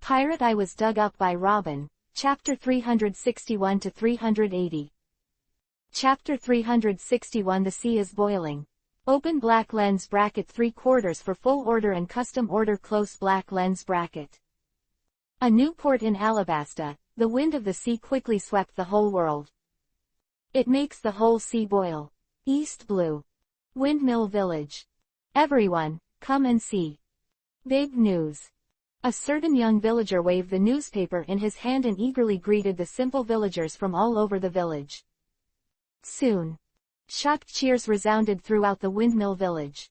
Pirate I was dug up by Robin, Chapter 361 to 380. Chapter 361 The sea is boiling. Open black lens bracket 3/4 for full order and custom order close black lens bracket. A new port in Alabasta, the wind of the sea quickly swept the whole world. It makes the whole sea boil. East Blue. Windmill Village. Everyone, come and see. Big news. A certain young villager waved the newspaper in his hand and eagerly greeted the simple villagers from all over the village. Soon, shocked cheers resounded throughout the Windmill Village.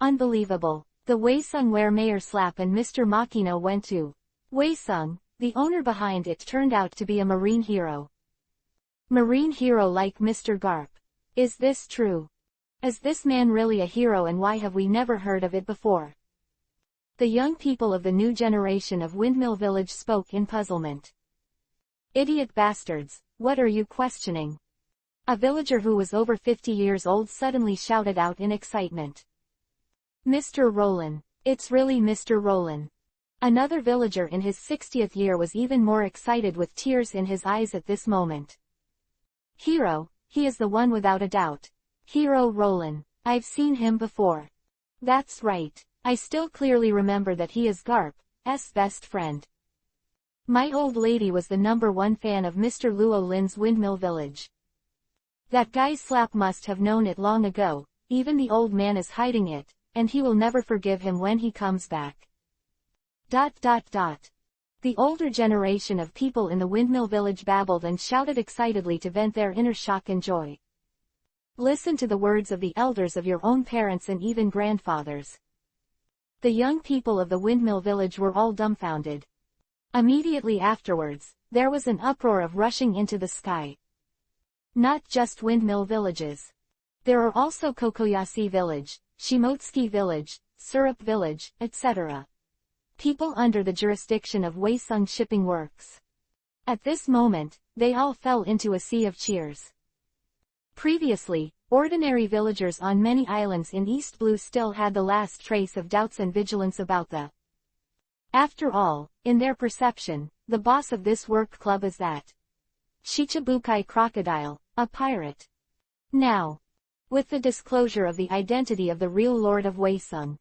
Unbelievable. The Waesung where Mayor Slap and Mr. Makino went to. Waesung, the owner behind it, turned out to be a marine hero. Marine hero like Mr. Garp. Is this true? Is this man really a hero, and why have we never heard of it before? The young people of the new generation of Windmill Village spoke in puzzlement. Idiot bastards, what are you questioning? A villager who was over 50 years old suddenly shouted out in excitement. Mr. Roland, it's really Mr. Roland. Another villager in his 60th year was even more excited with tears in his eyes at this moment. Hero, he is the one without a doubt. Hero Roland, I've seen him before. That's right. I still clearly remember that he is Garp's best friend. My old lady was the #1 fan of Mr. Luo Lin's Windmill Village. That guy Slap must have known it long ago, even the old man is hiding it, and he will never forgive him when he comes back. ... The older generation of people in the Windmill Village babbled and shouted excitedly to vent their inner shock and joy. Listen to the words of the elders of your own parents and even grandfathers. The young people of the Windmill Village were all dumbfounded. Immediately afterwards, there was an uproar of rushing into the sky. Not just windmill villages. There are also Kokoyashi Village, Shimotsuki Village, Syrup Village, etc. People under the jurisdiction of Waesung Shipping Works. At this moment, they all fell into a sea of cheers. Previously, ordinary villagers on many islands in East Blue still had the last trace of doubts and vigilance about the. After all, in their perception, the boss of this work club is that Shichibukai crocodile, a pirate. Now, with the disclosure of the identity of the real Lord of Waesung,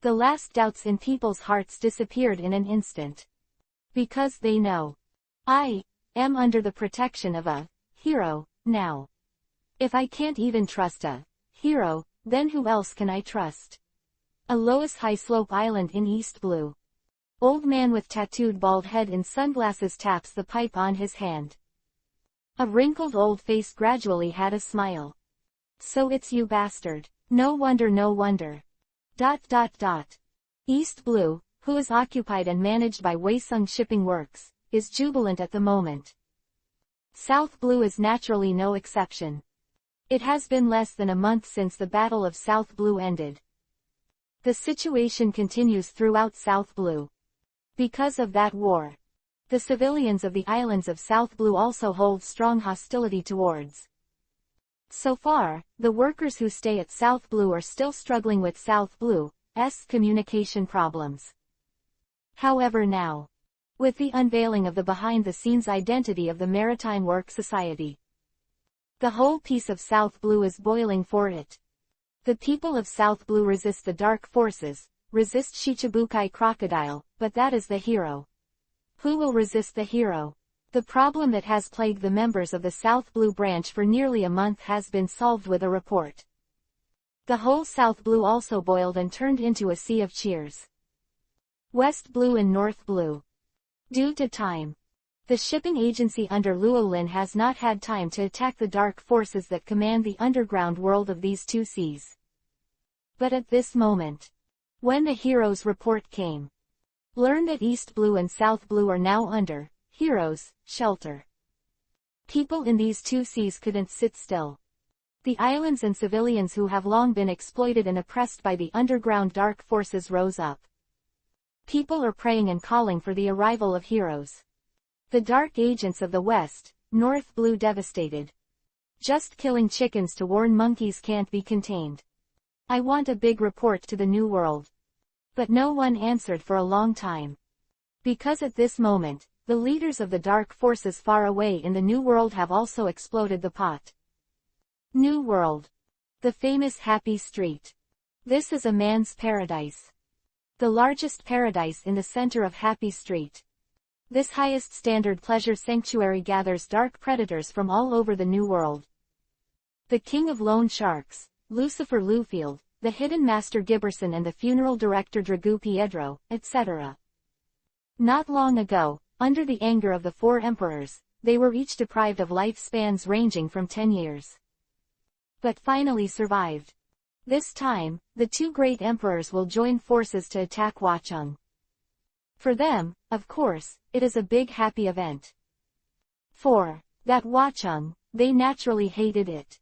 the last doubts in people's hearts disappeared in an instant. Because they know. I am under the protection of a hero now. If I can't even trust a hero, then who else can I trust? A Loess High Slope Island in East Blue. Old man with tattooed bald head and sunglasses taps the pipe on his hand. A wrinkled old face gradually had a smile. So it's you, bastard. No wonder, no wonder. ... East Blue, who is occupied and managed by Waesung Shipping Works, is jubilant at the moment. South Blue is naturally no exception. It has been less than a month since the Battle of South Blue ended. The situation continues throughout South Blue. Because of that war, the civilians of the islands of South Blue also hold strong hostility towards. So far, the workers who stay at South Blue are still struggling with South Blue's communication problems. However, now, with the unveiling of the behind-the-scenes identity of the Maritime Work Society, the whole piece of South Blue is boiling for it. The people of South Blue resist the dark forces, resist Shichibukai crocodile, but that is the hero. Who will resist the hero? The problem that has plagued the members of the South Blue branch for nearly a month has been solved with a report. The whole South Blue also boiled and turned into a sea of cheers. West Blue and North Blue. Due to time, the shipping agency under Luo Lin has not had time to attack the dark forces that command the underground world of these two seas. But at this moment, when the hero's report came, learn that East Blue and South Blue are now under heroes' shelter. People in these two seas couldn't sit still. The islands and civilians who have long been exploited and oppressed by the underground dark forces rose up. People are praying and calling for the arrival of heroes. The dark agents of the West, North Blue devastated. Just killing chickens to warn monkeys can't be contained. I want a big report to the New World. But no one answered for a long time. Because at this moment, the leaders of the dark forces far away in the New World have also exploded the pot. New World. The famous Happy Street. This is a man's paradise. The largest paradise in the center of Happy Street. This highest standard pleasure sanctuary gathers dark predators from all over the New World. The king of loan sharks, Lucifer Lufield, the hidden master Giberson and the funeral director Dragu Piedro, etc. Not long ago, under the anger of the four emperors, they were each deprived of lifespans ranging from 10 years. But finally survived. This time, the two great emperors will join forces to attack Watchung. For them, of course, it is a big happy event. For that Watchung, they naturally hated it.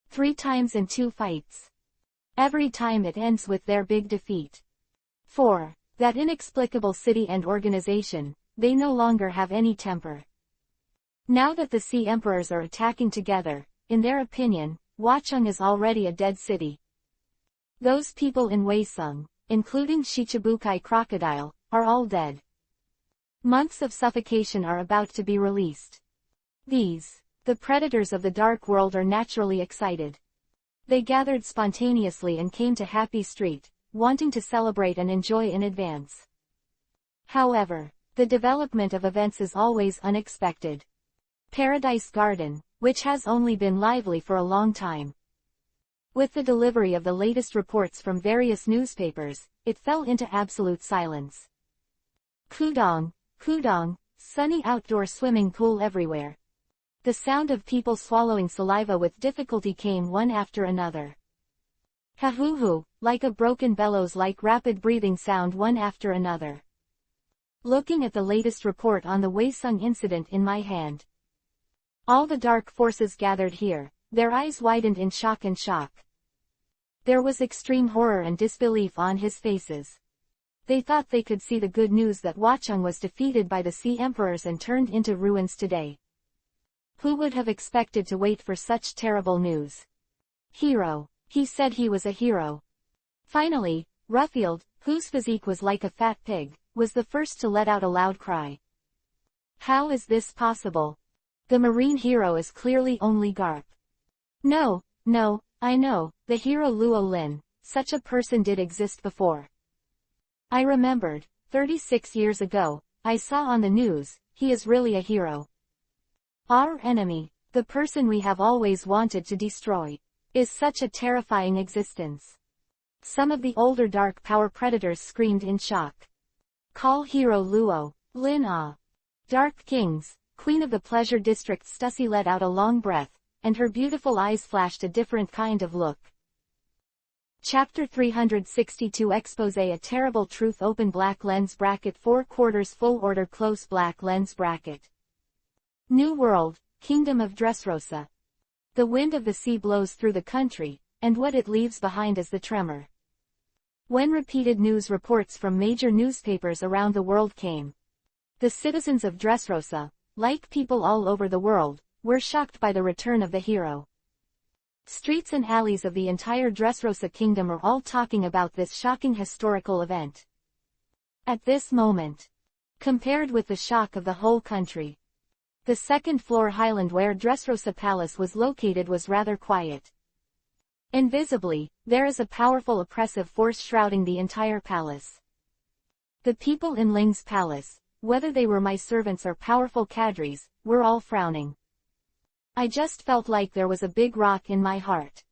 3 times in 2 fights. Every time it ends with their big defeat. For that inexplicable city and organization, they no longer have any temper. Now that the Sea Emperors are attacking together, in their opinion, Watchung is already a dead city. Those people in Weisung, including Shichibukai Crocodile, are all dead. Months of suffocation are about to be released. These, the predators of the dark world, are naturally excited. They gathered spontaneously and came to Happy Street, wanting to celebrate and enjoy in advance. However, the development of events is always unexpected. Paradise Garden, which has only been lively for a long time. With the delivery of the latest reports from various newspapers, it fell into absolute silence. Kudong, Kudong, sunny outdoor swimming pool everywhere. The sound of people swallowing saliva with difficulty came one after another. Ha-hoo-hoo, like a broken bellows, like rapid breathing sound one after another. Looking at the latest report on the Weisung incident in my hand. All the dark forces gathered here, their eyes widened in shock and shock. There was extreme horror and disbelief on his faces. They thought they could see the good news that Watchung was defeated by the Sea Emperors and turned into ruins today. Who would have expected to wait for such terrible news? Hero. He said he was a hero. Finally, Ruffield, whose physique was like a fat pig, was the first to let out a loud cry. How is this possible? The marine hero is clearly only Garp. No, I know, the hero Luo Lin, such a person did exist before. I remembered, 36 years ago, I saw on the news, he is really a hero. Our enemy, the person we have always wanted to destroy, is such a terrifying existence. Some of the older dark power predators screamed in shock. Call hero Luo Lin ah. Dark Kings, Queen of the Pleasure District. Stussy let out a long breath, and her beautiful eyes flashed a different kind of look. Chapter 362 Expose a terrible truth. Open black lens bracket 4/4 full order close black lens bracket. New World, Kingdom of Dressrosa. The wind of the sea blows through the country, and what it leaves behind is the tremor. When repeated news reports from major newspapers around the world came, the citizens of Dressrosa, like people all over the world, were shocked by the return of the hero. Streets and alleys of the entire Dressrosa kingdom are all talking about this shocking historical event. At this moment, compared with the shock of the whole country, the second-floor highland where Dressrosa Palace was located was rather quiet. Invisibly, there is a powerful oppressive force shrouding the entire palace. The people in Ling's palace, whether they were my servants or powerful cadres, were all frowning. I just felt like there was a big rock in my heart.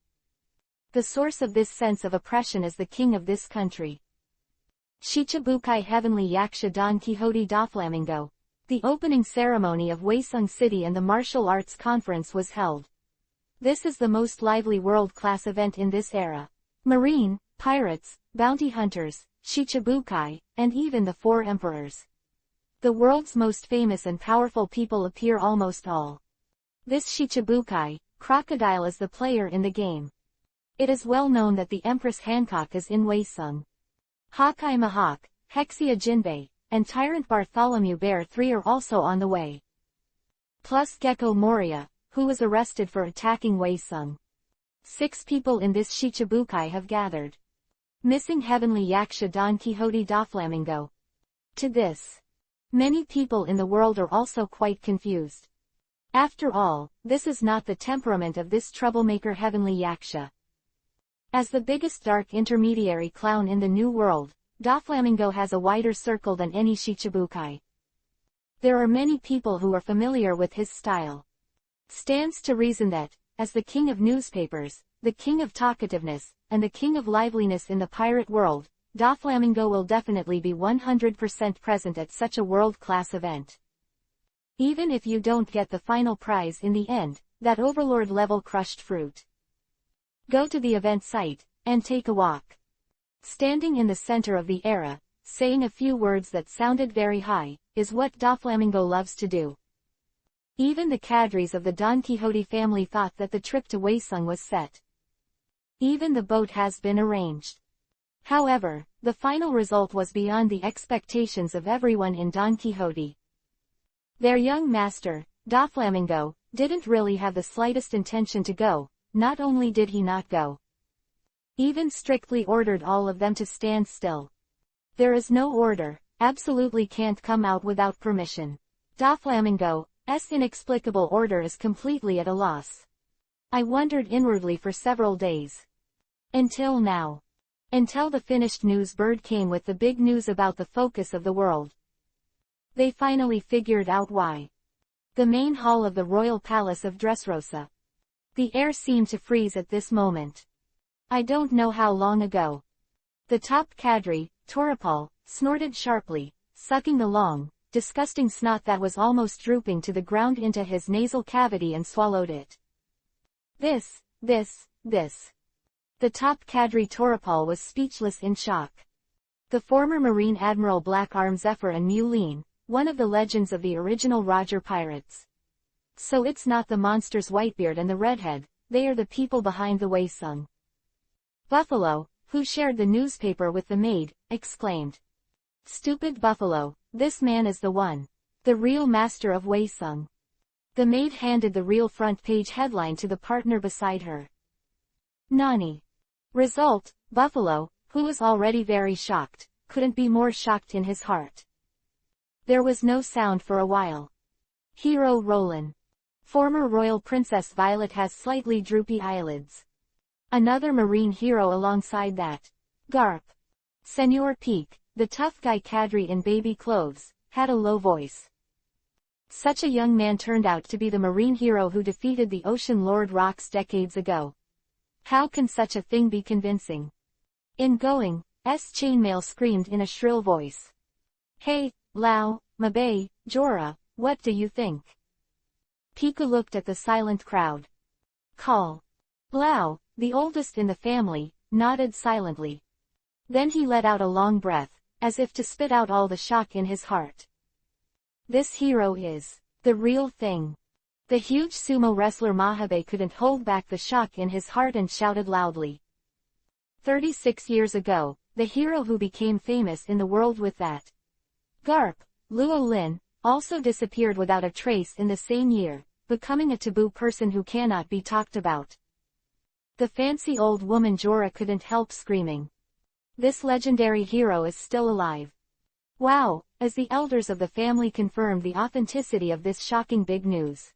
The source of this sense of oppression is the king of this country. Shichibukai Heavenly Yaksha Don Quixote da Flamingo. The opening ceremony of Weisung City and the martial arts conference was held. This is the most lively world-class event in this era. Marine, pirates, bounty hunters, Shichibukai, and even the four emperors. The world's most famous and powerful people appear almost all. This Shichibukai, Crocodile is the player in the game. It is well known that the Empress Hancock is in Weisung. Hawkeye Mahawk, Hexia Jinbei, and Tyrant Bartholomew Bear III are also on the way. Plus Gecko Moria, who was arrested for attacking Weisung. 6 people in this Shichibukai have gathered. Missing Heavenly Yaksha Don Quixote da Flamingo. To this, Many people in the world are also quite confused. After all, this is not the temperament of this troublemaker heavenly yaksha. As the biggest dark intermediary clown in the new world, Doflamingo has a wider circle than any Shichibukai. There are many people who are familiar with his style. Stands to reason that, as the king of newspapers, the king of talkativeness, and the king of liveliness in the pirate world, Doflamingo will definitely be 100% present at such a world-class event. Even if you don't get the final prize in the end, that overlord-level crushed fruit. Go to the event site, and take a walk. Standing in the center of the era, saying a few words that sounded very high, is what Doflamingo loves to do. Even the cadres of the Don Quixote family thought that the trip to Waisung was set. Even the boat has been arranged. However, the final result was beyond the expectations of everyone in Don Quixote. Their young master, Doflamingo, didn't really have the slightest intention to go. Not only did he not go, even strictly ordered all of them to stand still. There is no order, absolutely can't come out without permission. Doflamingo's inexplicable order is completely at a loss. I wondered inwardly for several days. Until now. Until the finished news bird came with the big news about the focus of the world. They finally figured out why. The main hall of the royal palace of Dressrosa. The air seemed to freeze at this moment. I don't know how long ago. The top cadre, Toripal, snorted sharply, sucking the long, disgusting snot that was almost drooping to the ground into his nasal cavity and swallowed it. This. The top cadre Toripal was speechless in shock. The former Marine Admiral Black Arm Zephyr and Mulene, one of the legends of the original Roger pirates. So it's not the monsters Whitebeard and the Redhead, they are the people behind the Waisung. Buffalo, who shared the newspaper with the maid, exclaimed. Stupid Buffalo, this man is the one. The real master of Waisung. The maid handed the real front page headline to the partner beside her. Nani. Result, Buffalo, who was already very shocked, couldn't be more shocked in his heart. There was no sound for a while. Hero Roland. Former royal princess Violet has slightly droopy eyelids. Another marine hero alongside that. Garp. Senor Peak, the tough guy cadre in baby clothes, had a low voice. Such a young man turned out to be the marine hero who defeated the Ocean Lord Rocks decades ago. How can such a thing be convincing? Ingoing's chainmail screamed in a shrill voice. Hey, Lau, Mabay, Jorah, what do you think? Piku looked at the silent crowd. Call. Lau, the oldest in the family, nodded silently. Then he let out a long breath, as if to spit out all the shock in his heart. This hero is the real thing. The huge sumo wrestler Mahabe couldn't hold back the shock in his heart and shouted loudly. 36 years ago, the hero who became famous in the world with that. Garp, Luo Lin, also disappeared without a trace in the same year, becoming a taboo person who cannot be talked about. The fancy old woman Jorah couldn't help screaming. This legendary hero is still alive. Wow, as the elders of the family confirmed the authenticity of this shocking big news.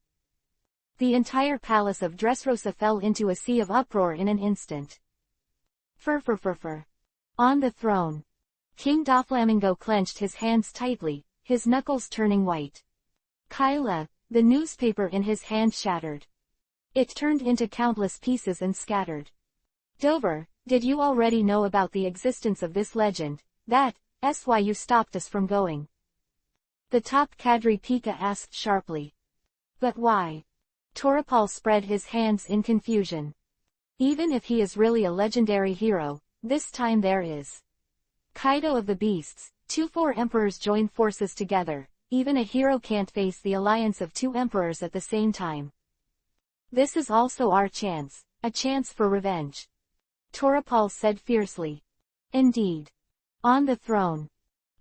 The entire palace of Dressrosa fell into a sea of uproar in an instant. Fur. On the throne. King Doflamingo clenched his hands tightly, his knuckles turning white. Kyla, the newspaper in his hand shattered. It turned into countless pieces and scattered. Dover, did you already know about the existence of this legend? That's why you stopped us from going. The top cadre Pika asked sharply. But why? Toripal spread his hands in confusion. Even if he is really a legendary hero, this time there is. Kaido of the Beasts, 4 emperors join forces together. Even a hero can't face the alliance of 2 emperors at the same time. This is also our chance, a chance for revenge. Toripal said fiercely. Indeed. On the throne.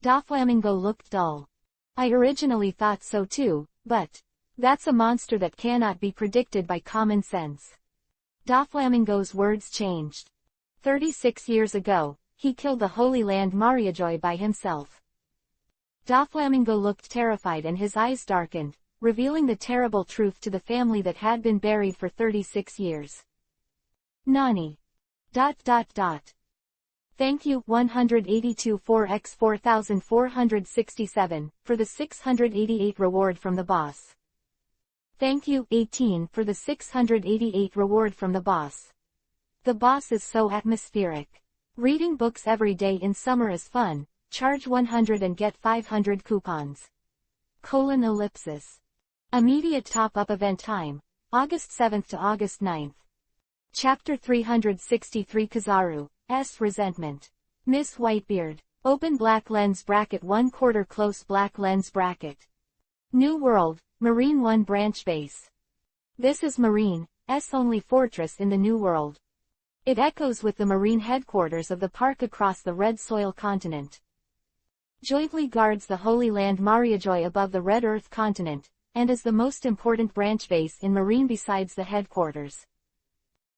Doflamingo looked dull. I originally thought so too, but that's a monster that cannot be predicted by common sense. Doflamingo's words changed. 36 years ago, he killed the Holy Land Mariajoy by himself. Doflamingo looked terrified and his eyes darkened, revealing the terrible truth to the family that had been buried for 36 years. Nani. ... Thank you 182 4x 4467 for the 688 reward from the boss. Thank you 18 for the 688 reward from the boss. The boss is so atmospheric. Reading books every day in summer is fun. Charge 100 and get 500 coupons. : Immediate top-up event time. August 7th to August 9th. Chapter 363 Kizaru's Resentment. Miss Whitebeard. Open black lens bracket 1/4 close black lens bracket. New World, Marine 1 branch base. This is Marine's only fortress in the New World. It echoes with the Marine headquarters of the park across the Red Soil continent. Jointly guards the Holy Land Mariajoy above the Red Earth continent, and is the most important branch base in Marine besides the headquarters.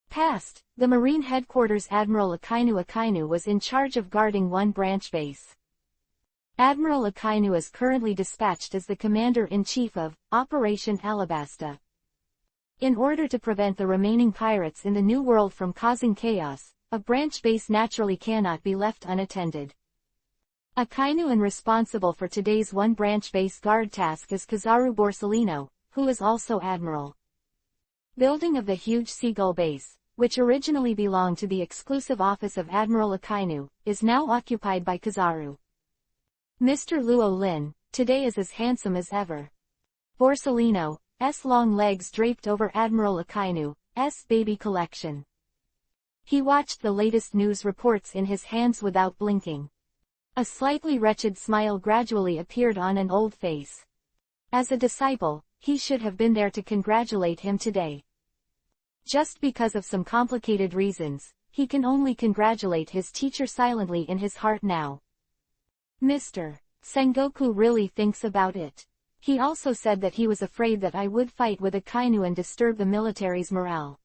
Past, the Marine headquarters Admiral Akainu was in charge of guarding one branch base. Admiral Akainu is currently dispatched as the Commander-in-Chief of Operation Alabasta. In order to prevent the remaining pirates in the New World from causing chaos, a branch base naturally cannot be left unattended. Akainu and responsible for today's one branch base guard task is Kizaru Borsalino, who is also Admiral. Building of the huge Seagull base, which originally belonged to the exclusive office of Admiral Akainu, is now occupied by Kizaru. Mr. Luo Lin, today is as handsome as ever. Borsalino's long legs draped over Admiral Akainu's baby collection. He watched the latest news reports in his hands without blinking. A slightly wretched smile gradually appeared on an old face. As a disciple, he should have been there to congratulate him today. Just because of some complicated reasons, he can only congratulate his teacher silently in his heart now. Mr. Sengoku really thinks about it. He also said that he was afraid that I would fight with Akainu and disturb the military's morale.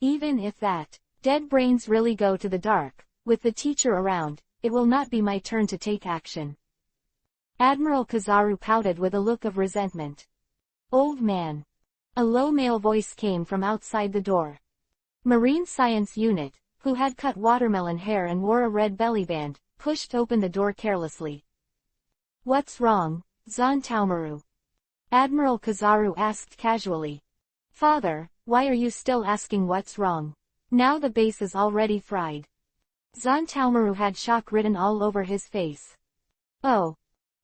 Even if that dead brains really go to the dark, with the teacher around, it will not be my turn to take action. Admiral Kizaru pouted with a look of resentment. Old man. A low male voice came from outside the door. Marine Science Unit, who had cut watermelon hair and wore a red bellyband, pushed open the door carelessly. What's wrong, Zantaomaru? Admiral Kizaru asked casually. Father, why are you still asking what's wrong? Now the base is already fried. Zantaomaru had shock written all over his face. Oh.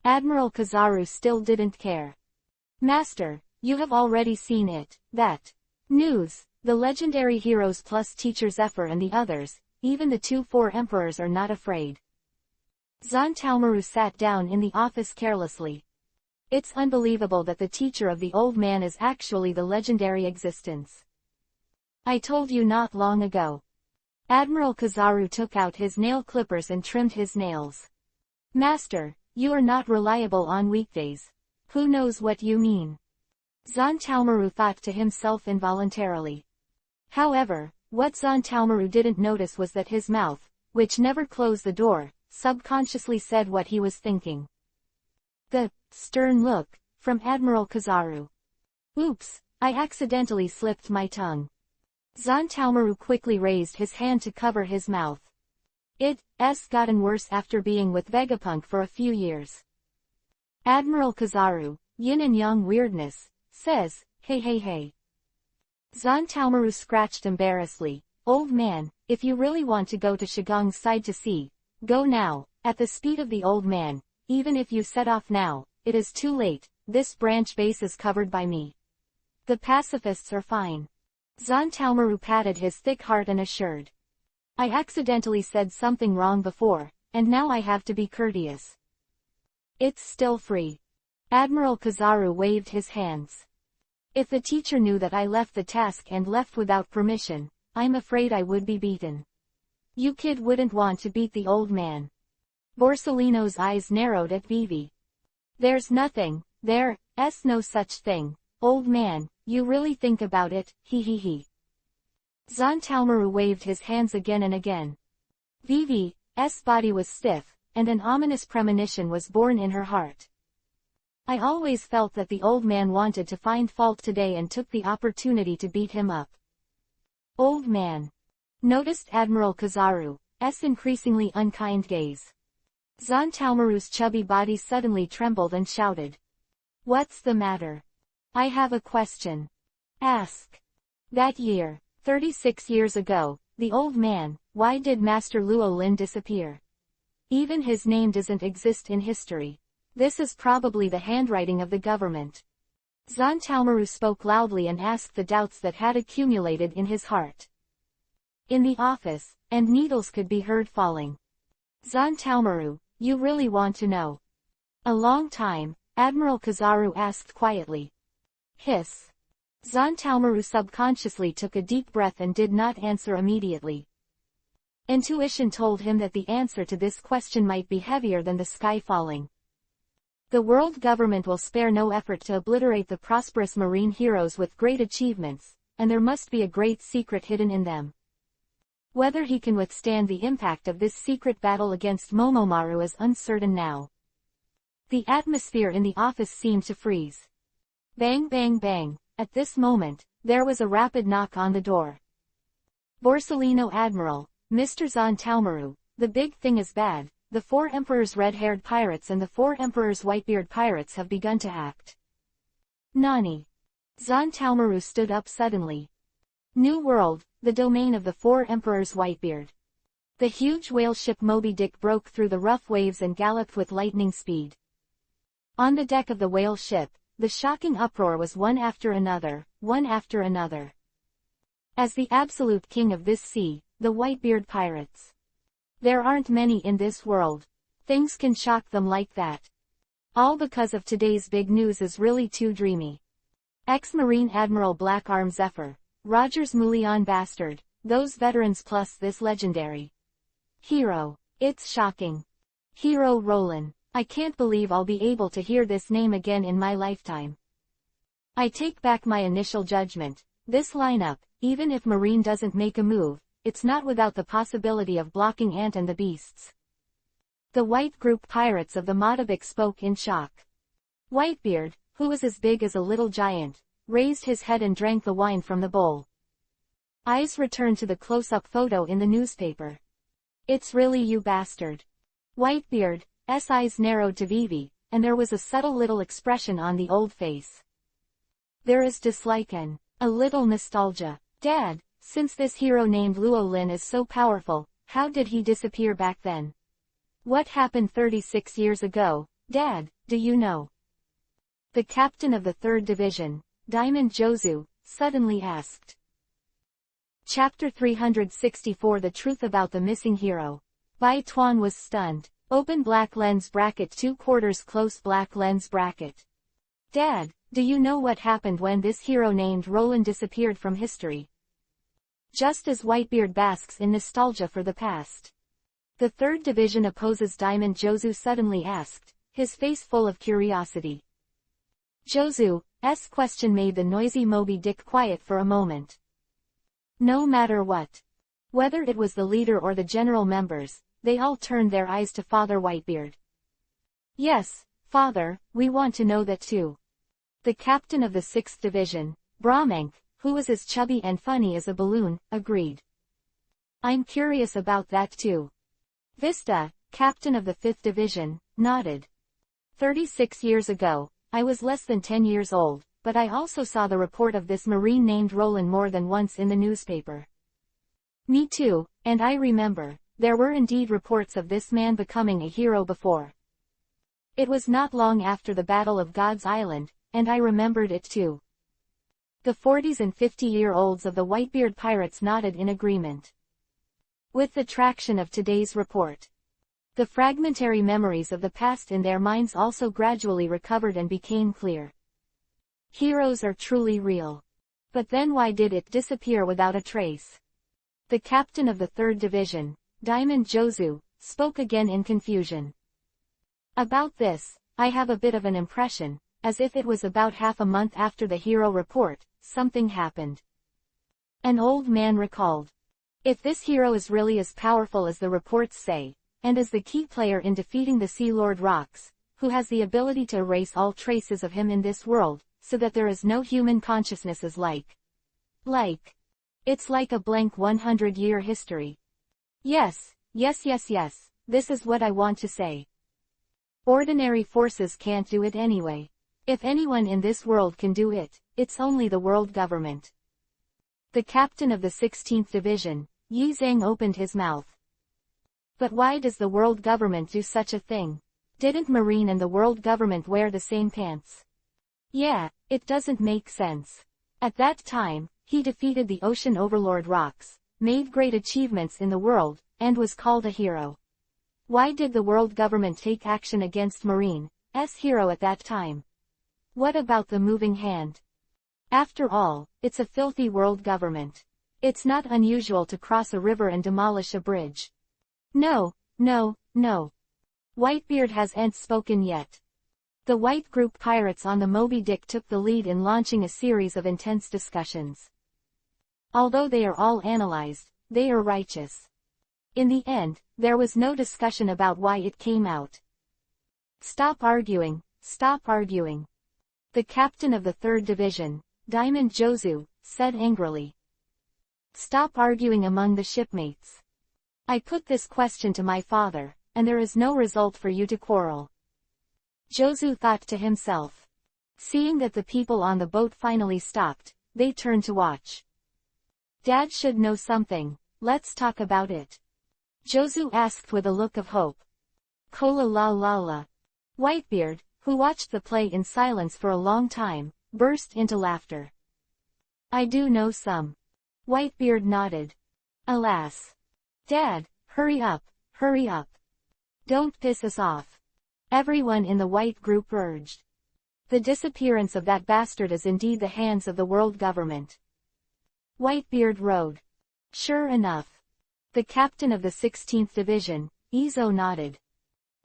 Admiral Kizaru still didn't care. Master, you have already seen it, that news, the legendary heroes plus Teacher Zephyr and the others, even the 2-4 emperors are not afraid. Zantaomaru sat down in the office carelessly. It's unbelievable that the teacher of the old man is actually the legendary existence. I told you not long ago. Admiral Kizaru took out his nail clippers and trimmed his nails. Master, you are not reliable on weekdays. Who knows what you mean? Zantaomaru thought to himself involuntarily. However, what Zantaomaru didn't notice was that his mouth, which never closed the door, subconsciously said what he was thinking. The stern look from Admiral Kizaru. Oops, I accidentally slipped my tongue. Zantaomaru quickly raised his hand to cover his mouth. It's gotten worse after being with Vegapunk for a few years. Admiral Kizaru, yin and yang weirdness, says, hey. Zantaomaru scratched embarrassedly. Old man, if you really want to go to Shigong's side to see, go now, at the speed of the old man. Even if you set off now, it is too late. This branch base is covered by me. The pacifists are fine. Zantaomaru patted his thick heart and assured. I accidentally said something wrong before, and now I have to be courteous. It's still free. Admiral Kizaru waved his hands. If the teacher knew that I left the task and left without permission, I'm afraid I would be beaten. You kid wouldn't want to beat the old man. Borsalino's eyes narrowed at Vivi. There's nothing, there's no such thing, old man, you really think about it, he. Zantaomaru waved his hands again and again. Vivi's body was stiff, and an ominous premonition was born in her heart. I always felt that the old man wanted to find fault today and took the opportunity to beat him up. Old man, noticed Admiral Kizaru's increasingly unkind gaze. Zontalmaru's chubby body suddenly trembled and shouted. What's the matter? I have a question. Ask. That year, 36 years ago, the old man, why did Master Luo Lin disappear? Even his name doesn't exist in history. This is probably the handwriting of the government. Zontalmaru spoke loudly and asked the doubts that had accumulated in his heart. In the office, and needles could be heard falling. Zontalmaru, you really want to know? A long time, Admiral Kizaru asked quietly. Hiss. Zontalmaru subconsciously took a deep breath and did not answer immediately. Intuition told him that the answer to this question might be heavier than the sky falling. The world government will spare no effort to obliterate the prosperous marine heroes with great achievements, and there must be a great secret hidden in them. Whether he can withstand the impact of this secret battle against Momomaru is uncertain now. The atmosphere in the office seemed to freeze. Bang bang bang, at this moment, there was a rapid knock on the door. Borsellino Admiral, Mr. Zontalmaru, the big thing is bad. The 4 Emperors red-haired pirates and the 4 Emperors whitebeard pirates have begun to act. Nani? Zontalmaru stood up suddenly. New World, the domain of the 4 Emperors whitebeard. The huge whale ship Moby Dick broke through the rough waves and galloped with lightning speed. On the deck of the whale ship, the shocking uproar was one after another, one after another. As the absolute king of this sea, the whitebeard pirates. There aren't many in this world. Things can shock them like that. All because of today's big news is really too dreamy. Ex-Marine Admiral Blackarm Zephyr, Rogers Moulion Bastard, those veterans plus this legendary hero. It's shocking. Hero Roland. I can't believe I'll be able to hear this name again in my lifetime. I take back my initial judgment. This lineup, even if Marine doesn't make a move, it's not without the possibility of blocking Ant and the Beasts. The white group pirates of the Motobic spoke in shock. Whitebeard, who was as big as a little giant, raised his head and drank the wine from the bowl. Eyes returned to the close-up photo in the newspaper. It's really you bastard. Whitebeard's eyes narrowed to Vivi, and there was a subtle little expression on the old face. There is dislike and a little nostalgia. Dad, since this hero named Luo Lin is so powerful, how did he disappear back then? What happened 36 years ago, Dad, do you know? The captain of the 3rd Division, Diamond Jozu, suddenly asked. Chapter 364 The Truth About the Missing Hero. Bai Tuan was stunned. Open black lens bracket 2/4 close black lens bracket. Dad, do you know what happened when this hero named Roland disappeared from history? Just as Whitebeard basks in nostalgia for the past. The 3rd Division opposes Diamond Jozu suddenly asked, his face full of curiosity. Jozu's question made the noisy Moby Dick quiet for a moment. No matter what. Whether it was the leader or the general members, they all turned their eyes to Father Whitebeard. Yes, Father, we want to know that too. The captain of the 6th Division, Brahmank, who was as chubby and funny as a balloon, agreed. I'm curious about that too. Vista, captain of the 5th Division, nodded. 36 years ago, I was less than 10 years old, but I also saw the report of this Marine named Roland more than once in the newspaper. Me too, and I remember, there were indeed reports of this man becoming a hero before. It was not long after the Battle of God's Island, and I remembered it too. The 40s and 50-year-olds of the Whitebeard pirates nodded in agreement. With the traction of today's report, the fragmentary memories of the past in their minds also gradually recovered and became clear. Heroes are truly real. But then why did it disappear without a trace? The captain of the 3rd Division, Diamond Jozu, spoke again in confusion. About this, I have a bit of an impression, as if it was about half a month after the hero report, something happened. An old man recalled. If this hero is really as powerful as the reports say, and as the key player in defeating the Sea Lord Rocks, who has the ability to erase all traces of him in this world, so that there is no human consciousnesses It's like a blank 100-year history. Yes, this is what I want to say. Ordinary forces can't do it anyway. If anyone in this world can do it, it's only the world government. The captain of the 16th Division, Yi Zhang, opened his mouth. But why does the world government do such a thing? Didn't Marine and the world government wear the same pants? Yeah, it doesn't make sense. At that time, he defeated the ocean overlord Rox, made great achievements in the world, and was called a hero. Why did the world government take action against Marine's hero at that time? What about the moving hand? After all, it's a filthy world government. It's not unusual to cross a river and demolish a bridge. No. Whitebeard hasn't spoken yet. The White Group pirates on the Moby Dick took the lead in launching a series of intense discussions. Although they are all analyzed, they are righteous. In the end, there was no discussion about why it came out. Stop arguing. The captain of the 3rd Division, Diamond Jozu, said angrily. Stop arguing among the shipmates. I put this question to my father, and there is no result for you to quarrel. Jozu thought to himself. Seeing that the people on the boat finally stopped, they turned to watch. Dad should know something, let's talk about it. Jozu asked with a look of hope. Kola la la la. Whitebeard, who watched the play in silence for a long time, burst into laughter. I do know some. Whitebeard nodded. Alas. Dad, hurry up. Don't piss us off. Everyone in the White Group urged. The disappearance of that bastard is indeed the hands of the world government. Whitebeard rowed. Sure enough. The captain of the 16th Division, Izo, nodded.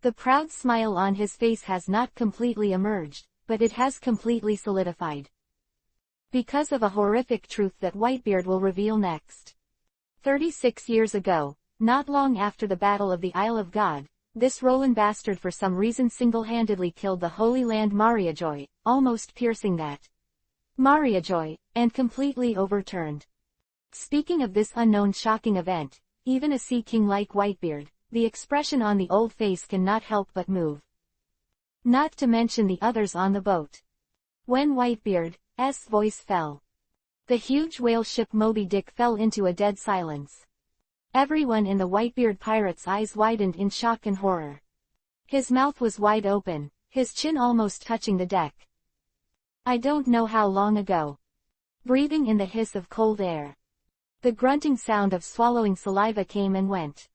The proud smile on his face has not completely emerged, but it has completely solidified. Because of a horrific truth that Whitebeard will reveal next. 36 years ago, not long after the Battle of the Isle of God, this Roland bastard for some reason single-handedly killed the Holy Land Mariajoy, almost piercing that Mariajoy, and completely overturned. Speaking of this unknown shocking event, even a sea king like Whitebeard, the expression on the old face cannot help but move. Not to mention the others on the boat. When Whitebeard's voice fell, the huge whale ship Moby Dick fell into a dead silence. Everyone in the Whitebeard pirate's eyes widened in shock and horror. His mouth was wide open, his chin almost touching the deck. I don't know how long ago. Breathing in the hiss of cold air. The grunting sound of swallowing saliva came and went.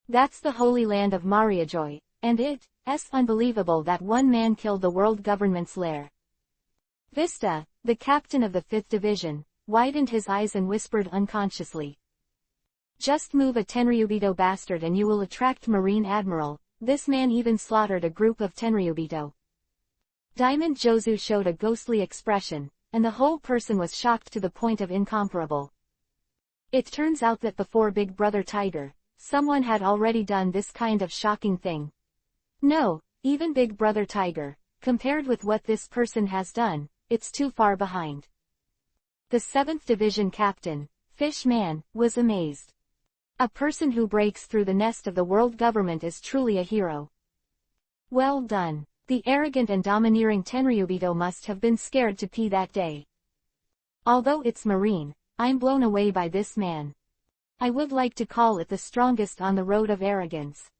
That's the Holy Land of Mariajoy, and it's unbelievable that one man killed the world government's lair. Vista, the captain of the 5th Division, widened his eyes and whispered unconsciously. Just move a Tenryubito bastard and you will attract Marine Admiral. This man even slaughtered a group of Tenryubito. Diamond Jozu showed a ghostly expression, and the whole person was shocked to the point of incomparable. It turns out that before Big Brother Tiger, someone had already done this kind of shocking thing. No, even Big Brother Tiger, compared with what this person has done, it's too far behind. The 7th Division captain, Fish Man, was amazed. A person who breaks through the nest of the world government is truly a hero. Well done. The arrogant and domineering Tenryubito must have been scared to pee that day. Although it's Marine, I'm blown away by this man. I would like to call it the strongest on the road of arrogance. ...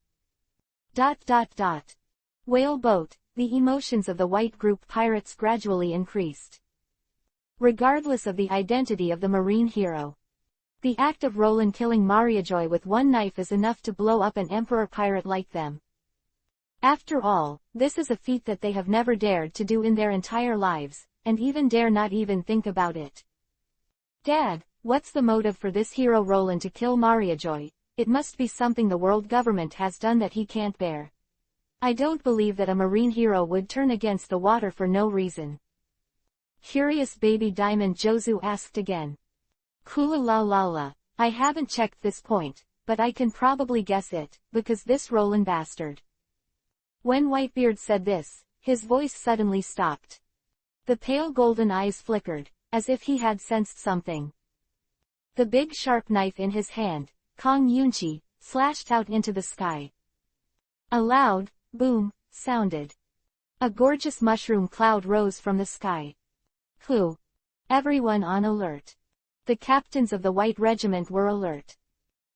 Whale boat, the emotions of the White Group pirates gradually increased. Regardless of the identity of the Marine hero. The act of Roland killing Mariajoy with one knife is enough to blow up an emperor pirate like them. After all, this is a feat that they have never dared to do in their entire lives, and even dare not even think about it. Dad, what's the motive for this hero Roland to kill Mariajoy? It must be something the world government has done that he can't bear. I don't believe that a Marine hero would turn against the water for no reason. Curious baby Diamond Jozu asked again. Kula la la la, I haven't checked this point, but I can probably guess it, because this Roland bastard. When Whitebeard said this, his voice suddenly stopped. The pale golden eyes flickered, as if he had sensed something. The big sharp knife in his hand, Kong Yunchi, slashed out into the sky. A loud boom sounded. A gorgeous mushroom cloud rose from the sky. Who? Everyone on alert. The captains of the White Regiment were alert.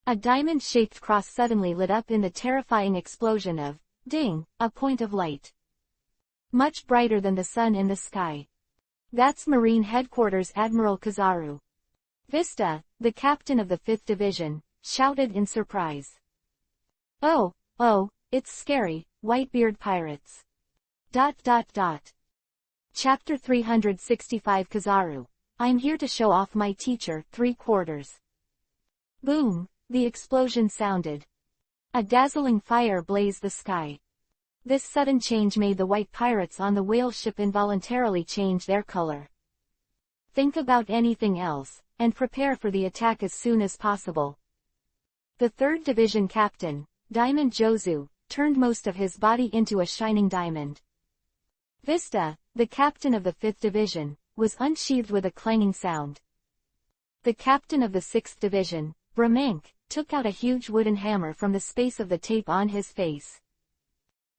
A diamond-shaped cross suddenly lit up in the terrifying explosion of, ding, a point of light. Much brighter than the sun in the sky. That's Marine Headquarters Admiral Kizaru. Vista, the captain of the 5th Division, shouted in surprise. Oh, it's scary, Whitebeard pirates. ... Chapter 365 Kizaru. I'm here to show off my teacher, 3/4. Boom, the explosion sounded. A dazzling fire blazed the sky. This sudden change made the white pirates on the whale ship involuntarily change their color. Think about anything else, and prepare for the attack as soon as possible. The 3rd Division captain, Diamond Jozu, turned most of his body into a shining diamond. Vista, the captain of the 5th Division, was unsheathed with a clanging sound. The captain of the 6th Division, Bramank, took out a huge wooden hammer from the space of the tape on his face.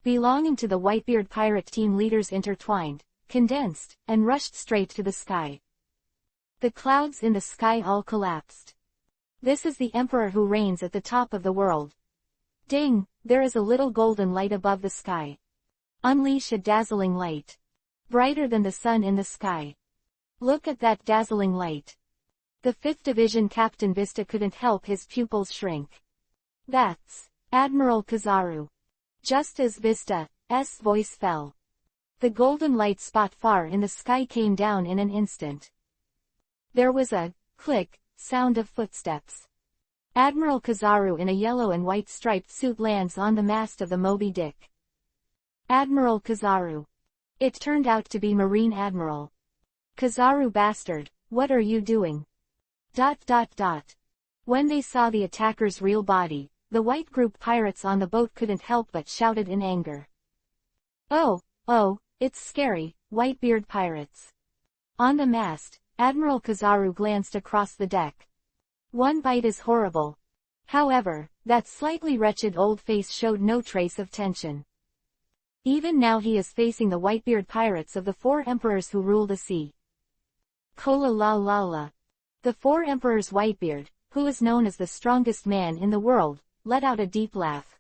Belonging to the Whitebeard pirate team leaders intertwined, condensed, and rushed straight to the sky. The clouds in the sky all collapsed. This is the emperor who reigns at the top of the world. Ding, there is a little golden light above the sky. Unleash a dazzling light. Brighter than the sun in the sky. Look at that dazzling light. The 5th Division Captain Vista couldn't help his pupils shrink. That's Admiral Kizaru. Just as Vista's voice fell, the golden light spot far in the sky came down in an instant. There was a click sound of footsteps. Admiral Kizaru in a yellow and white striped suit lands on the mast of the Moby Dick. Admiral Kizaru. It turned out to be Marine Admiral. Kizaru bastard, what are you doing? ... When they saw the attacker's real body, the white group pirates on the boat couldn't help but shouted in anger. Oh, it's scary, Whitebeard pirates. On the mast, Admiral Kizaru glanced across the deck. One bite is horrible. However, that slightly wretched old face showed no trace of tension. Even now he is facing the Whitebeard pirates of the 4 emperors who rule the sea. Kola la la la. The 4 emperors Whitebeard, who is known as the strongest man in the world, let out a deep laugh.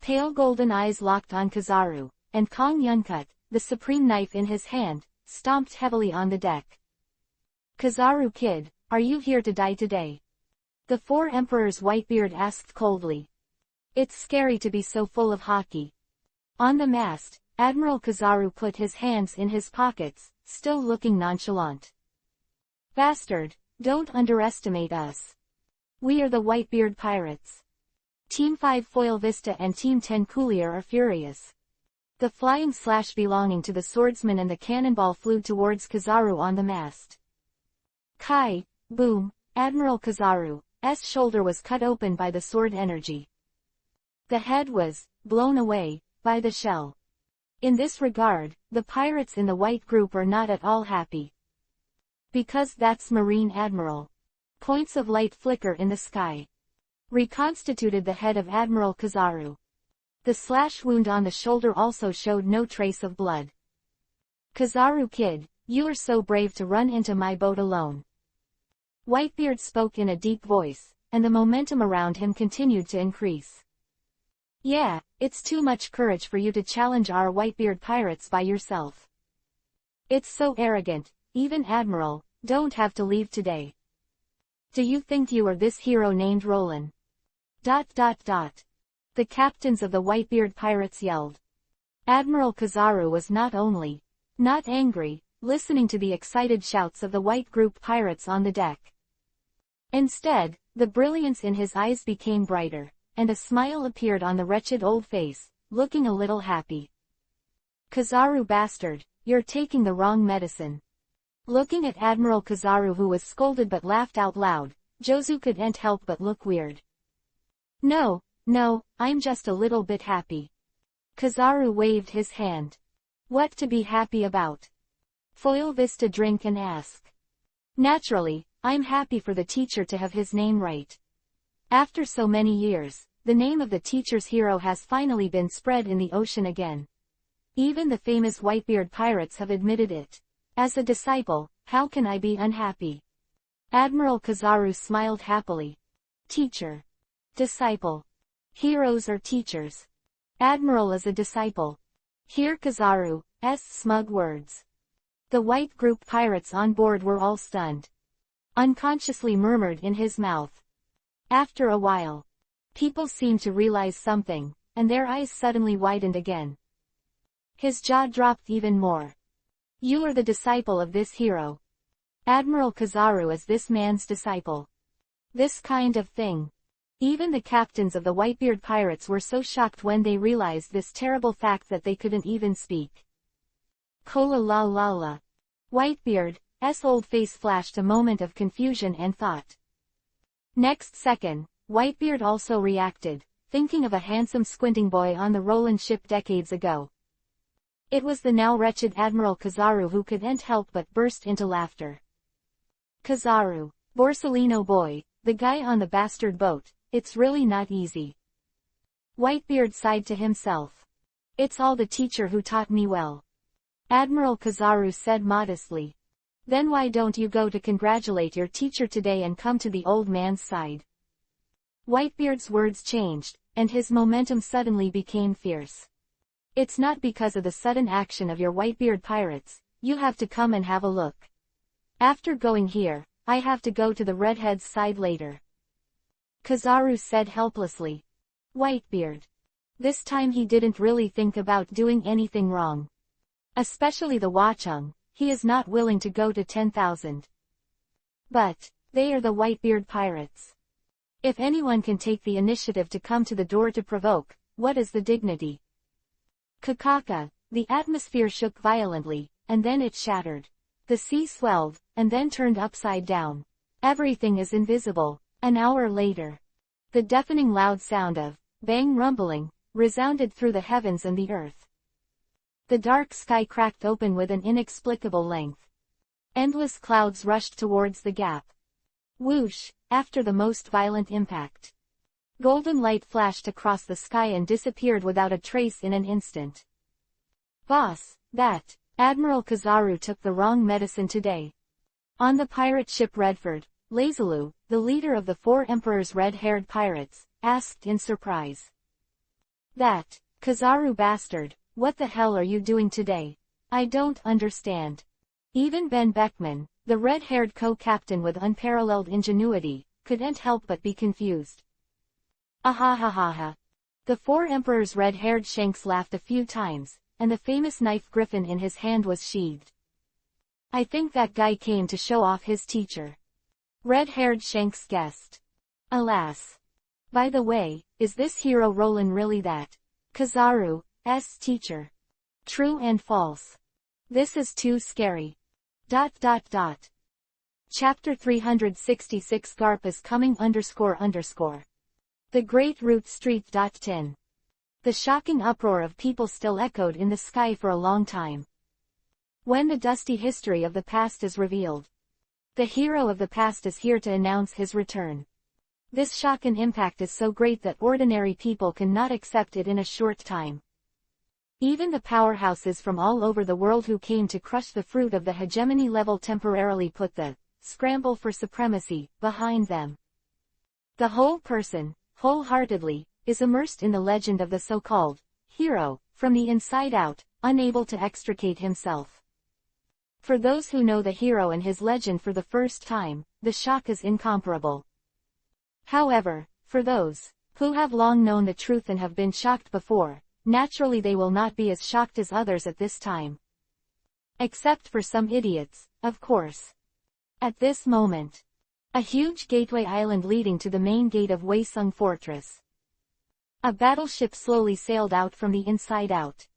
Pale golden eyes locked on Kizaru, and Kong Yunkut, the supreme knife in his hand, stomped heavily on the deck. Kizaru kid, are you here to die today? The 4 emperors Whitebeard asked coldly. It's scary to be so full of hockey. On the mast, Admiral Kizaru put his hands in his pockets, still looking nonchalant. Bastard, don't underestimate us. We are the Whitebeard pirates. Team 5 Foil Vista and Team 10 Coolier are furious. The flying slash belonging to the swordsman and the cannonball flew towards Kizaru on the mast. Kai, boom, Admiral Kizaru's shoulder was cut open by the sword energy. The head was blown away by the shell. In this regard, the pirates in the white group are not at all happy. Because that's Marine Admiral. Points of light flicker in the sky. Reconstituted the head of Admiral Kizaru. The slash wound on the shoulder also showed no trace of blood. Kizaru kid, you are so brave to run into my boat alone. Whitebeard spoke in a deep voice, and the momentum around him continued to increase. Yeah, it's too much courage for you to challenge our Whitebeard pirates by yourself. It's so arrogant, even Admiral, don't have to leave today. Do you think you are this hero named Roland? ... The captains of the Whitebeard pirates yelled. Admiral Kizaru was not only not angry, listening to the excited shouts of the white group pirates on the deck. Instead, the brilliance in his eyes became brighter, and a smile appeared on the wretched old face, looking a little happy. Kizaru bastard, you're taking the wrong medicine. Looking at Admiral Kizaru who was scolded but laughed out loud, Jozu couldn't help but look weird. No, I'm just a little bit happy. Kizaru waved his hand. What to be happy about? Foil Vista drink and ask. Naturally, I'm happy for the teacher to have his name right. After so many years, the name of the teacher's hero has finally been spread in the ocean again. Even the famous Whitebeard pirates have admitted it. As a disciple, how can I be unhappy? Admiral Kizaru smiled happily. Teacher. Disciple. Heroes are teachers. Admiral is a disciple. Hear Kizaru's smug words. The white group pirates on board were all stunned. Unconsciously murmured in his mouth. After a while, people seemed to realize something, and their eyes suddenly widened again. His jaw dropped even more. You are the disciple of this hero. Admiral Kizaru is this man's disciple. This kind of thing. Even the captains of the Whitebeard pirates were so shocked when they realized this terrible fact that they couldn't even speak. Kola la la la. Whitebeard's old face flashed a moment of confusion and thought. Next second, Whitebeard also reacted, thinking of a handsome squinting boy on the Roland ship decades ago. It was the now wretched Admiral Kizaru who couldn't help but burst into laughter. Kizaru, Borsellino boy, the guy on the bastard boat, it's really not easy. Whitebeard sighed to himself. It's all the teacher who taught me well. Admiral Kizaru said modestly. Then why don't you go to congratulate your teacher today and come to the old man's side? Whitebeard's words changed, and his momentum suddenly became fierce. It's not because of the sudden action of your Whitebeard pirates, you have to come and have a look. After going here, I have to go to the redhead's side later. Kizaru said helplessly. Whitebeard. This time he didn't really think about doing anything wrong. Especially the Wachung, he is not willing to go to 10,000. But, they are the Whitebeard pirates. If anyone can take the initiative to come to the door to provoke, what is the dignity? Kakaka, the atmosphere shook violently, and then it shattered. The sea swelled, and then turned upside down. Everything is invisible. An hour later, the deafening loud sound of bang rumbling resounded through the heavens and the earth. The dark sky cracked open with an inexplicable length. Endless clouds rushed towards the gap. Whoosh, after the most violent impact. Golden light flashed across the sky and disappeared without a trace in an instant. Boss, that Admiral Kizaru took the wrong medicine today. On the pirate ship Redford, Lazalu, the leader of the four emperors' red-haired pirates, asked in surprise. That Kizaru bastard, what the hell are you doing today? I don't understand. Even Ben Beckman, the red-haired co-captain with unparalleled ingenuity, couldn't help but be confused. Ahahaha. The four emperors' red-haired shanks laughed a few times, and the famous knife griffin in his hand was sheathed. I think that guy came to show off his teacher. Red-haired Shanks guessed. Alas. By the way, is this hero Roland really that Kizaru's teacher? True and false. This is too scary. Chapter 366 Garp is coming __. The Great Root Street. 10. The shocking uproar of people still echoed in the sky for a long time. When the dusty history of the past is revealed, the hero of the past is here to announce his return. This shock and impact is so great that ordinary people cannot accept it in a short time. Even the powerhouses from all over the world who came to crush the fruit of the hegemony level temporarily put the scramble for supremacy behind them. The whole person, wholeheartedly, is immersed in the legend of the so-called hero, from the inside out, unable to extricate himself. For those who know the hero and his legend for the first time, the shock is incomparable. However, for those who have long known the truth and have been shocked before, naturally they will not be as shocked as others at this time. Except for some idiots, of course. At this moment, a huge gateway island leading to the main gate of Weisung Fortress. A battleship slowly sailed out from the inside out.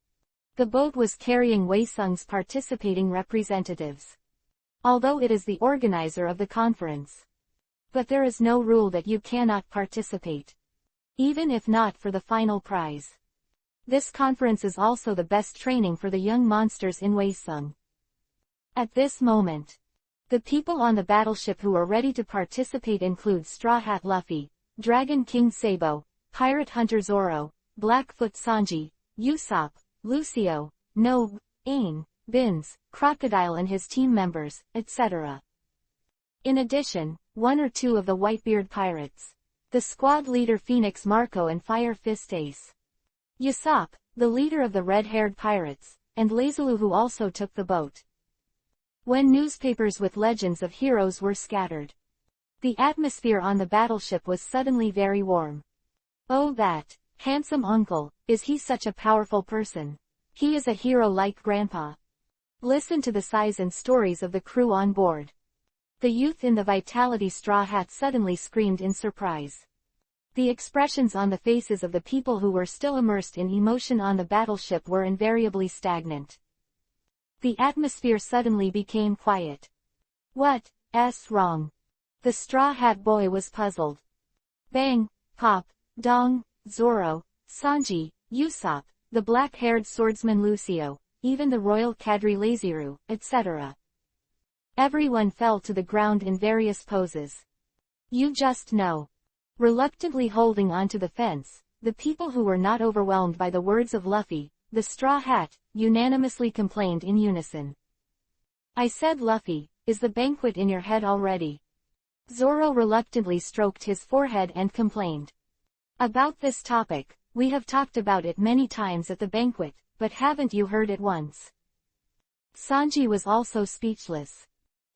The boat was carrying Weisung's participating representatives. Although it is the organizer of the conference. But there is no rule that you cannot participate. Even if not for the final prize. This conference is also the best training for the young monsters in Waesung. At this moment, the people on the battleship who are ready to participate include Straw Hat Luffy, Dragon King Sabo, Pirate Hunter Zoro, Blackfoot Sanji, Usopp, Lucio, Nob, Aang, Bins, Crocodile and his team members, etc. In addition, one or two of the Whitebeard pirates, the squad leader Phoenix Marco and Fire Fist Ace, Usopp, the leader of the red-haired pirates, and Lazulu who also took the boat. When newspapers with legends of heroes were scattered, the atmosphere on the battleship was suddenly very warm. Oh, that handsome uncle, is he such a powerful person? He is a hero like Grandpa. Listen to the sighs and stories of the crew on board. The youth in the Vitality straw hat suddenly screamed in surprise. The expressions on the faces of the people who were still immersed in emotion on the battleship were invariably stagnant. The atmosphere suddenly became quiet. What's wrong? The Straw Hat Boy was puzzled. Bang, Pop, Dong, Zoro, Sanji, Usopp, the black-haired swordsman Lucio, even the royal cadre Laziru, etc. Everyone fell to the ground in various poses. You just know. Reluctantly holding onto the fence, the people who were not overwhelmed by the words of Luffy, the Straw Hat, unanimously complained in unison. I said, Luffy, is the banquet in your head already? Zoro reluctantly stroked his forehead and complained. About this topic, we have talked about it many times at the banquet, but haven't you heard it once? Sanji was also speechless.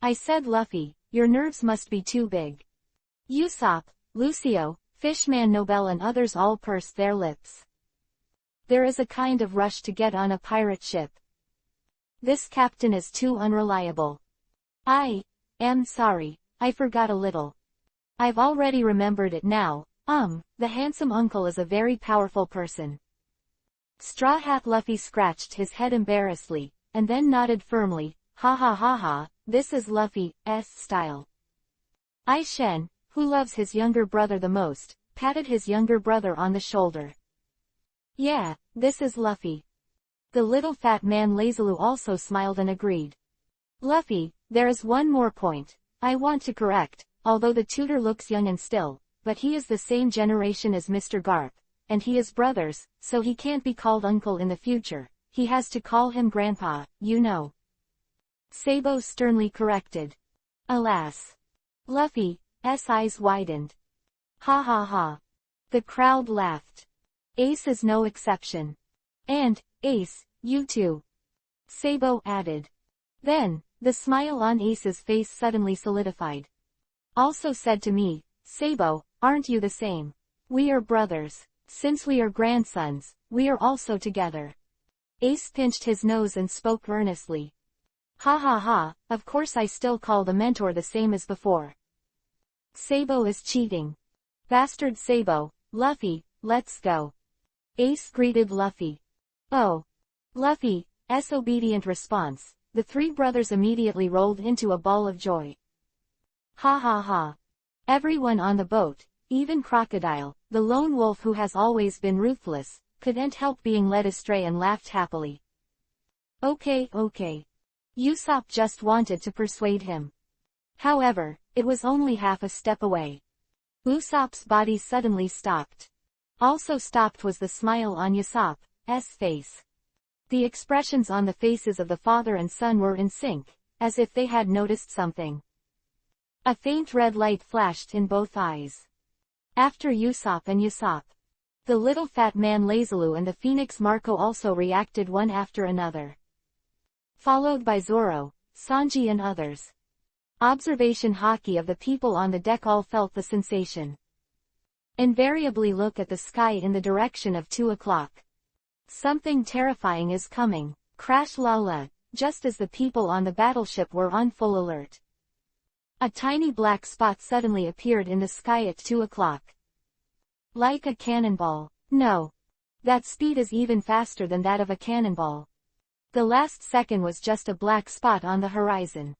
I said, Luffy, your nerves must be too big. Usopp, Lucio, Fishman Nobel and others all pursed their lips. There is a kind of rush to get on a pirate ship. This captain is too unreliable. I am sorry, I forgot a little. I've already remembered it now. The handsome uncle is a very powerful person. Straw Hat Luffy scratched his head embarrassedly, and then nodded firmly. Ha ha ha ha, this is Luffy's style. Ai Shen, who loves his younger brother the most, patted his younger brother on the shoulder. Yeah, this is Luffy. The little fat man Lazulu also smiled and agreed. Luffy, there is one more point I want to correct. Although the tutor looks young and still, but he is the same generation as Mr. Garp, and he is brothers, so he can't be called uncle in the future, he has to call him grandpa, you know. Sabo sternly corrected. Alas. Luffy's eyes widened. Ha ha ha. The crowd laughed. Ace is no exception. And, Ace, you too. Sabo added. Then, the smile on Ace's face suddenly solidified. Also said to me, Sabo, aren't you the same? We are brothers. Since we are grandsons, we are also together. Ace pinched his nose and spoke earnestly. Ha ha ha, of course I still call the mentor the same as before. Sabo is cheating. Bastard Sabo, Luffy, let's go. Ace greeted Luffy. Oh. Luffy's obedient response, the three brothers immediately rolled into a ball of joy. Ha ha ha. Everyone on the boat, even Crocodile, the lone wolf who has always been ruthless, couldn't help being led astray and laughed happily. Okay. Usopp just wanted to persuade him. However, it was only half a step away. Usopp's body suddenly stopped. Also stopped was the smile on Usopp's face. The expressions on the faces of the father and son were in sync, as if they had noticed something. A faint red light flashed in both eyes. After Usopp, the little fat man Lazulu and the Phoenix Marco also reacted one after another. Followed by Zoro, Sanji and others. Observation hockey of the people on the deck all felt the sensation. Invariably look at the sky in the direction of 2 o'clock. Something terrifying is coming. Crash la la, just as the people on the battleship were on full alert. A tiny black spot suddenly appeared in the sky at 2 o'clock. Like a cannonball. No. That speed is even faster than that of a cannonball. The last second was just a black spot on the horizon.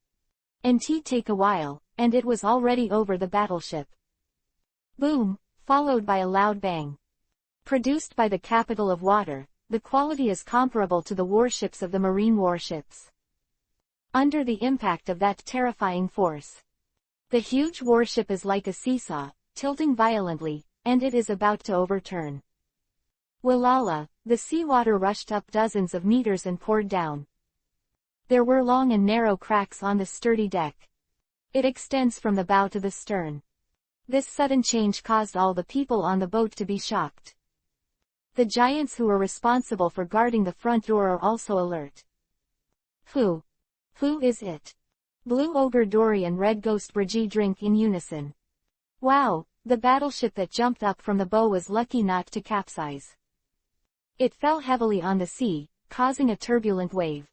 And it'd take a while, and it was already over the battleship. Boom, followed by a loud bang. Produced by the capital of water, the quality is comparable to the warships of the marine warships. Under the impact of that terrifying force, the huge warship is like a seesaw, tilting violently, and it is about to overturn. Walala, the seawater rushed up dozens of meters and poured down. There were long and narrow cracks on the sturdy deck. It extends from the bow to the stern. This sudden change caused all the people on the boat to be shocked. The giants who were responsible for guarding the front door are also alert. Who is it? Blue Ogre Dory and Red Ghost Brigitte drink in unison. Wow, the battleship that jumped up from the bow was lucky not to capsize. It fell heavily on the sea, causing a turbulent wave.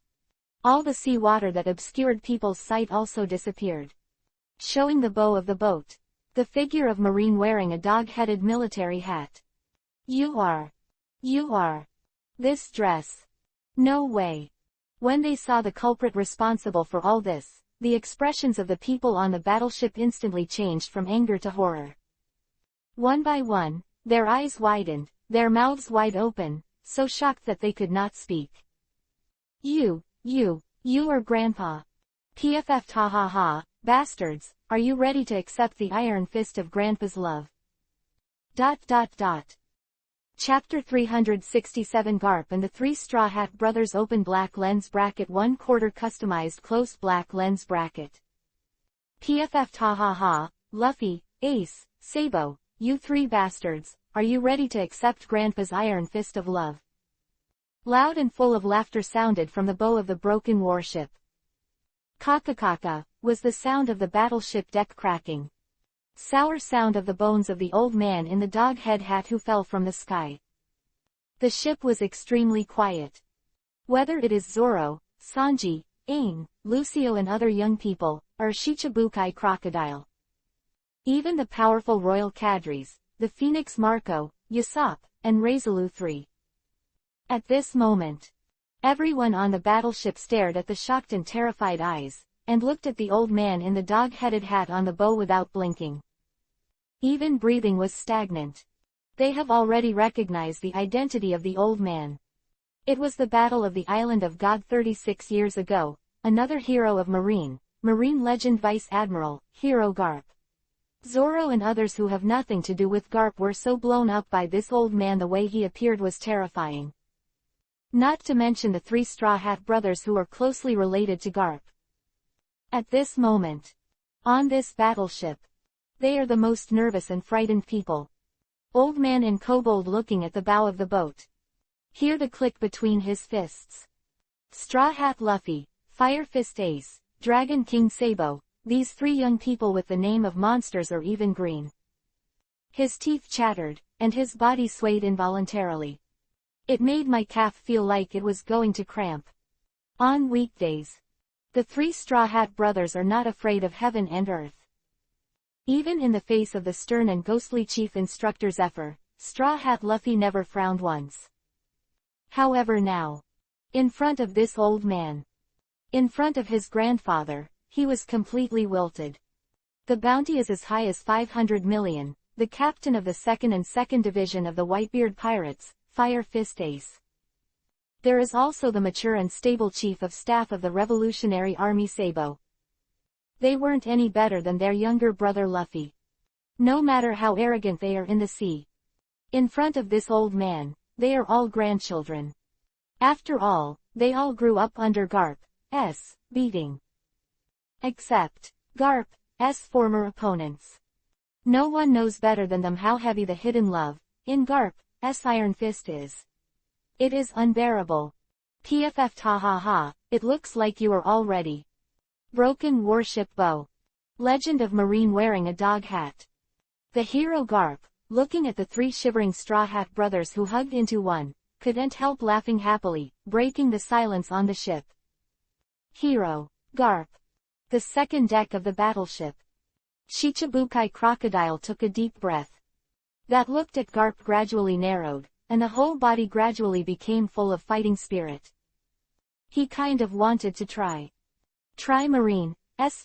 All the sea water that obscured people's sight also disappeared, showing the bow of the boat. The figure of Marine wearing a dog-headed military hat. You are. This dress. No way. When they saw the culprit responsible for all this, the expressions of the people on the battleship instantly changed from anger to horror. One by one, their eyes widened, their mouths wide open, so shocked that they could not speak. You are Grandpa. PFF ta ha ha, bastards, are you ready to accept the iron fist of Grandpa's love? Chapter 367 Garp and the Three Straw Hat Brothers Open Black Lens Bracket 1/4 Customized Close Black Lens Bracket. PFF ta ha ha, Luffy, Ace, Sabo, you three bastards, are you ready to accept Grandpa's iron fist of love? Loud and full of laughter sounded from the bow of the broken warship. Kaka was the sound of the battleship deck cracking. Sour sound of the bones of the old man in the dog-head hat who fell from the sky. The ship was extremely quiet. Whether it is Zoro, Sanji, Aang, Lucio and other young people, or Shichibukai Crocodile. Even the powerful royal cadres, the Phoenix Marco, Usopp, and Readaloud III. At this moment, everyone on the battleship stared at the shocked and terrified eyes, and looked at the old man in the dog-headed hat on the bow without blinking. Even breathing was stagnant. They have already recognized the identity of the old man. It was the Battle of the Island of God 36 years ago, another hero of Marine legend Vice Admiral, Hero Garp. Zoro and others who have nothing to do with Garp were so blown up by this old man the way he appeared was terrifying. Not to mention the Three Straw Hat Brothers who are closely related to Garp. At this moment, on this battleship, they are the most nervous and frightened people. Old man in kobold looking at the bow of the boat. Hear the click between his fists. Straw Hat Luffy, Fire Fist Ace, Dragon King Sabo, these three young people with the name of monsters are even green. His teeth chattered, and his body swayed involuntarily. It made my calf feel like it was going to cramp. On weekdays, the Three Straw Hat Brothers are not afraid of heaven and earth. Even in the face of the stern and ghostly chief instructor Zephyr, Straw Hat Luffy never frowned once. However now, in front of this old man, in front of his grandfather, he was completely wilted. The bounty is as high as 500 million, the captain of the 2nd and 2nd Division of the Whitebeard Pirates, Fire Fist Ace. There is also the mature and stable chief of staff of the Revolutionary Army Sabo. They weren't any better than their younger brother Luffy. No matter how arrogant they are in the sea, in front of this old man, they are all grandchildren. After all, they all grew up under Garp's beating. Except Garp's former opponents. No one knows better than them how heavy the hidden love in Garp's iron fist is. It is unbearable. PFF ta ha ha, it looks like you are all ready. Broken warship bow. Legend of Marine wearing a dog hat. The hero Garp, looking at the three shivering Straw Hat Brothers who hugged into one, couldn't help laughing happily, breaking the silence on the ship. Hero Garp. The second deck of the battleship. Shichibukai Crocodile took a deep breath. That looked at Garp gradually narrowed, and the whole body gradually became full of fighting spirit. He kind of wanted to try Marine's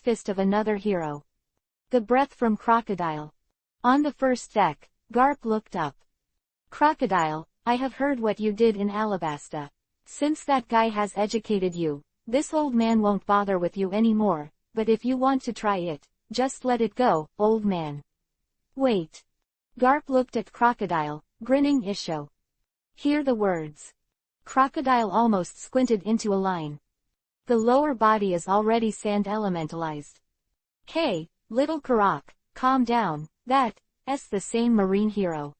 fist of another hero. The breath from Crocodile. On the first deck, Garp looked up. Crocodile, I have heard what you did in Alabasta. Since that guy has educated you, this old man won't bother with you anymore, but if you want to try it, just let it go, old man. Wait. Garp looked at Crocodile, grinning isho. Hear the words. Crocodile almost squinted into a line. The lower body is already sand elementalized. Hey, little Karak, calm down, that's the same marine hero.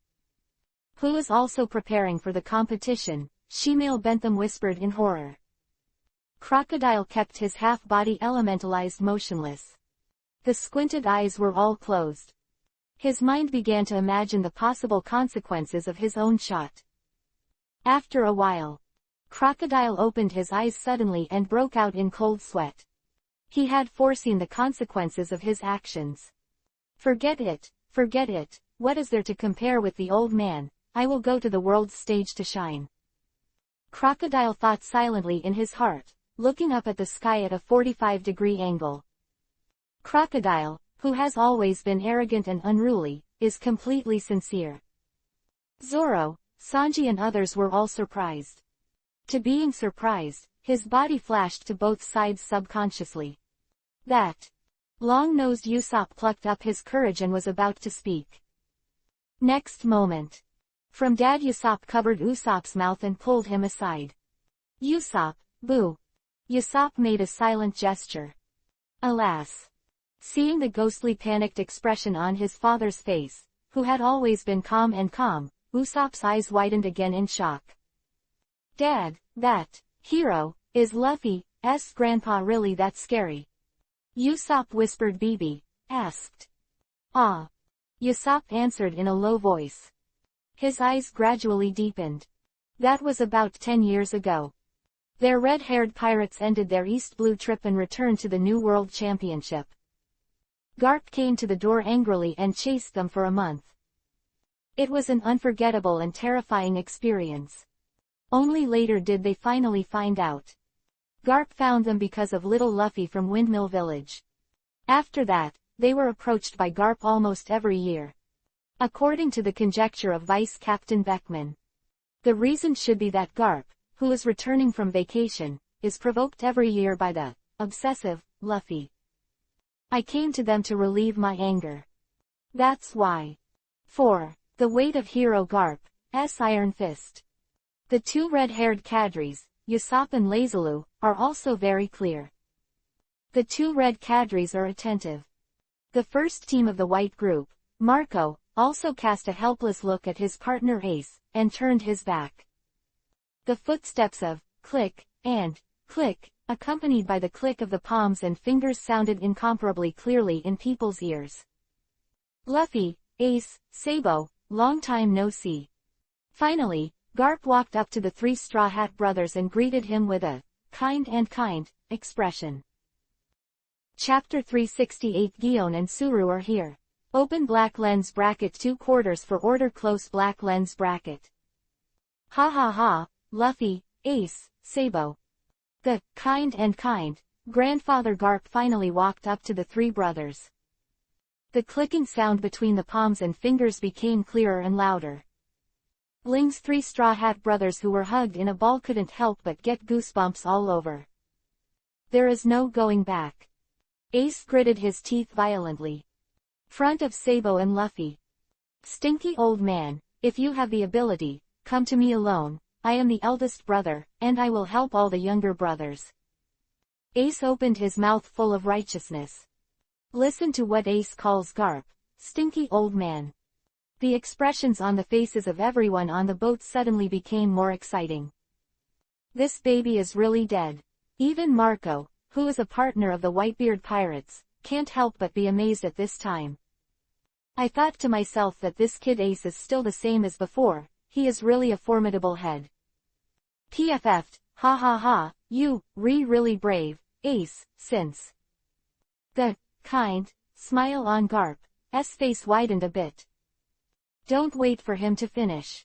Who is also preparing for the competition, Shemale Bentham whispered in horror. Crocodile kept his half-body elementalized motionless. The squinted eyes were all closed. His mind began to imagine the possible consequences of his own shot. After a while, Crocodile opened his eyes suddenly and broke out in cold sweat. He had foreseen the consequences of his actions. Forget it, what is there to compare with the old man? I will go to the world's stage to shine. Crocodile thought silently in his heart, looking up at the sky at a 45-degree angle. Crocodile, who has always been arrogant and unruly, is completely sincere. Zoro, Sanji and others were all surprised. To being surprised, his body flashed to both sides subconsciously. That long-nosed Usopp plucked up his courage and was about to speak. Next moment, from Dad Usopp covered Usopp's mouth and pulled him aside. Usopp, boo. Usopp made a silent gesture. Alas. Seeing the ghostly panicked expression on his father's face, who had always been calm, Usopp's eyes widened again in shock. Dad, that hero, is Luffy's grandpa really that scary? Usopp whispered. BB asked. Ah. Usopp answered in a low voice. His eyes gradually deepened. That was about 10 years ago. Their red-haired pirates ended their East Blue trip and returned to the New World Championship. Garp came to the door angrily and chased them for a month. It was an unforgettable and terrifying experience. Only later did they finally find out. Garp found them because of little Luffy from Windmill Village. After that, they were approached by Garp almost every year. According to the conjecture of Vice Captain Beckman, the reason should be that Garp, who is returning from vacation, is provoked every year by the obsessive Luffy. I came to them to relieve my anger. That's why. 4. The weight of Hero Garp's iron fist. The two red-haired cadres, Usopp and Lazarou, are also very clear. The two red cadres are attentive. The first team of the white group, Marco, also cast a helpless look at his partner Ace, and turned his back. The footsteps of click and click, accompanied by the click of the palms and fingers, sounded incomparably clearly in people's ears. Luffy, Ace, Sabo, long time no see. Finally, Garp walked up to the three Straw Hat brothers and greeted him with a kind expression. Chapter 368. Gion and Suru are here. Open black lens bracket 2/4 for order close black lens bracket. Ha ha ha, Luffy, Ace, Sabo. The kind grandfather Garp finally walked up to the three brothers. The clicking sound between the palms and fingers became clearer and louder. Ling's three Straw Hat brothers who were hugged in a ball couldn't help but get goosebumps all over. There is no going back. Ace gritted his teeth violently. Front of Sabo and Luffy. Stinky old man, if you have the ability, come to me alone. I am the eldest brother, and I will help all the younger brothers. Ace opened his mouth full of righteousness. Listen to what Ace calls Garp, stinky old man. The expressions on the faces of everyone on the boat suddenly became more exciting. This baby is really dead. Even Marco, who is a partner of the Whitebeard pirates, can't help but be amazed at this time. I thought to myself that this kid Ace is still the same as before. He is really a formidable head. PFF'd, ha ha ha, you, really brave, Ace, since. The smile on Garp's face widened a bit. Don't wait for him to finish.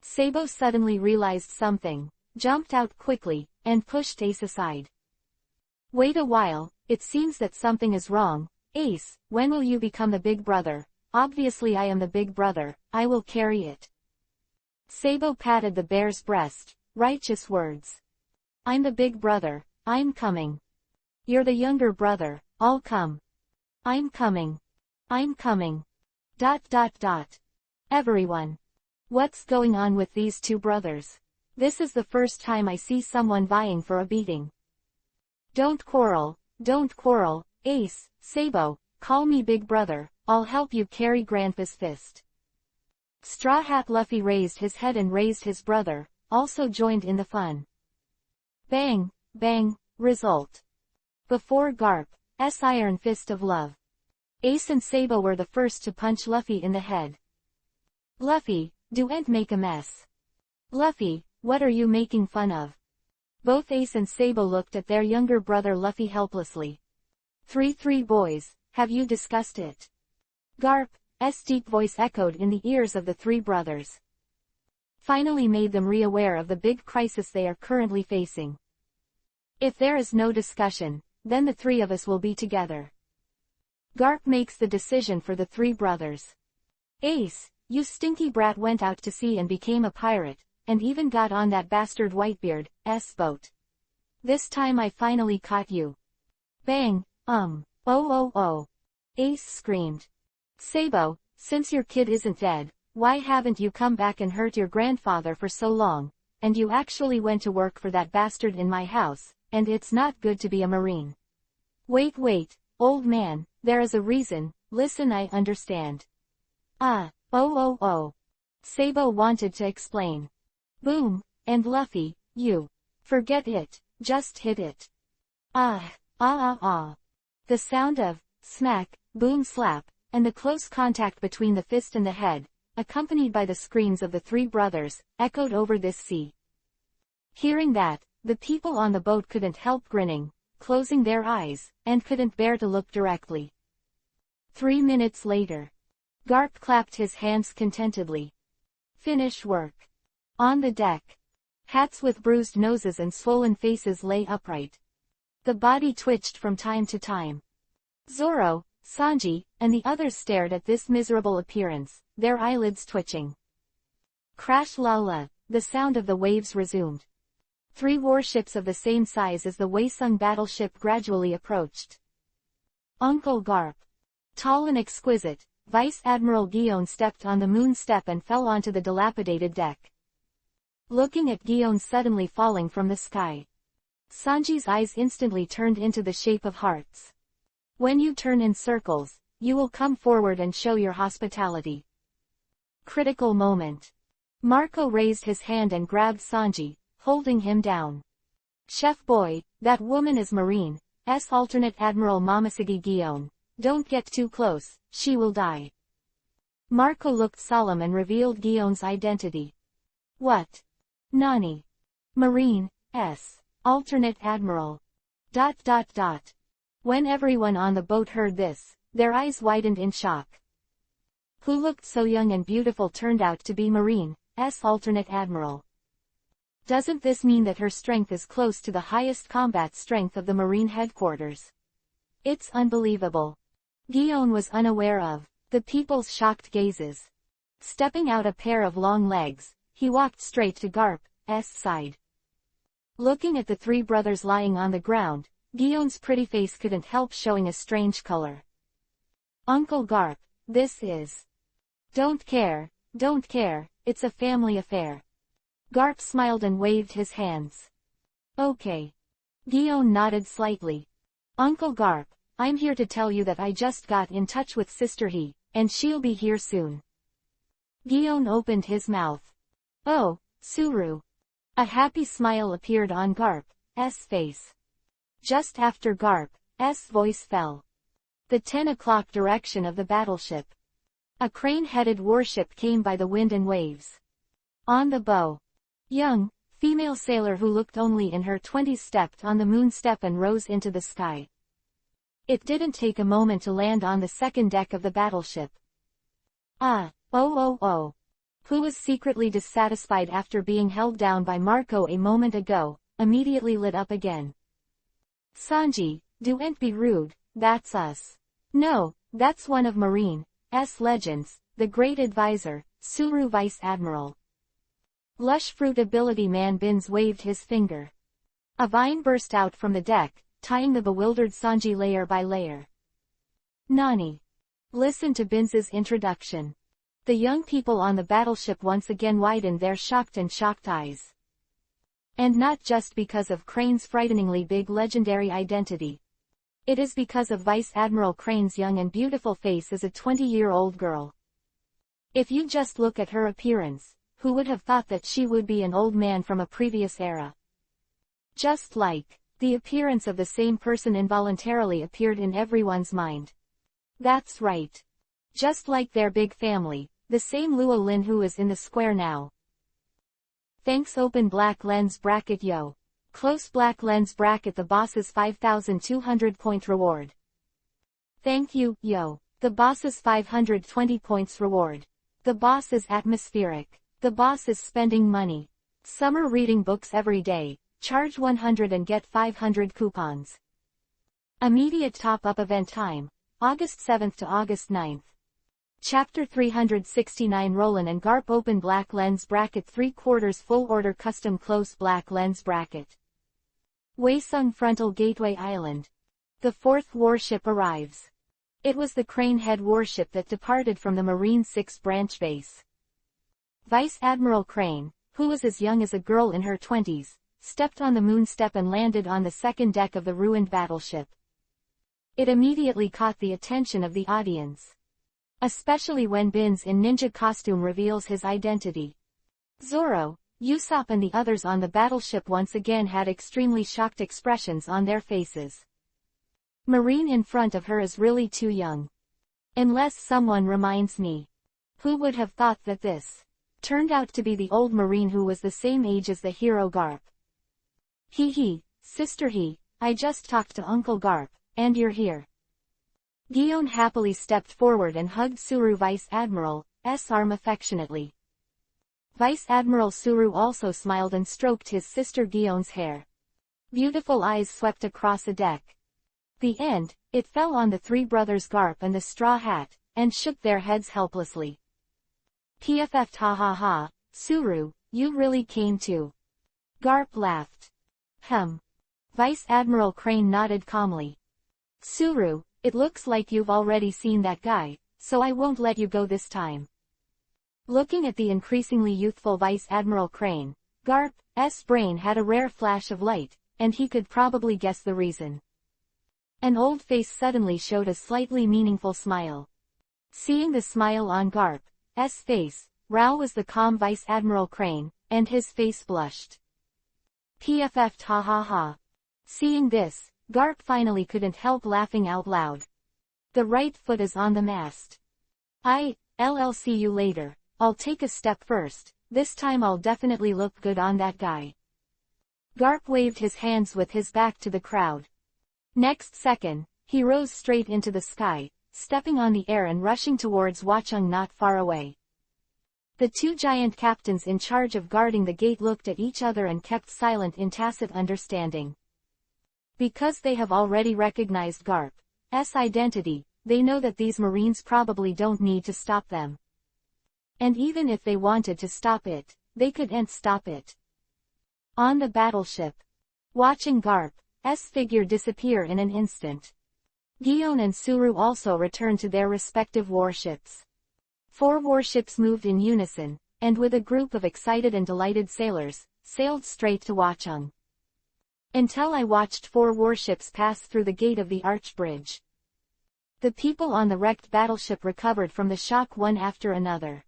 Sabo suddenly realized something, jumped out quickly, and pushed Ace aside. Wait a while, it seems that something is wrong. Ace, when will you become the big brother? Obviously I am the big brother, I will carry it. Sabo patted the bear's breast. Righteous words. I'm the big brother. I'm coming. You're the younger brother. I'll come. I'm coming. I'm coming. ... Everyone. What's going on with these two brothers? This is the first time I see someone vying for a beating. Don't quarrel, Ace, Sabo, call me big brother, I'll help you carry Grandpa's fist. Straw Hat Luffy raised his head and raised his brother, also joined in the fun. Bang, bang, result. Before Garp's iron fist of love. Ace and Sabo were the first to punch Luffy in the head. Luffy, don't make a mess. Luffy, what are you making fun of? Both Ace and Sabo looked at their younger brother Luffy helplessly. Three boys, have you discussed it? Garp's deep voice echoed in the ears of the three brothers. Finally made them re-aware of the big crisis they are currently facing. If there is no discussion, then the three of us will be together. Garp makes the decision for the three brothers. Ace, you stinky brat went out to sea and became a pirate, and even got on that bastard Whitebeard's boat. This time I finally caught you. Bang, oh. Ace screamed. Sabo, since your kid isn't dead, why haven't you come back and hurt your grandfather for so long, and you actually went to work for that bastard in my house, and it's not good to be a Marine. Wait, old man, there is a reason, listen I understand. Oh. Sabo wanted to explain. Boom, and Luffy, you. Forget it, just hit it. The sound of, smack, boom slap, and the close contact between the fist and the head, accompanied by the screams of the three brothers, echoed over this sea. Hearing that, the people on the boat couldn't help grinning, closing their eyes, and couldn't bear to look directly. 3 minutes later. Garp clapped his hands contentedly. Finish work. On the deck. Hats with bruised noses and swollen faces lay upright. The body twitched from time to time. Zoro, Sanji, and the others stared at this miserable appearance, their eyelids twitching. Crash la, the sound of the waves resumed. 3 warships of the same size as the Waesung battleship gradually approached. Uncle Garp. Tall and exquisite, Vice Admiral Guion stepped on the moon step and fell onto the dilapidated deck. Looking at Guion suddenly falling from the sky. Sanji's eyes instantly turned into the shape of hearts. When you turn in circles, you will come forward and show your hospitality. Critical moment. Marco raised his hand and grabbed Sanji, holding him down. Chef boy, that woman is Marine's alternate Admiral Momoshige Guion. Don't get too close, she will die. Marco looked solemn and revealed Guion's identity. What? Nani? Marine's alternate admiral. ... When everyone on the boat heard this, their eyes widened in shock. Who looked so young and beautiful turned out to be Marine's alternate admiral. Doesn't this mean that her strength is close to the highest combat strength of the Marine headquarters? It's unbelievable. Guion was unaware of the people's shocked gazes. Stepping out a pair of long legs, he walked straight to Garp's side. Looking at the three brothers lying on the ground, Guion's pretty face couldn't help showing a strange color. Uncle Garp, this is... Don't care, it's a family affair. Garp smiled and waved his hands. Okay. Guion nodded slightly. Uncle Garp, I'm here to tell you that I just got in touch with Sister He, and she'll be here soon. Guion opened his mouth. Oh, Suru. A happy smile appeared on Garp's face. Just after Garp's voice fell. The 10 o'clock direction of the battleship. A crane-headed warship came by the wind and waves. On the bow. Young, female sailor who looked only in her 20s stepped on the moon step and rose into the sky. It didn't take a moment to land on the second deck of the battleship. Who was secretly dissatisfied after being held down by Marco a moment ago, immediately lit up again. Sanji, don't be rude, that's us. No, that's one of Marine's legends, the great advisor, Suru Vice Admiral. Lush fruit ability man Bins waved his finger. A vine burst out from the deck, tying the bewildered Sanji layer by layer. Nani? Listen to Bins's introduction. The young people on the battleship once again widened their shocked eyes. And not just because of Crane's frighteningly big legendary identity. It is because of Vice Admiral Crane's young and beautiful face as a 20-year-old girl. If you just look at her appearance, who would have thought that she would be an old man from a previous era? Just like, the appearance of the same person involuntarily appeared in everyone's mind. That's right. Just like their big family, the same Luo Lin who is in the square now. Thanks open black lens bracket yo. Close black lens bracket the boss's 5,200 point reward. Thank you, yo. The boss's 520 points reward. The boss is atmospheric. The boss is spending money. Summer reading books every day. Charge 100 and get 500 coupons. Immediate top-up event time. August 7th to August 9th. Chapter 369 Roland and Garp open black lens bracket 3/4 full order custom close black lens bracket. Waesung Frontal Gateway Island. The fourth warship arrives. It was the Cranehead warship that departed from the Marine 6 branch base. Vice Admiral Crane, who was as young as a girl in her 20s, stepped on the moonstep and landed on the second deck of the ruined battleship. It immediately caught the attention of the audience. Especially when Bins in ninja costume reveals his identity. Zoro, Usopp and the others on the battleship once again had extremely shocked expressions on their faces. Marine in front of her is really too young. Unless someone reminds me. Who would have thought that this turned out to be the old Marine who was the same age as the hero Garp? Sister I just talked to Uncle Garp, and you're here. Gion happily stepped forward and hugged Suru Vice Admiral's arm affectionately. Vice Admiral Suru also smiled and stroked his sister Gion's hair. Beautiful eyes swept across the deck. The end, it fell on the three brothers Garp and the Straw Hat, and shook their heads helplessly. PFF ha ha ha, Suru, you really came too. Garp laughed. Vice Admiral Crane nodded calmly. Suru, it looks like you've already seen that guy, so I won't let you go this time. Looking at the increasingly youthful Vice Admiral Crane, Garp's brain had a rare flash of light, and he could probably guess the reason. An old face suddenly showed a slightly meaningful smile. Seeing the smile on Garp's face, Rao was the calm Vice Admiral Crane, and his face blushed. PFF ha ha ha. Seeing this, Garp finally couldn't help laughing out loud. The right foot is on the mast. I'll see you later. I'll take a step first. This time I'll definitely look good on that guy. Garp waved his hands with his back to the crowd. Next second, he rose straight into the sky, stepping on the air and rushing towards Watchung not far away. The two giant captains in charge of guarding the gate looked at each other and kept silent in tacit understanding. Because they have already recognized Garp's identity, they know that these Marines probably don't need to stop them. And even if they wanted to stop it, they couldn't stop it. On the battleship. Watching Garp's figure disappear in an instant. Gion and Suru also returned to their respective warships. 4 warships moved in unison, and with a group of excited and delighted sailors, sailed straight to Watchung. Until I watched 4 warships pass through the gate of the arch bridge. The people on the wrecked battleship recovered from the shock one after another.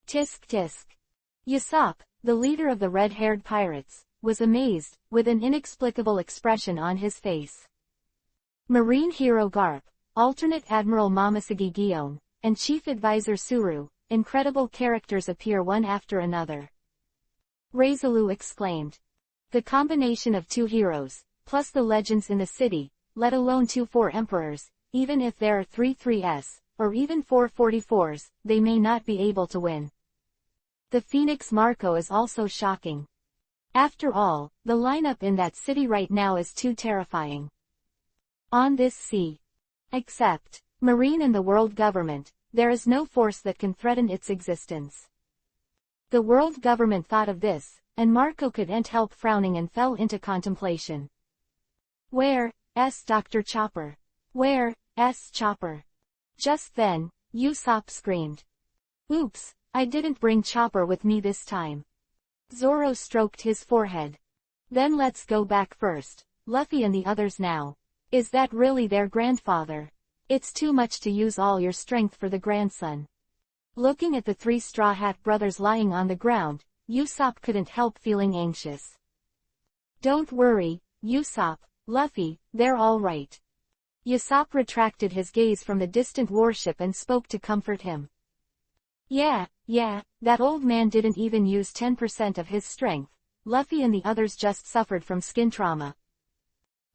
Tisk tisk. Usopp, the leader of the red-haired pirates, was amazed, with an inexplicable expression on his face. Marine hero Garp, alternate Admiral Momoshiki Gion, and Chief Advisor Suru, incredible characters appear one after another. Readaloud exclaimed. The combination of 2 heroes, plus the legends in the city, let alone 2 4 emperors, even if there are 3 3s, or even 4 44s, they may not be able to win. The Phoenix Marco is also shocking. After all, the lineup in that city right now is too terrifying. On this sea. Except Marine and the world government, there is no force that can threaten its existence. The world government thought of this, and Marco couldn't help frowning and fell into contemplation. Where's Dr. Chopper? Where's Chopper? Just then, Usopp screamed. Oops, I didn't bring Chopper with me this time. Zoro stroked his forehead. Then let's go back first, Luffy and the others now. Is that really their grandfather? It's too much to use all your strength for the grandson. Looking at the three Straw Hat brothers lying on the ground, Usopp couldn't help feeling anxious. Don't worry, Usopp, Luffy, they're all right. Usopp retracted his gaze from the distant warship and spoke to comfort him. Yeah, that old man didn't even use 10% of his strength. Luffy and the others just suffered from skin trauma.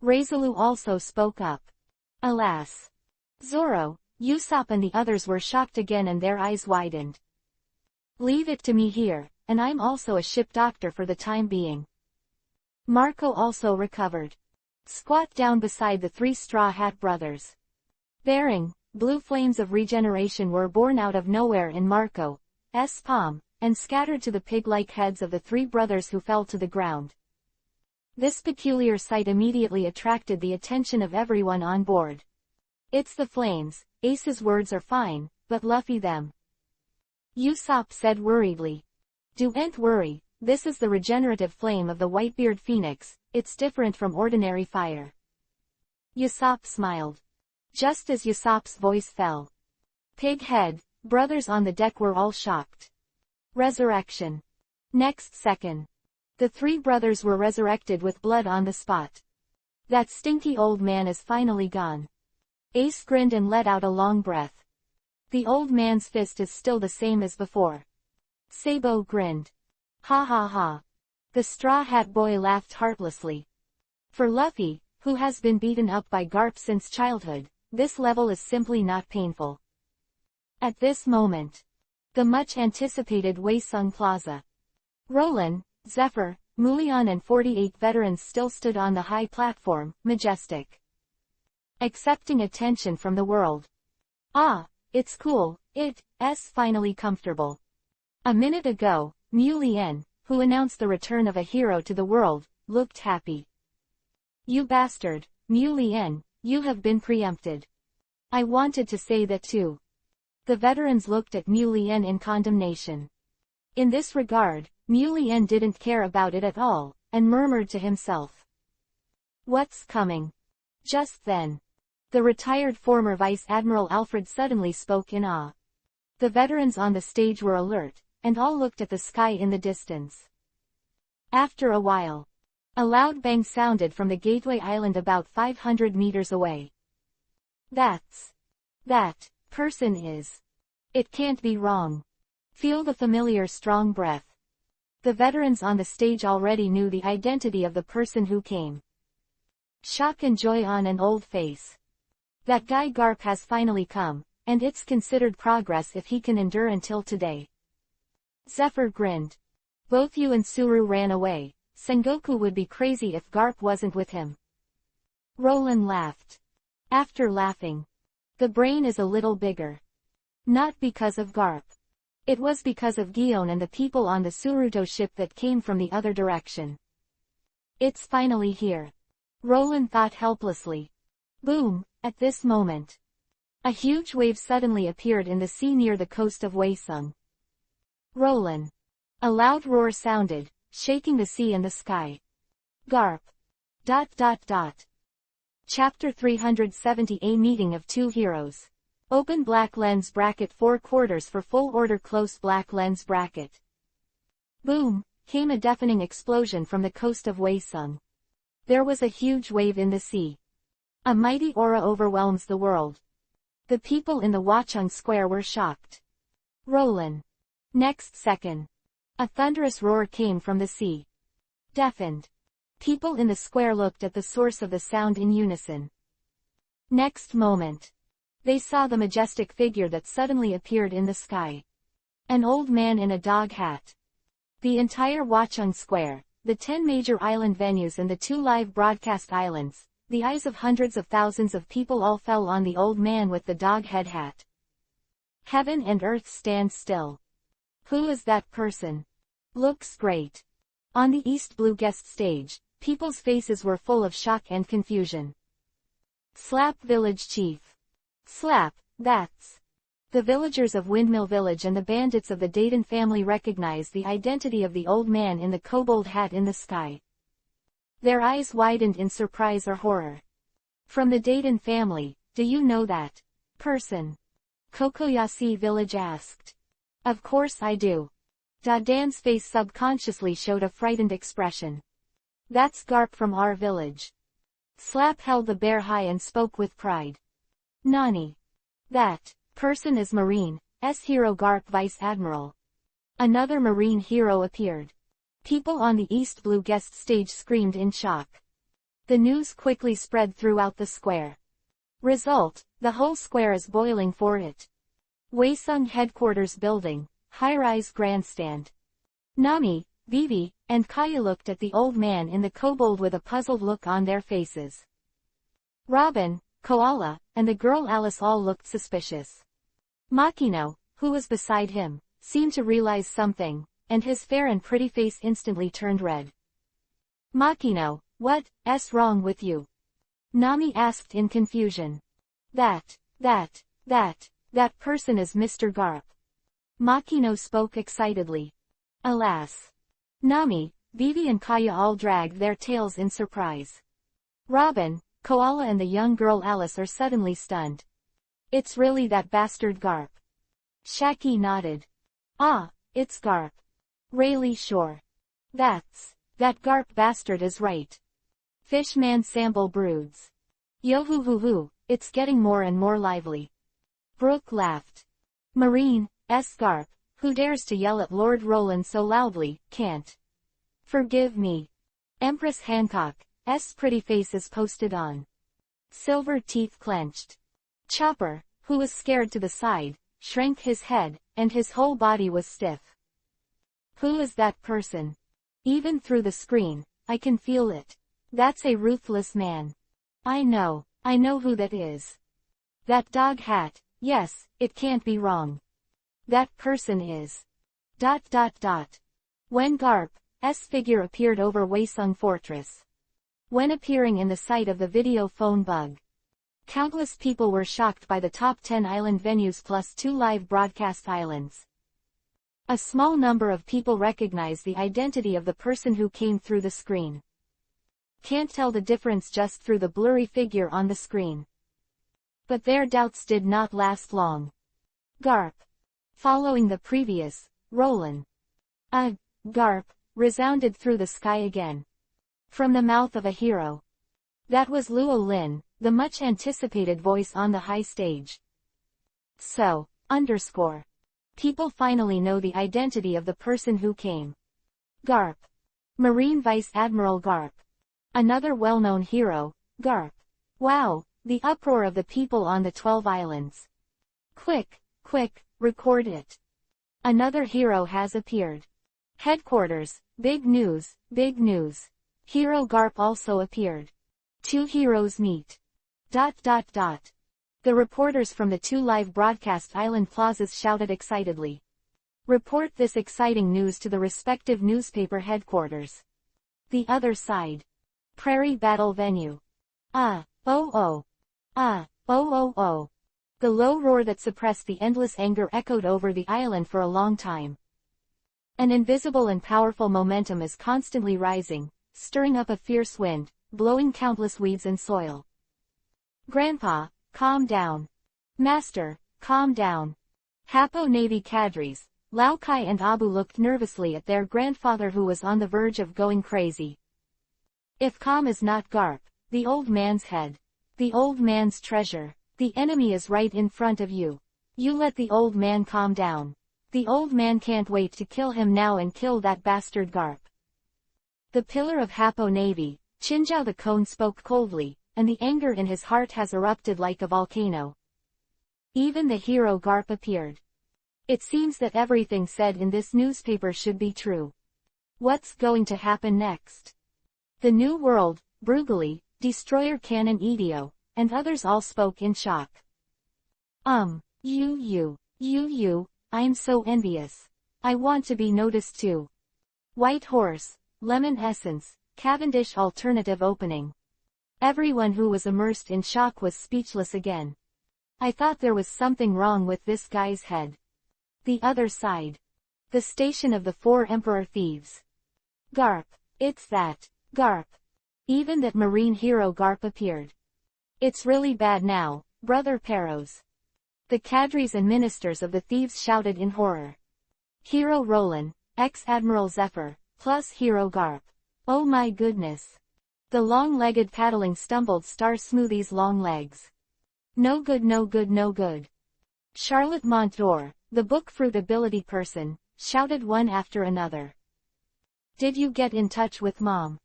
Readaloud also spoke up. Alas. Zoro, Usopp and the others were shocked again and their eyes widened. Leave it to me here, and I'm also a ship doctor for the time being. Marco also recovered. Squat down beside the three Straw Hat brothers. Bearing, blue flames of regeneration were born out of nowhere in Marco's palm, and scattered to the pig-like heads of the three brothers who fell to the ground. This peculiar sight immediately attracted the attention of everyone on board. It's the flames, Ace's words are fine, but Luffy them. Usopp said worriedly. Don't worry, this is the regenerative flame of the Whitebeard Phoenix, it's different from ordinary fire. Usopp smiled. Just as Usopp's voice fell. Pighead, brothers on the deck were all shocked. Resurrection. Next second. The three brothers were resurrected with blood on the spot. That stinky old man is finally gone. Ace grinned and let out a long breath. The old man's fist is still the same as before. Sabo grinned. Ha ha ha. The Straw Hat boy laughed heartlessly. For Luffy, who has been beaten up by Garp since childhood, this level is simply not painful. At this moment, the much-anticipated Waesung Plaza. Roland, Zephyr, Mulian and 48 veterans still stood on the high platform, majestic. Accepting attention from the world. Ah, it's cool, it's finally comfortable. A minute ago, Mulian, who announced the return of a hero to the world, looked happy. You bastard, Mulian, you have been preempted. I wanted to say that too. The veterans looked at Mulian in condemnation. In this regard, Mulian didn't care about it at all, and murmured to himself. What's coming? Just then. The retired former Vice Admiral Alfred suddenly spoke in awe. The veterans on the stage were alert, and all looked at the sky in the distance. After a while, a loud bang sounded from the Gateway Island about 500 meters away. That person is. It can't be wrong. Feel the familiar strong breath. The veterans on the stage already knew the identity of the person who came. Shock and joy on an old face. That guy Garp has finally come, and it's considered progress if he can endure until today. Zephyr grinned. Both you and Suru ran away. Sengoku would be crazy if Garp wasn't with him. Roland laughed. After laughing. The brain is a little bigger. Not because of Garp. It was because of Gion and the people on the Suruto ship that came from the other direction. It's finally here. Roland thought helplessly. Boom, at this moment. A huge wave suddenly appeared in the sea near the coast of Waesung. Roland. A loud roar sounded, shaking the sea and the sky. Garp. Chapter 370. A meeting of two heroes. Open black lens bracket 4/4 for full order close black lens bracket. Boom, came a deafening explosion from the coast of Waesung. There was a huge wave in the sea. A mighty aura overwhelms the world. The people in the Watchung Square were shocked. Roland. Next second. A thunderous roar came from the sea. Deafened. People in the square looked at the source of the sound in unison. Next moment. They saw the majestic figure that suddenly appeared in the sky. An old man in a dog hat. The entire Watchung Square, the 10 major island venues and the 2 live broadcast islands, the eyes of hundreds of thousands of people all fell on the old man with the dog head hat. Heaven and earth stand still. Who is that person? Looks great. On the East Blue guest stage, people's faces were full of shock and confusion. Slap village chief. Slap, that's. The villagers of Windmill Village and the bandits of the Dayton family recognized the identity of the old man in the kobold hat in the sky. Their eyes widened in surprise or horror. From the Dayton family, do you know that person? Kokoyashi Village asked. Of course I do. Dan's face subconsciously showed a frightened expression. That's Garp from our village. Slap held the bear high and spoke with pride. Nani? That person is Marine's hero Garp Vice Admiral. Another Marine hero appeared. People on the East Blue guest stage screamed in shock. The news quickly spread throughout the square. Result, the whole square is boiling for it. Waesung headquarters building, high-rise grandstand. Nami, Vivi, and Kaya looked at the old man in the kobold with a puzzled look on their faces. Robin, Koala, and the girl Alice all looked suspicious. Makino, who was beside him, seemed to realize something, and his fair and pretty face instantly turned red. Makino, what's wrong with you? Nami asked in confusion. That person is Mr. Garp. Makino spoke excitedly. Alas. Nami, Vivi and Kaya all dragged their tails in surprise. Robin, Koala and the young girl Alice are suddenly stunned. It's really that bastard Garp. Shaki nodded. Ah, it's Garp. Really sure. That Garp bastard is right. Fishman Sample broods. Yo-hoo-hoo-hoo, it's getting more and more lively. Brooke laughed. Marine's Garp, who dares to yell at Lord Roland so loudly, can't. Forgive me. Empress Hancock's pretty face is posted on. Silver teeth clenched. Chopper, who was scared to the side, shrank his head, and his whole body was stiff. Who is that person? Even through the screen, I can feel it. That's a ruthless man. I know who that is. That dog hat, yes, it can't be wrong. That person is. When Garp's figure appeared over Waesung Fortress. When appearing in the sight of the video phone bug. Countless people were shocked by the top 10 island venues plus 2 live broadcast islands. A small number of people recognized the identity of the person who came through the screen. Can't tell the difference just through the blurry figure on the screen. But their doubts did not last long. Garp. Following the previous, Roland. Garp, resounded through the sky again. From the mouth of a hero. That was Luo Lin, the much-anticipated voice on the high stage. So, people finally know the identity of the person who came. Garp. Marine Vice Admiral Garp. Another well-known hero, Garp. Wow, the uproar of the people on the 12 islands. Quick, record it. Another hero has appeared. Headquarters, big news. Hero Garp also appeared. 2 heroes meet. The reporters from the 2 live broadcast island plazas shouted excitedly. Report this exciting news to the respective newspaper headquarters. The other side. Prairie Battle Venue. The low roar that suppressed the endless anger echoed over the island for a long time. An invisible and powerful momentum is constantly rising, stirring up a fierce wind, blowing countless weeds and soil. Grandpa, calm down. Master, calm down. Hapo Navy cadres, Lau Kai and Abu looked nervously at their grandfather who was on the verge of going crazy. If calm is not Garp, the old man's head. The old man's treasure. The enemy is right in front of you. You let the old man calm down. The old man can't wait to kill him now and kill that bastard Garp. The pillar of Hapo Navy, Chinjao the Cone spoke coldly, and the anger in his heart has erupted like a volcano. Even the hero Garp appeared. It seems that everything said in this newspaper should be true. What's going to happen next? The New World, Brugali, Destroyer Cannon Edio, and others all spoke in shock. I'm so envious. I want to be noticed too. White Horse, Lemon Essence, Cavendish Alternative Opening. Everyone who was immersed in shock was speechless again. I thought there was something wrong with this guy's head. The other side. The station of the 4 Emperor Thieves. Garp. It's that. Garp. Even that marine hero Garp appeared. It's really bad now, Brother Perros. The cadres and ministers of the thieves shouted in horror. Hero Roland, ex-Admiral Zephyr, plus Hero Garp. Oh my goodness. The long-legged paddling stumbled Star Smoothie's long legs. No good, no good, no good. Charlotte Montdor, the book fruit ability person, shouted one after another. Did you get in touch with Mom?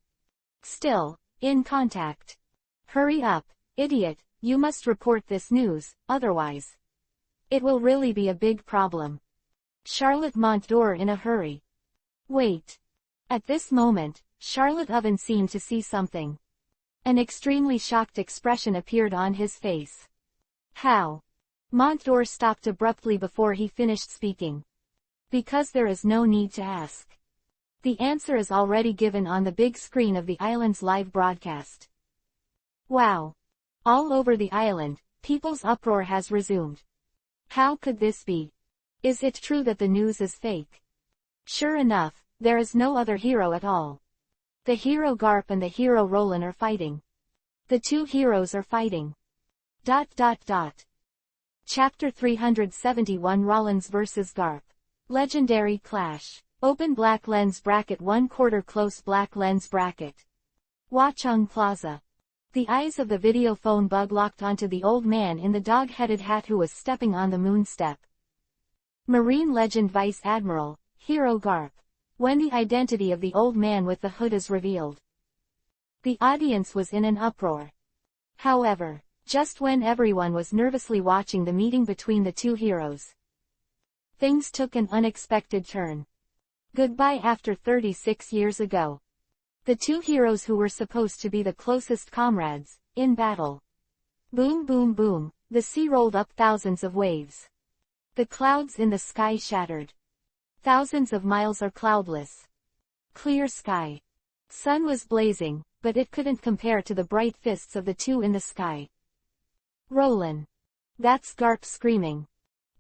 Still, in contact. Hurry up, idiot, you must report this news, otherwise. It will really be a big problem. Charlotte Montdor in a hurry. Wait. At this moment, Charlotte Oven seemed to see something. An extremely shocked expression appeared on his face. How? Montdor stopped abruptly before he finished speaking. Because there is no need to ask. The answer is already given on the big screen of the island's live broadcast. Wow. All over the island, people's uproar has resumed. How could this be? Is it true that the news is fake? Sure enough, there is no other hero at all. The hero Garp and the hero Roland are fighting. The two heroes are fighting. ... Chapter 371 Rollins vs Garp. Legendary Clash. Open black lens bracket 1/4 close black lens bracket. Watchung Plaza. The eyes of the video phone bug locked onto the old man in the dog-headed hat who was stepping on the moon step. Marine legend Vice Admiral, Hero Garp. When the identity of the old man with the hood is revealed. The audience was in an uproar. However, just when everyone was nervously watching the meeting between the two heroes, things took an unexpected turn. Goodbye after 36 years ago. The two heroes who were supposed to be the closest comrades, in battle. Boom boom boom, the sea rolled up thousands of waves. The clouds in the sky shattered. Thousands of miles are cloudless. Clear sky. Sun was blazing, but it couldn't compare to the bright fists of the two in the sky. Roland. That's Garp screaming.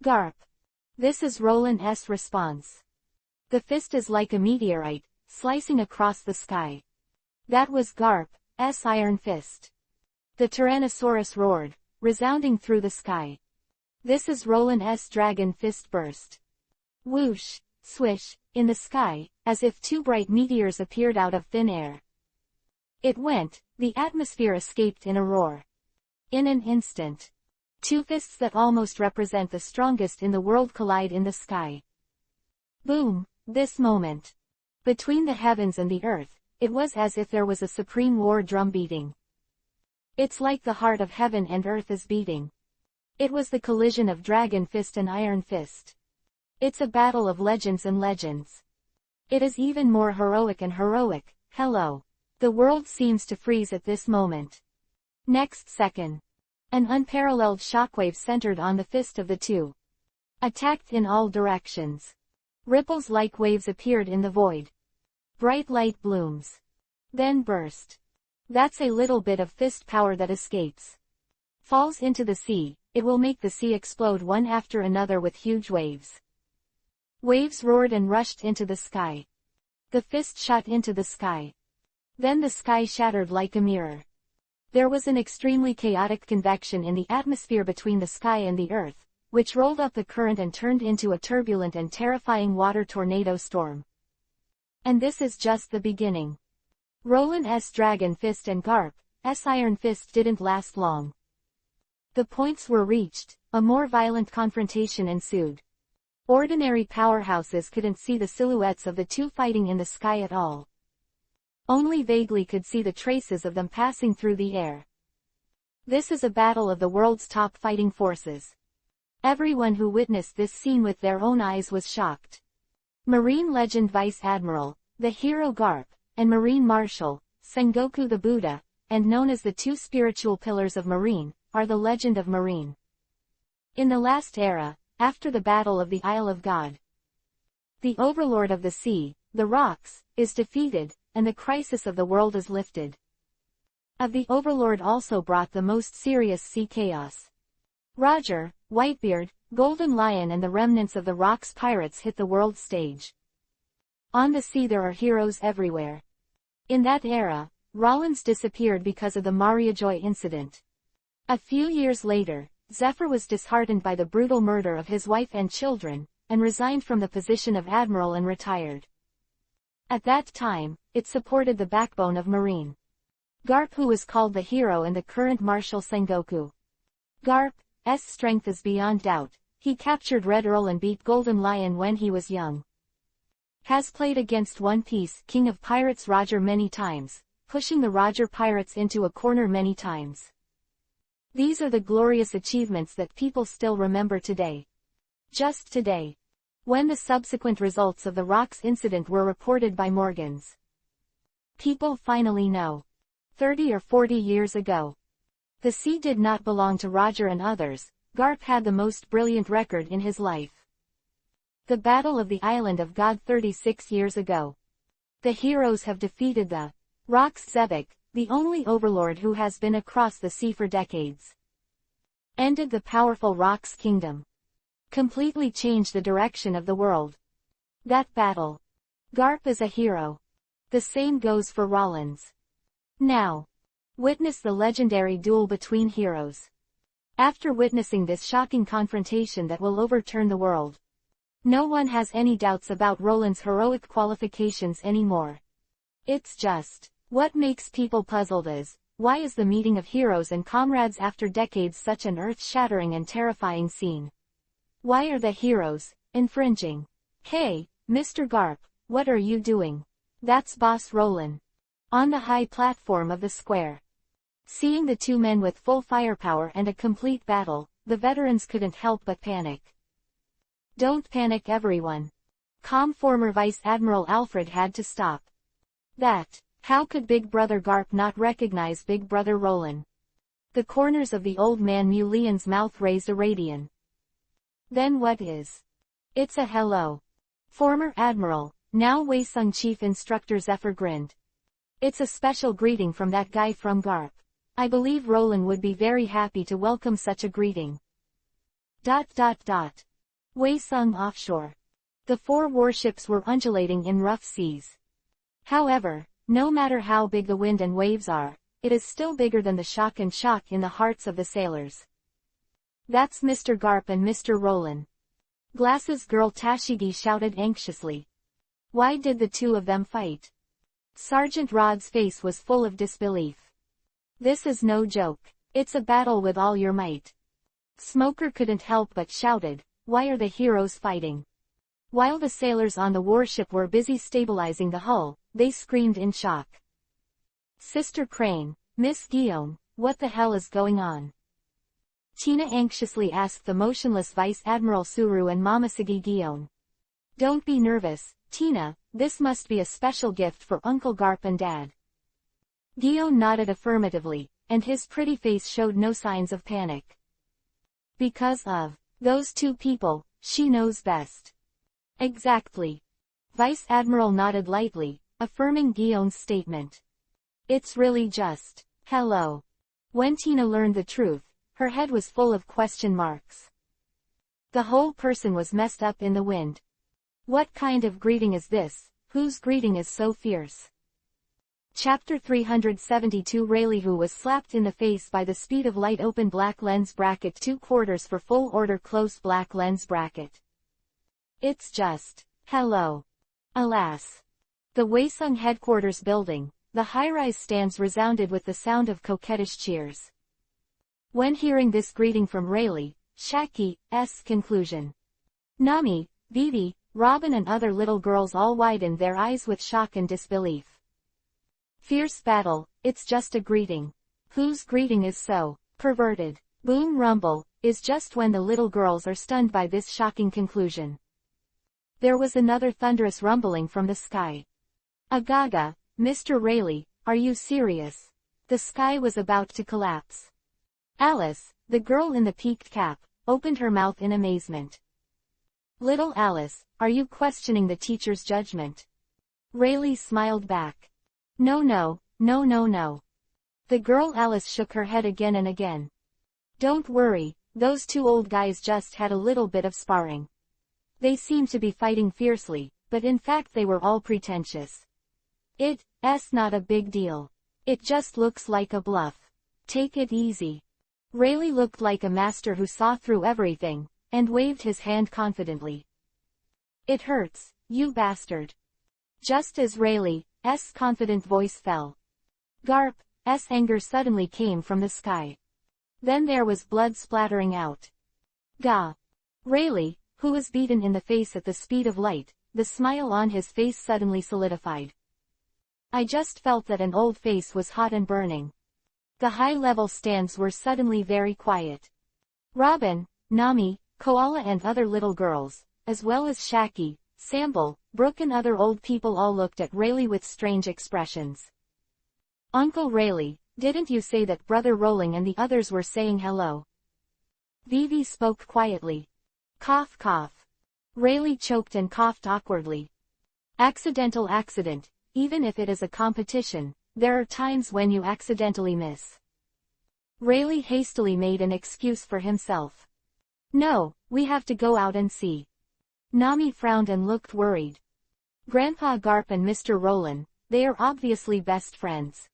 Garp. This is Roland's response. The fist is like a meteorite, slicing across the sky. That was Garp's iron fist. The Tyrannosaurus roared, resounding through the sky. This is Roland's dragon fist burst. Whoosh, swish, in the sky, as if two bright meteors appeared out of thin air. It went, the atmosphere escaped in a roar. In an instant. Two fists that almost represent the strongest in the world collide in the sky. Boom, this moment. Between the heavens and the earth, it was as if there was a supreme war drum beating. It's like the heart of heaven and earth is beating. It was the collision of Dragon Fist and Iron Fist. It's a battle of legends and legends. It is even more heroic and heroic. Hello. The world seems to freeze at this moment. Next second. An unparalleled shockwave centered on the fist of the two. Attacked in all directions. Ripples like waves appeared in the void. Bright light blooms. Then burst. That's a little bit of fist power that escapes. Falls into the sea, it will make the sea explode one after another with huge waves. Waves roared and rushed into the sky. The fist shot into the sky. Then the sky shattered like a mirror. There was an extremely chaotic convection in the atmosphere between the sky and the earth, which rolled up the current and turned into a turbulent and terrifying water tornado storm. And this is just the beginning. Roland's Dragon Fist and Garp's Iron Fist didn't last long. The points were reached, a more violent confrontation ensued. Ordinary powerhouses couldn't see the silhouettes of the two fighting in the sky at all. Only vaguely could see the traces of them passing through the air. This is a battle of the world's top fighting forces. Everyone who witnessed this scene with their own eyes was shocked. Marine legend Vice Admiral, the hero Garp, and Marine Marshal, Sengoku the Buddha, and known as the two spiritual pillars of Marine, are the legend of Marine. In the last era, after the Battle of the Isle of God, The overlord of the sea, the rocks, is defeated, and the crisis of the world is lifted. Of the overlord also brought the most serious sea chaos. Roger, Whitebeard, Golden Lion and the remnants of the Rocks pirates hit the world stage. On the sea there are heroes everywhere. In that era, Rollins disappeared because of the Mariajoy incident. A few years later, Zephyr was disheartened by the brutal murder of his wife and children, and resigned from the position of admiral and retired. At that time, it supported the backbone of Marine. Garp, who was called the hero and the current Marshal Sengoku. Garp's strength is beyond doubt. He captured Red Earl and beat Golden Lion when he was young. Has played against One Piece King of Pirates Roger many times, pushing the Roger pirates into a corner many times. These are the glorious achievements that people still remember today. Just today. When the subsequent results of the Rocks incident were reported by Morgans. People finally know. 30 or 40 years ago. The sea did not belong to Roger and others. Garp had the most brilliant record in his life. The Battle of the Island of God 36 years ago. The heroes have defeated the Rocks Zebek, the only overlord who has been across the sea for decades. Ended the powerful Rocks kingdom. Completely changed the direction of the world. That battle. Garp is a hero. The same goes for Rollins. Now. Witness the legendary duel between heroes. After witnessing this shocking confrontation that will overturn the world. No one has any doubts about Roland's heroic qualifications anymore. It's just, what makes people puzzled is, why is the meeting of heroes and comrades after decades such an earth-shattering and terrifying scene? Why are the heroes infringing? Hey, Mr. Garp, what are you doing? That's Boss Roland. On the high platform of the square. Seeing the two men with full firepower and a complete battle, the veterans couldn't help but panic. Don't panic everyone. Calm former Vice Admiral Alfred had to stop. That. How could Big Brother Garp not recognize Big Brother Roland? The corners of the old man Mulian's mouth raised a radian. Then what is? It's a hello. Former Admiral, now Waesung Chief Instructor Zephyr grinned. It's a special greeting from that guy from Garp. I believe Roland would be very happy to welcome such a greeting. Waesung offshore. The 4 warships were undulating in rough seas. However, no matter how big the wind and waves are, it is still bigger than the shock and shock in the hearts of the sailors. That's Mr. Garp and Mr. Roland. Glasses girl Tashigi shouted anxiously. Why did the two of them fight? Sergeant Rod's face was full of disbelief. This is no joke. It's a battle with all your might. Smoker couldn't help but shouted, why are the heroes fighting? While the sailors on the warship were busy stabilizing the hull, they screamed in shock. Sister Crane, Miss Guillaume, what the hell is going on? Tina anxiously asked the motionless Vice Admiral Suru and Mamasagi Guillaume. Don't be nervous, Tina, this must be a special gift for Uncle Garp and Dad. Guillaume nodded affirmatively, and his pretty face showed no signs of panic. Because of those two people, she knows best. Exactly. Vice Admiral nodded lightly, affirming Guillaume's statement. It's really just, hello. When Tina learned the truth, her head was full of question marks. The whole person was messed up in the wind. What kind of greeting is this? Whose greeting is so fierce? Chapter 372 Rayleigh, who was slapped in the face by the speed of light, open black lens bracket 2/4 for full order closed black lens bracket. It's just, hello. Alas. The Waesung headquarters building, the high-rise stands resounded with the sound of coquettish cheers. When hearing this greeting from Rayleigh, Shaki's conclusion. Nami, Vivi, Robin and other little girls all widened their eyes with shock and disbelief. Fierce battle, it's just a greeting. Whose greeting is so perverted? Boom rumble, is just when the little girls are stunned by this shocking conclusion. There was another thunderous rumbling from the sky. Agaga, Mr. Rayleigh, are you serious? The sky was about to collapse. Alice, the girl in the peaked cap, opened her mouth in amazement. Little Alice, are you questioning the teacher's judgment? Rayleigh smiled back. No, no, no, no, no. The girl Alice shook her head again and again. Don't worry, those two old guys just had a little bit of sparring. They seemed to be fighting fiercely, but in fact they were all pretentious. It's not a big deal. It just looks like a bluff. Take it easy. Rayleigh looked like a master who saw through everything, and waved his hand confidently. It hurts, you bastard. Just as Rayleigh's confident voice fell, Garp's anger suddenly came from the sky. Then there was blood splattering out. Gah! Rayleigh, who was beaten in the face at the speed of light, the smile on his face suddenly solidified. I just felt that an old face was hot and burning. The high-level stands were suddenly very quiet. Robin, Nami, Koala and other little girls, as well as Shaki, Samble, Brooke and other old people all looked at Rayleigh with strange expressions. Uncle Rayleigh, didn't you say that Brother Rolling and the others were saying hello? Vivi spoke quietly. Cough cough. Rayleigh choked and coughed awkwardly. Accidental accident, even if it is a competition, there are times when you accidentally miss. Rayleigh hastily made an excuse for himself. No, we have to go out and see. Nami frowned and looked worried. Grandpa Garp and Mr. Roland, they are obviously best friends.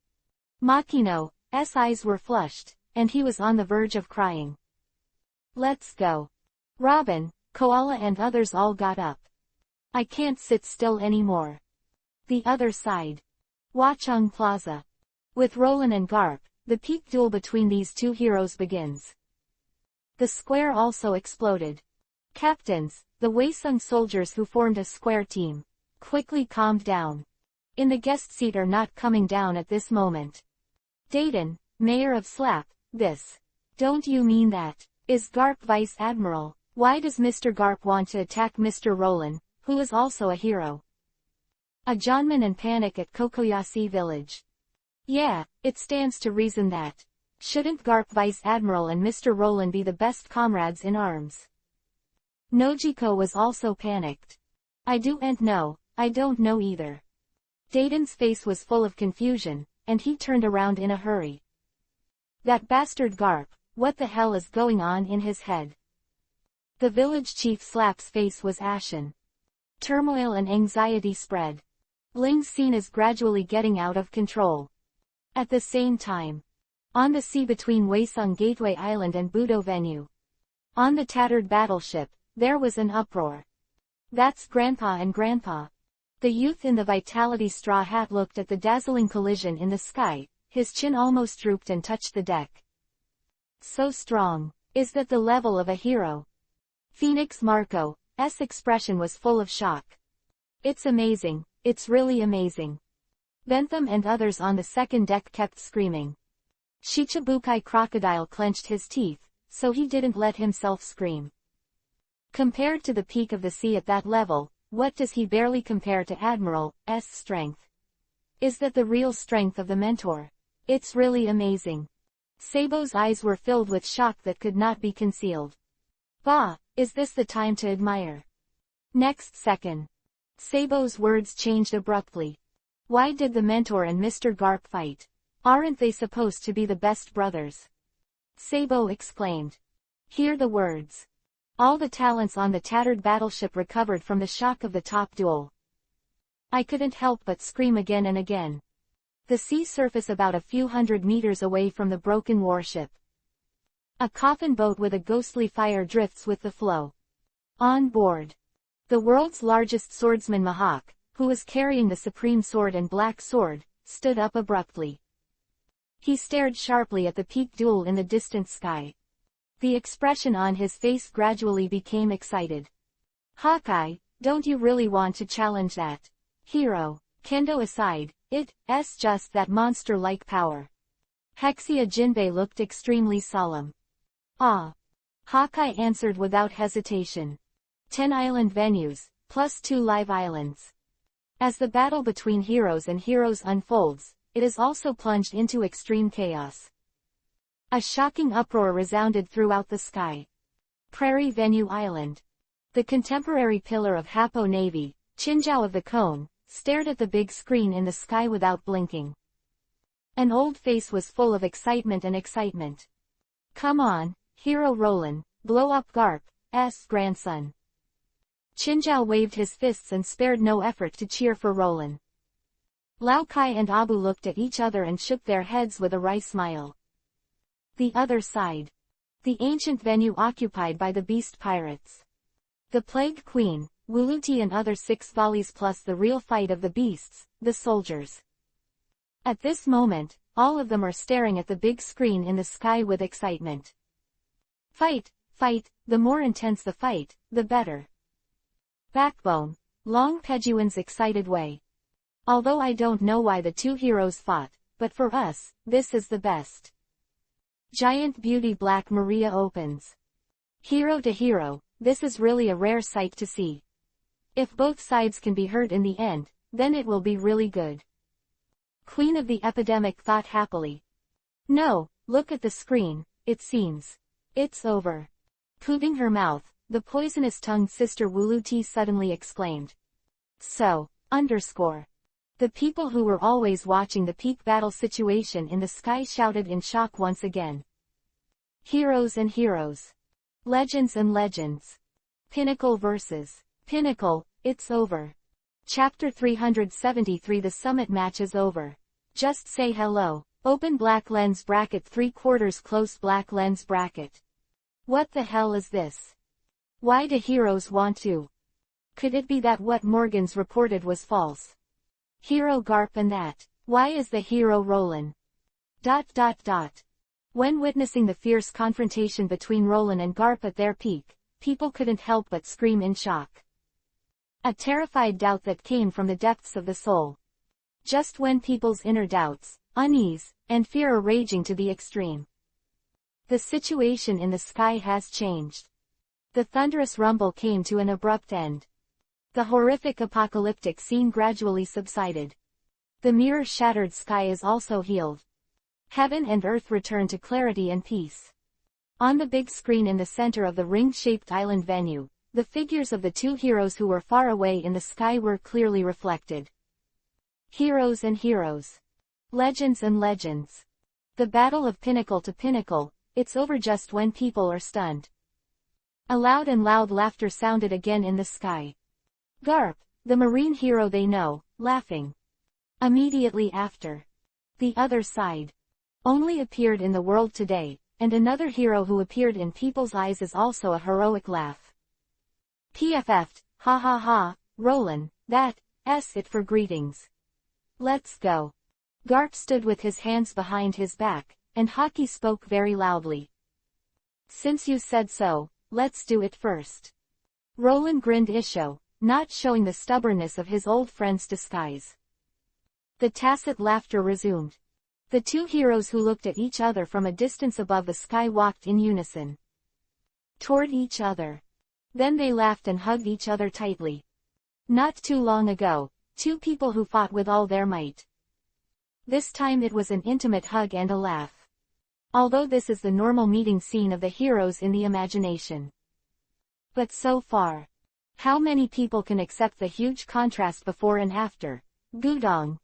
Makino's eyes were flushed, and he was on the verge of crying. Let's go. Robin, Koala and others all got up. I can't sit still anymore. The other side. Watchung Plaza. With Roland and Garp, the peak duel between these two heroes begins. The square also exploded. Captains, the Waesung soldiers who formed a square team, quickly calmed down. In the guest seat are not coming down at this moment. Dayton, Mayor of Slap, this. Don't you mean that? Is Garp Vice Admiral? Why does Mr. Garp want to attack Mr. Roland, who is also a hero? A Johnman and panic at Kokoyasi village. Yeah, it stands to reason that. Shouldn't Garp Vice Admiral and Mr. Roland be the best comrades in arms? Nojiko was also panicked. I don't know either. Dayton's face was full of confusion, and he turned around in a hurry. That bastard Garp, what the hell is going on in his head? The village chief Slap's face was ashen. Turmoil and anxiety spread. Ling's scene is gradually getting out of control. At the same time, on the sea between Waesung Gateway Island and Budo Venue, on the tattered battleship, there was an uproar. That's Grandpa and Grandpa. The youth in the Vitality straw hat looked at the dazzling collision in the sky, his chin almost drooped and touched the deck. So strong. Is that the level of a hero? Phoenix Marco's expression was full of shock. It's amazing, it's really amazing. Bentham and others on the second deck kept screaming. Shichibukai Crocodile clenched his teeth, so he didn't let himself scream. Compared to the peak of the sea at that level, what does he barely compare to Admiral's strength? Is that the real strength of the mentor? It's really amazing. Sabo's eyes were filled with shock that could not be concealed. Bah, is this the time to admire? Next second. Sabo's words changed abruptly. Why did the mentor and Mr. Garp fight? Aren't they supposed to be the best brothers? Sabo exclaimed. Hear the words. All the talents on the tattered battleship recovered from the shock of the top duel. I couldn't help but scream again and again. The sea surface about a few hundred meters away from the broken warship. A coffin boat with a ghostly fire drifts with the flow. On board. The world's largest swordsman Mahak, who was carrying the supreme sword and black sword, stood up abruptly. He stared sharply at the peak duel in the distant sky. The expression on his face gradually became excited. Hawkeye, don't you really want to challenge that hero? Kendo aside, it's just that monster-like power. Hexia Jinbei looked extremely solemn. Ah. Hawkeye answered without hesitation. 10 island venues, plus 2 live islands. As the battle between heroes and heroes unfolds, it is also plunged into extreme chaos. A shocking uproar resounded throughout the sky. Prairie Venue Island. The contemporary pillar of Hapo Navy, Chinjiao of the cone, stared at the big screen in the sky without blinking. An old face was full of excitement and excitement. Come on, Hero Roland, blow up Garp's grandson. Chinjiao waved his fists and spared no effort to cheer for Roland. Lao Kai and Abu looked at each other and shook their heads with a wry smile. The other side. The ancient venue occupied by the beast pirates. The Plague Queen, Wuluti and other 6 volleys plus the real fight of the beasts, the soldiers. At this moment, all of them are staring at the big screen in the sky with excitement. Fight, fight, the more intense the fight, the better. Backbone, Long Pejuan's excited way. Although I don't know why the 2 heroes fought, but for us, this is the best. Giant Beauty Black Maria opens. Hero to hero, this is really a rare sight to see. If both sides can be hurt in the end, then it will be really good. Queen of the Epidemic thought happily. No, look at the screen, it seems. It's over. Pooting her mouth, the poisonous-tongued sister Wuluti suddenly exclaimed. So, The people who were always watching the peak battle situation in the sky shouted in shock once again. Heroes and heroes. Legends and legends. Pinnacle versus Pinnacle, it's over. Chapter 373 The summit match is over. Just say hello. Open black lens bracket 3/4 close black lens bracket. What the hell is this? Why do heroes want to? Could it be that what Morgans reported was false? Hero Garp and that. Why is the hero Roland? When witnessing the fierce confrontation between Roland and Garp at their peak, people couldn't help but scream in shock. A terrified doubt that came from the depths of the soul. Just when people's inner doubts, unease, and fear are raging to the extreme. The situation in the sky has changed. The thunderous rumble came to an abrupt end. The horrific apocalyptic scene gradually subsided. The mirror-shattered sky is also healed. Heaven and earth return to clarity and peace. On the big screen in the center of the ring-shaped island venue, the figures of the 2 heroes who were far away in the sky were clearly reflected. Heroes and heroes. Legends and legends. The battle of pinnacle to pinnacle, it's over just when people are stunned. A loud and loud laughter sounded again in the sky. Garp, the marine hero they know, laughing. Immediately after. The other side. Only appeared in the world today, and another hero who appeared in people's eyes is also a heroic laugh. PFF'd, ha ha ha, Roland, that's it for greetings. Let's go. Garp stood with his hands behind his back, and Haki spoke very loudly. Since you said so, let's do it first. Roland grinned Isho, not showing the stubbornness of his old friend's disguise. The tacit laughter resumed. The 2 heroes who looked at each other from a distance above the sky walked in unison. Toward each other. Then they laughed and hugged each other tightly. Not too long ago, 2 people who fought with all their might. This time it was an intimate hug and a laugh. Although this is the normal meeting scene of the heroes in the imagination. But so far. How many people can accept the huge contrast before and after? Gudong,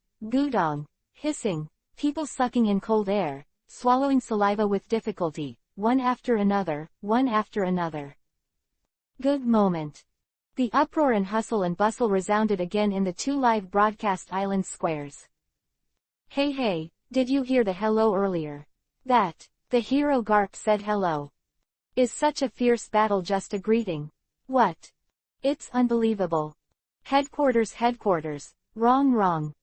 hissing, people sucking in cold air, swallowing saliva with difficulty, one after another. Good moment. The uproar and hustle and bustle resounded again in the 2 live broadcast island squares. Hey, did you hear the hello earlier? The hero Garp said hello. Is such a fierce battle just a greeting? What? It's unbelievable. Headquarters, wrong.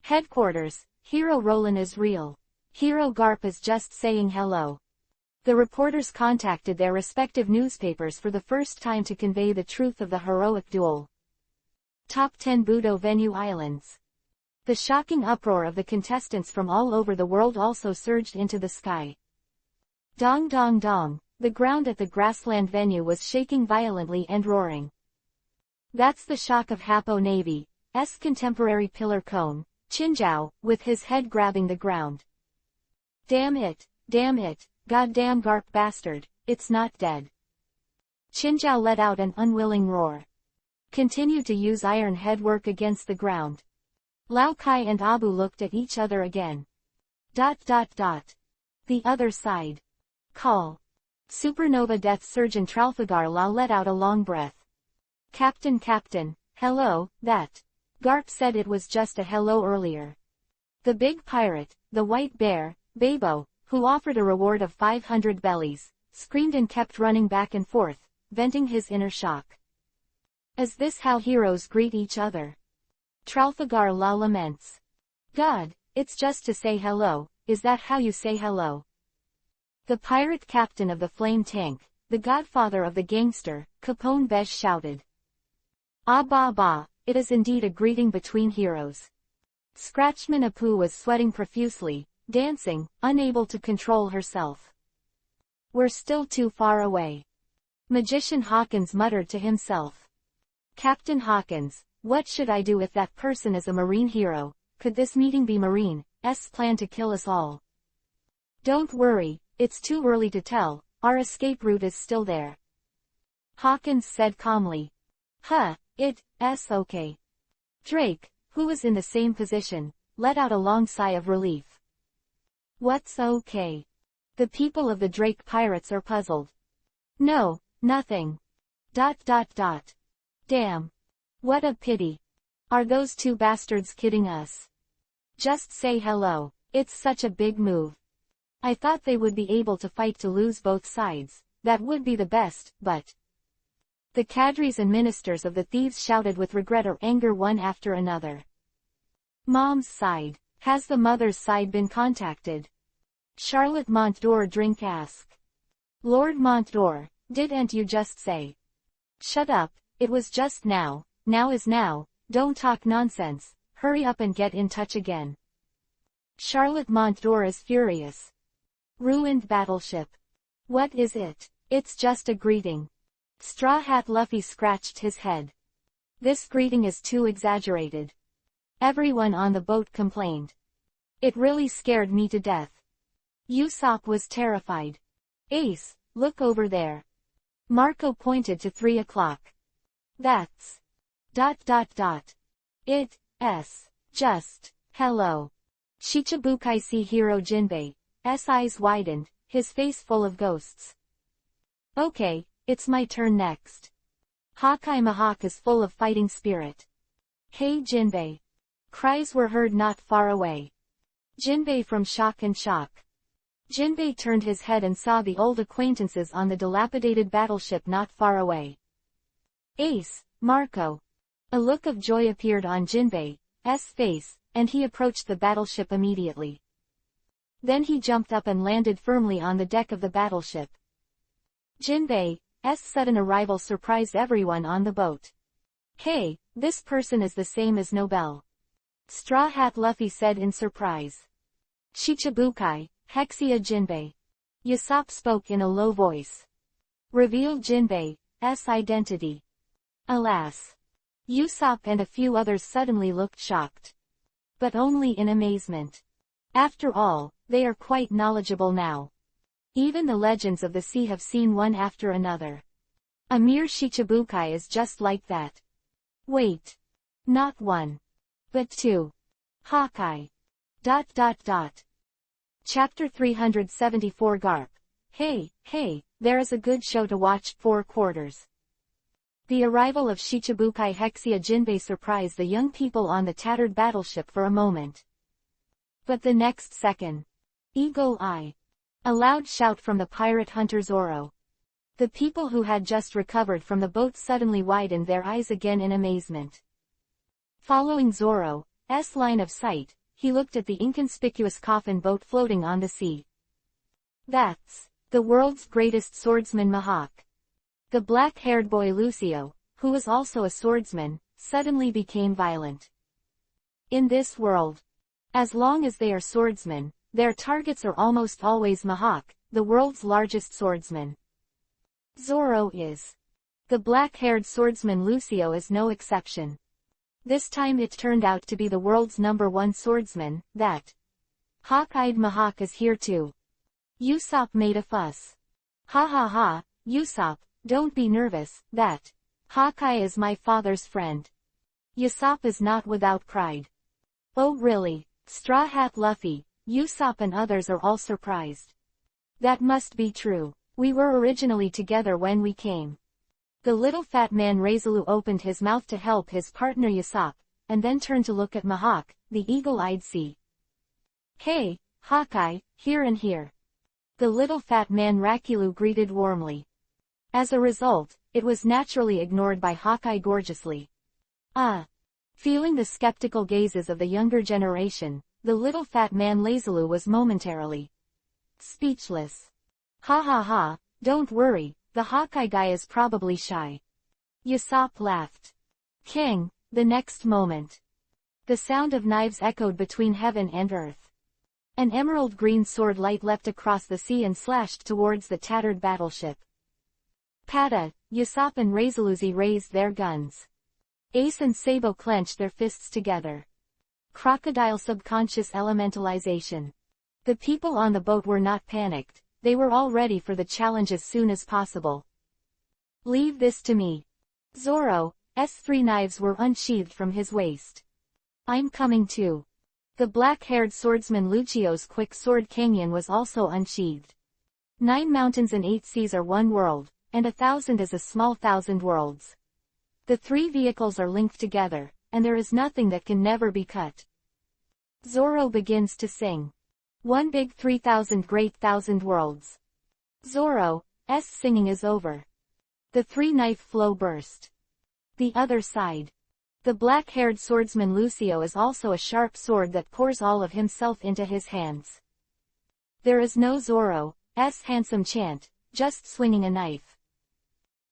Headquarters, Hero Roland is real. Hero Garp is just saying hello. The reporters contacted their respective newspapers for the first time to convey the truth of the heroic duel. Top 10 Budo Venue Islands. The shocking uproar of the contestants from all over the world also surged into the sky. Dong. The ground at the grassland venue was shaking violently and roaring. That's the shock of Hapo Navy's contemporary pillar cone, Chinjiao, with his head grabbing the ground. Damn it, goddamn Garp bastard, it's not dead. Chinjiao let out an unwilling roar. Continue to use iron headwork against the ground. Lao Kai and Abu looked at each other again. ... The other side. Call. Supernova Death Surgeon Tralfagar Lao let out a long breath. Captain, hello, that. Garp said it was just a hello earlier. The big pirate, the white bear, Babo, who offered a reward of 500 bellies, screamed and kept running back and forth, venting his inner shock. Is this how heroes greet each other? Tralfagar Lao laments. God, it's just to say hello, is that how you say hello? The pirate captain of the flame tank, the godfather of the gangster, Capone Besh shouted. Ah bah, it is indeed a greeting between heroes. Scratchman Apu was sweating profusely, dancing, unable to control herself. We're still too far away. Magician Hawkins muttered to himself. Captain Hawkins, what should I do if that person is a marine hero? Could this meeting be Marine's plan to kill us all? Don't worry, it's too early to tell, our escape route is still there. Hawkins said calmly. It's okay. Drake, who was in the same position, let out a long sigh of relief. What's okay? The people of the Drake pirates are puzzled. No, nothing. Damn. What a pity. Are those two bastards kidding us? Just say hello, it's such a big move. I thought they would be able to fight to lose both sides, that would be the best, but... The cadres and ministers of the thieves shouted with regret or anger one after another. Mom's side. Has the mother's side been contacted? Charlotte Montdor Drink asked. Lord Montdor, didn't you just say? Shut up, it was just now is now, don't talk nonsense, hurry up and get in touch again. Charlotte Montdor is furious. Ruined battleship. What is it? It's just a greeting. Straw Hat Luffy scratched his head. This greeting is too exaggerated. Everyone on the boat complained. It really scared me to death. Usopp was terrified. Ace, look over there. Marco pointed to 3 o'clock. That's... It's... just... hello. Shichibukai see hero Jinbei's eyes widened, his face full of ghosts. Okay, it's my turn next. Hawkeye Mahawk is full of fighting spirit. Hey Jinbei. Cries were heard not far away. Jinbei from shock and shock. Jinbei turned his head and saw the old acquaintances on the dilapidated battleship not far away. Ace, Marco. A look of joy appeared on Jinbei's face, and he approached the battleship immediately. Then he jumped up and landed firmly on the deck of the battleship. Jinbei's sudden arrival surprised everyone on the boat. Hey, this person is the same as Nobel. Straw Hat Luffy said in surprise. Shichibukai, Hexia Jinbei. Usopp spoke in a low voice. Revealed Jinbei's identity. Alas. Usopp and a few others suddenly looked shocked. But only in amazement. After all, they are quite knowledgeable now. Even the legends of the sea have seen one after another. A mere Shichibukai is just like that. Wait. Not one. But two. Hawkeye. Chapter 374 Garp. Hey, there is a good show to watch. 4 quarters. The arrival of Shichibukai Hexia Jinbei surprised the young people on the tattered battleship for a moment. But the next second. Eagle Eye. A loud shout from the pirate hunter Zoro. The people who had just recovered from the boat suddenly widened their eyes again in amazement. Following Zoro's line of sight, he looked at the inconspicuous coffin boat floating on the sea. That's the world's greatest swordsman Mahawk. The black-haired boy Lucio, who was also a swordsman, suddenly became violent. In this world, as long as they are swordsmen, their targets are almost always Mahawk, the world's largest swordsman. Zoro is. The black-haired swordsman Lucio is no exception. This time it turned out to be the world's #1 swordsman, that hawk-eyed Mahawk is here too. Usopp made a fuss. Ha, Usopp, don't be nervous, that Hawkeye is my father's friend. Usopp is not without pride. Oh really? Straw Hat Luffy, Usopp and others are all surprised. That must be true. We were originally together when we came. The little fat man Readaloud opened his mouth to help his partner Usopp, and then turned to look at Mihawk, the eagle-eyed sea. Hey, Hawkeye, here and here. The little fat man Readaloud greeted warmly. As a result, it was naturally ignored by Hawkeye gorgeously. Feeling the skeptical gazes of the younger generation, the little fat man Readaloud was momentarily speechless. Ha ha ha, don't worry, the Hawkeye guy is probably shy. Usopp laughed. King, the next moment. The sound of knives echoed between heaven and earth. An emerald green sword light leapt across the sea and slashed towards the tattered battleship. Pata, Usopp and Readaloud raised their guns. Ace and Sabo clenched their fists together. Crocodile subconscious elementalization. The people on the boat were not panicked, they were all ready for the challenge as soon as possible. Leave this to me. Zoro's 3 knives were unsheathed from his waist. I'm coming too. The black-haired swordsman Lucio's quick sword Kanyon was also unsheathed. 9 mountains and 8 seas are one world, and 1,000 is a small 1,000 worlds. The 3 vehicles are linked together, and there is nothing that can never be cut. Zoro begins to sing. One big 3,000 great 1,000 worlds. Zoro's singing is over. The 3-knife flow burst. The other side. The black-haired swordsman Lucio is also a sharp sword that pours all of himself into his hands. There is no Zoro's handsome chant, just swinging a knife.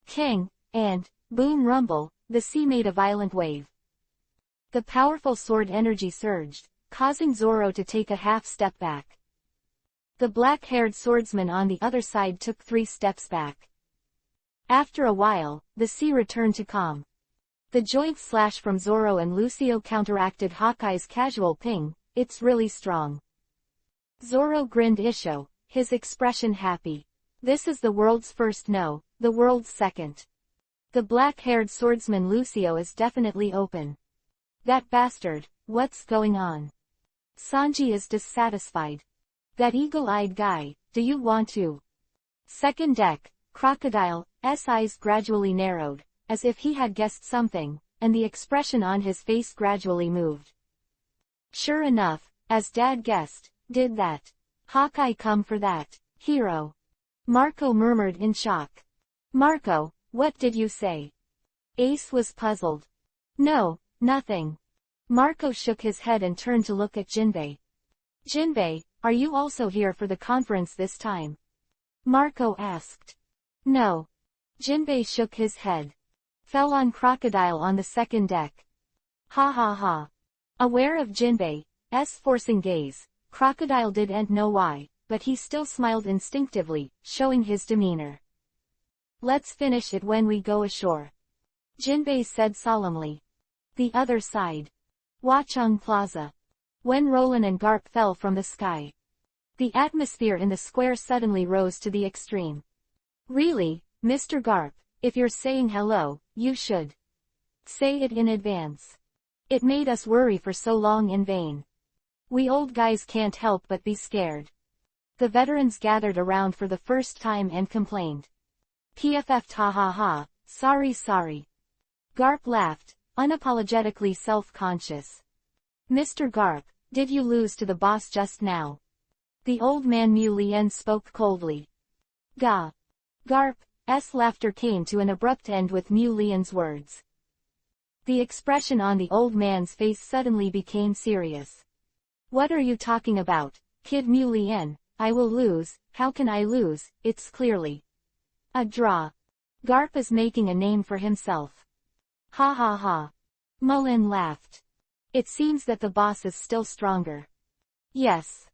King, and, boom rumble, the sea made a violent wave. The powerful sword energy surged, causing Zoro to take a half step back. The black-haired swordsman on the other side took 3 steps back. After a while, the sea returned to calm. The joint slash from Zoro and Lucio counteracted Hawkeye's casual ping, it's really strong. Zoro grinned Isho, his expression happy. This is the world's first no, the world's second. The black-haired swordsman Lucio is definitely open. That bastard, what's going on? Sanji is dissatisfied. That eagle-eyed guy, do you want to? Second deck, Crocodile's eyes gradually narrowed, as if he had guessed something, and the expression on his face gradually moved. Sure enough, as Dad guessed, did that Hawkeye come for that hero? Marco murmured in shock. Marco, what did you say? Ace was puzzled. No, nothing. Marco shook his head and turned to look at Jinbei. Jinbei, are you also here for the conference this time? Marco asked. No. Jinbei shook his head. Fell on Crocodile on the second deck. Ha ha ha. Aware of Jinbei's forcing gaze, Crocodile didn't know why, but he still smiled instinctively, showing his demeanor. Let's finish it when we go ashore. Jinbei said solemnly. The other side. Watchung Plaza. When Roland and Garp fell from the sky. The atmosphere in the square suddenly rose to the extreme. Really, Mr. Garp, if you're saying hello, you should say it in advance. It made us worry for so long in vain. We old guys can't help but be scared. The veterans gathered around for the first time and complained. PFF ha ha ha, sorry. Garp laughed, unapologetically self-conscious. Mr. Garp, did you lose to the boss just now? The old man Mu Lien spoke coldly. Gah. Garp's laughter came to an abrupt end with Mu Lien's words. The expression on the old man's face suddenly became serious. What are you talking about, Kid Mu Lien? I will lose, how can I lose, it's clearly a draw. Garp is making a name for himself. Ha ha ha. Mullen laughed. It seems that the boss is still stronger. Yes.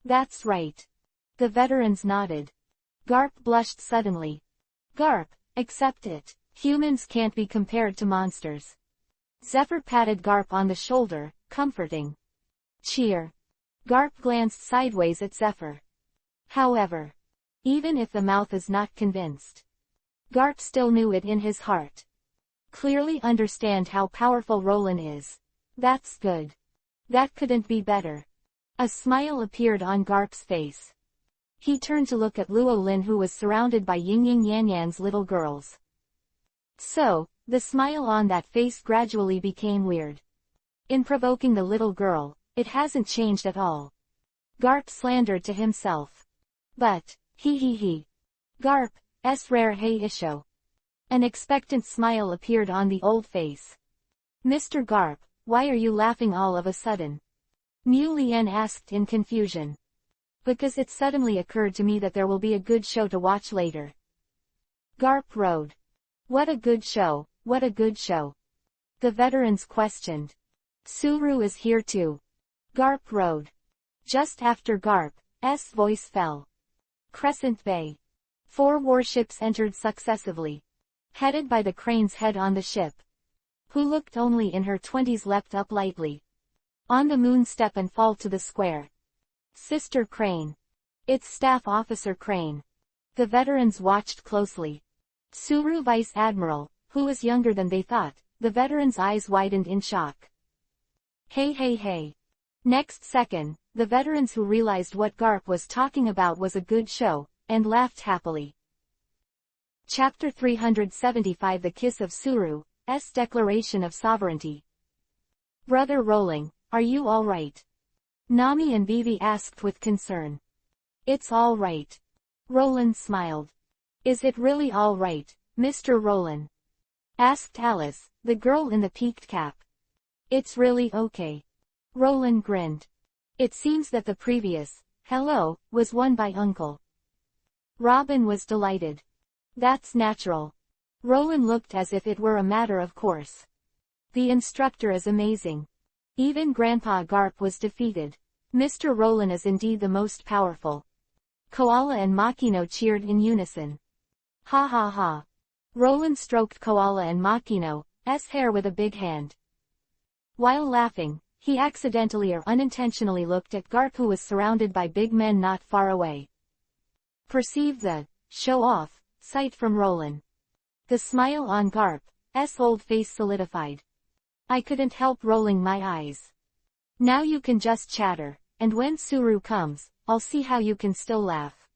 That's right. The veterans nodded. Garp blushed suddenly. Garp, accept it. Humans can't be compared to monsters. Zephyr patted Garp on the shoulder, comforting. Cheer. Garp glanced sideways at Zephyr. However, even if the mouth is not convinced, Garp still knew it in his heart. Clearly understand how powerful Roland is. That's good. That couldn't be better. A smile appeared on Garp's face. He turned to look at Luo Lin, who was surrounded by Ying Ying Yan Yan's little girls. So, the smile on that face gradually became weird. In provoking the little girl, it hasn't changed at all. Garp slandered to himself. But, he. Garp's rare hey isho. An expectant smile appeared on the old face. Mr. Garp, why are you laughing all of a sudden? Mu Lien asked in confusion. Because it suddenly occurred to me that there will be a good show to watch later. Garp rode. What a good show, what a good show. The veterans questioned. Suru is here too. Garp rode. Just after Garp's voice fell. Crescent Bay. 4 warships entered successively. Headed by the Crane's head on the ship. Who looked only in her 20s leapt up lightly. On the moon step and fall to the square. Sister Crane. It's Staff Officer Crane. The veterans watched closely. Suru Vice Admiral, who was younger than they thought, the veterans' eyes widened in shock. Hey. Next second, the veterans who realized what Garp was talking about was a good show, and laughed happily. Chapter 375 The Kiss of Suru's Declaration of Sovereignty. Brother Rolling, are you all right? Nami and Vivi asked with concern. It's all right. Roland smiled. Is it really all right, Mr. Roland? Asked Alice, the girl in the peaked cap. It's really okay. Roland grinned. It seems that the previous hello was won by Uncle. Robin was delighted. That's natural. Roland looked as if it were a matter of course. The instructor is amazing. Even Grandpa Garp was defeated. Mr. Roland is indeed the most powerful. Koala and Makino cheered in unison. Ha ha ha. Roland stroked Koala and Makino's hair with a big hand. While laughing, he accidentally or unintentionally looked at Garp, who was surrounded by big men not far away. Perceived the show-off sight from Roland. The smile on Garp's old face solidified. I couldn't help rolling my eyes. Now you can just chatter, and when Suru comes, I'll see how you can still laugh.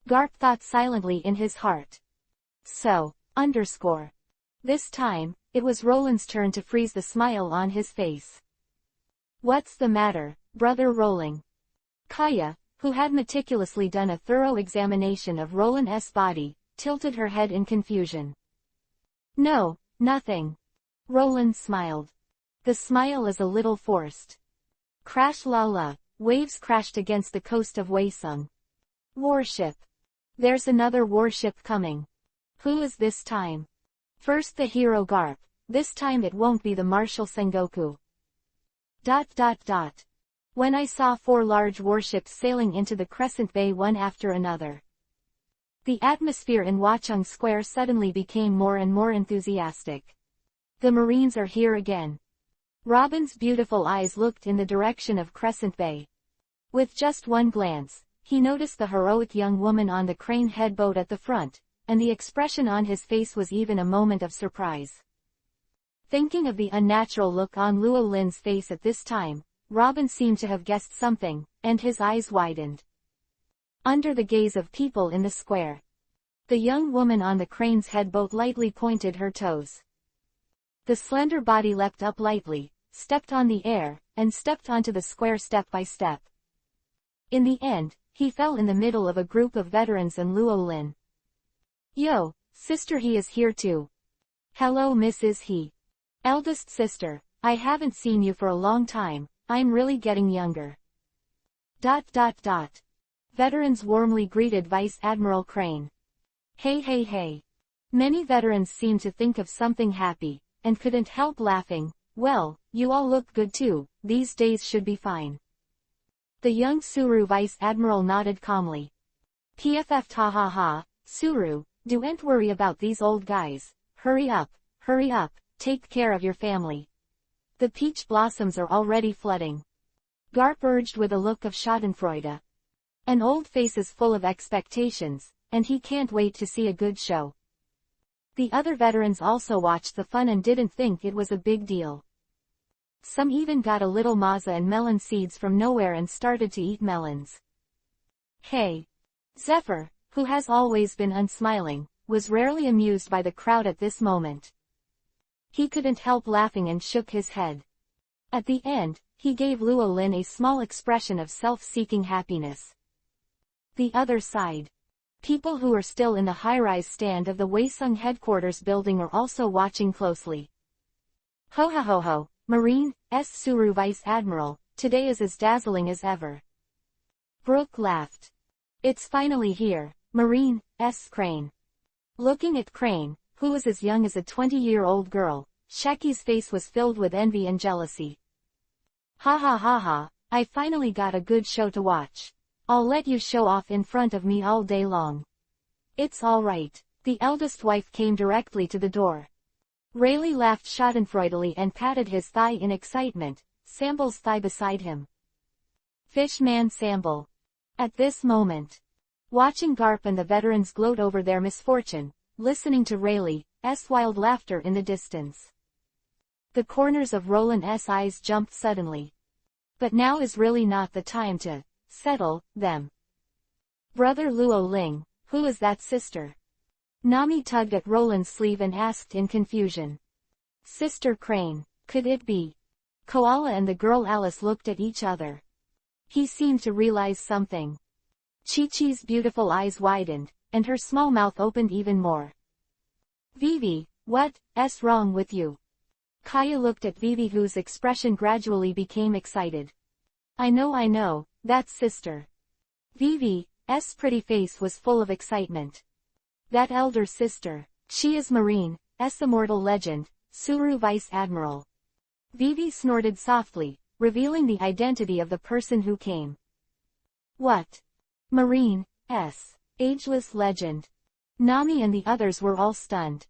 Garp thought silently in his heart. So, This time, it was Roland's turn to freeze the smile on his face. What's the matter, Brother Rolling? Kaya, who had meticulously done a thorough examination of Roland's body, tilted her head in confusion. No, nothing. Roland smiled. The smile is a little forced. Crash la la, waves crashed against the coast of Waisung. Warship. There's another warship coming. Who is this time? First the hero Garp, this time it won't be the Marshal Sengoku. ... When I saw 4 large warships sailing into the Crescent Bay one after another. The atmosphere in Watchung Square suddenly became more and more enthusiastic. The Marines are here again. Robin's beautiful eyes looked in the direction of Crescent Bay. With just one glance, he noticed the heroic young woman on the crane head boat at the front, and the expression on his face was even a moment of surprise. Thinking of the unnatural look on Luo Lin's face at this time, Robin seemed to have guessed something, and his eyes widened. Under the gaze of people in the square, the young woman on the crane's head boat lightly pointed her toes. The slender body leapt up lightly, stepped on the air, and stepped onto the square step by step. In the end, he fell in the middle of a group of veterans and Luo Lin. Yo, sister, he is here too. Hello Mrs. He. Eldest sister, I haven't seen you for a long time, I'm really getting younger. ... Veterans warmly greeted Vice Admiral Crane. Hey. Many veterans seemed to think of something happy, and couldn't help laughing. Well, you all look good too, these days should be fine. The young Suru Vice Admiral nodded calmly. PFF ha ha ha, Suru, don't worry about these old guys, hurry up, take care of your family. The peach blossoms are already flooding. Garp urged with a look of schadenfreude. An old face is full of expectations, and he can't wait to see a good show. The other veterans also watched the fun and didn't think it was a big deal. Some even got a little maza and melon seeds from nowhere and started to eat melons. Hey! Zephyr, who has always been unsmiling, was rarely amused by the crowd at this moment. He couldn't help laughing and shook his head. At the end, he gave Luo Lin a small expression of self-seeking happiness. The other side. People who are still in the high-rise stand of the Weisung headquarters building are also watching closely. Ho ho ho ho, Marine, Suru Vice Admiral, today is as dazzling as ever. Brooke laughed. It's finally here, Marine, Crane. Looking at Crane, who was as young as a 20-year-old girl, Shaki's face was filled with envy and jealousy. Ha ha ha ha, I finally got a good show to watch. I'll let you show off in front of me all day long. It's all right. The eldest wife came directly to the door. Rayleigh laughed schadenfreudely and patted his thigh in excitement, Samble's thigh beside him. Fishman Samble. At this moment, watching Garp and the veterans gloat over their misfortune, listening to Rayleigh's wild laughter in the distance. The corners of Roland's eyes jumped suddenly. But now is really not the time to settle them. Brother Luo Ling, who is that sister? Nami tugged at Roland's sleeve and asked in confusion. Sister Crane, could it be? Koala and the girl Alice looked at each other. He seemed to realize something. Chi-Chi's beautiful eyes widened, and her small mouth opened even more. Vivi, what's wrong with you? Kaya looked at Vivi, whose expression gradually became excited. I know, that's sister. Vivi's pretty face was full of excitement. That elder sister, she is Marine's immortal legend, Suru Vice Admiral. Vivi snorted softly, revealing the identity of the person who came. What? Marine's ageless legend. Nami and the others were all stunned.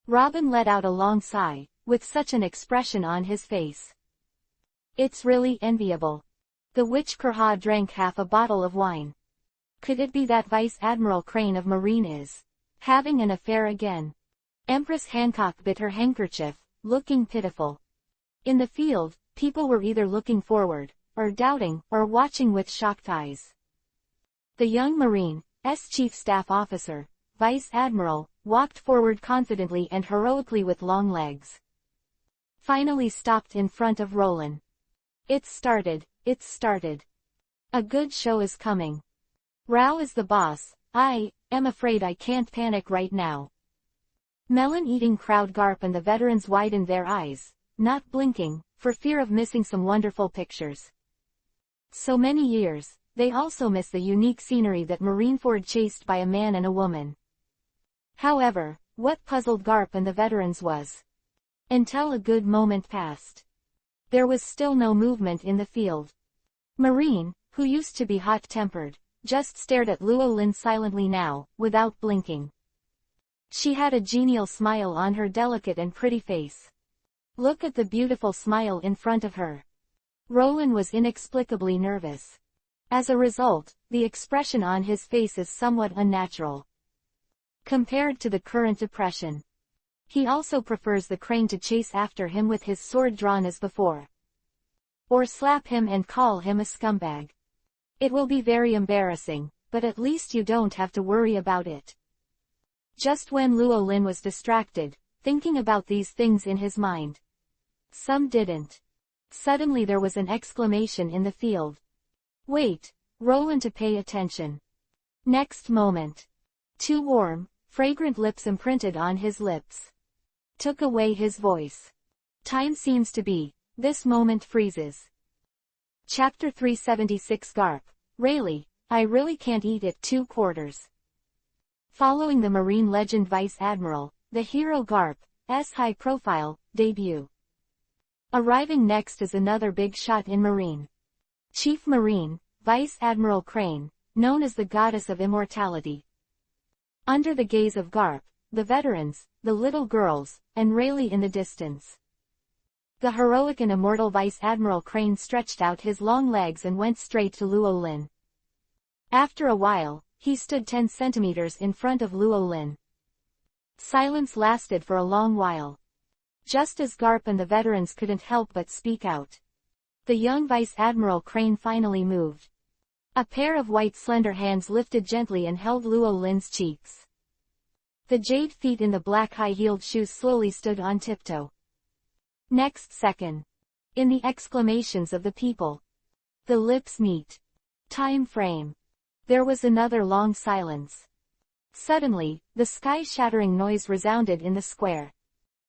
Robin let out a long sigh, with such an expression on his face. It's really enviable. The witch Kurha drank half a bottle of wine. Could it be that Vice Admiral Crane of Marine is having an affair again? Empress Hancock bit her handkerchief, looking pitiful. In the field, people were either looking forward, or doubting, or watching with shocked eyes. The young Marine's Chief Staff Officer, Vice Admiral, walked forward confidently and heroically with long legs. Finally stopped in front of Roland. It's started. A good show is coming. Rao is the boss. I am afraid I can't panic right now. Melon-eating crowd Garp and the veterans widened their eyes, not blinking, for fear of missing some wonderful pictures. So many years, they also miss the unique scenery that Marineford chased by a man and a woman. However, what puzzled Garp and the veterans was, until a good moment passed, there was still no movement in the field. Marine, who used to be hot-tempered, just stared at Luo Lin silently now, without blinking. She had a genial smile on her delicate and pretty face. Look at the beautiful smile in front of her. Roland was inexplicably nervous. As a result, the expression on his face is somewhat unnatural compared to the current depression. He also prefers the Crane to chase after him with his sword drawn as before, or slap him and call him a scumbag. It will be very embarrassing, but at least you don't have to worry about it. Just when Luo Lin was distracted, thinking about these things in his mind. Some didn't. Suddenly there was an exclamation in the field. Wait, Roland to pay attention. Next moment. Two warm, fragrant lips imprinted on his lips. Took away his voice. Time seems to be, this moment freezes. Chapter 376 Garp, Rayleigh, I really can't eat it 2/4. Following the Marine legend Vice Admiral, the hero Garp's high-profile debut. Arriving next is another big shot in Marine. Chief Marine, Vice Admiral Crane, known as the Goddess of Immortality. Under the gaze of Garp, the veterans, the little girls, and Rayleigh in the distance. The heroic and immortal Vice Admiral Crane stretched out his long legs and went straight to Luo Lin. After a while, he stood 10 centimeters in front of Luo Lin. Silence lasted for a long while. Just as Garp and the veterans couldn't help but speak out. The young Vice Admiral Crane finally moved. A pair of white slender hands lifted gently and held Luo Lin's cheeks. The jade feet in the black high-heeled shoes slowly stood on tiptoe. Next second. In the exclamations of the people. The lips meet. Time frame. There was another long silence. Suddenly, the sky-shattering noise resounded in the square.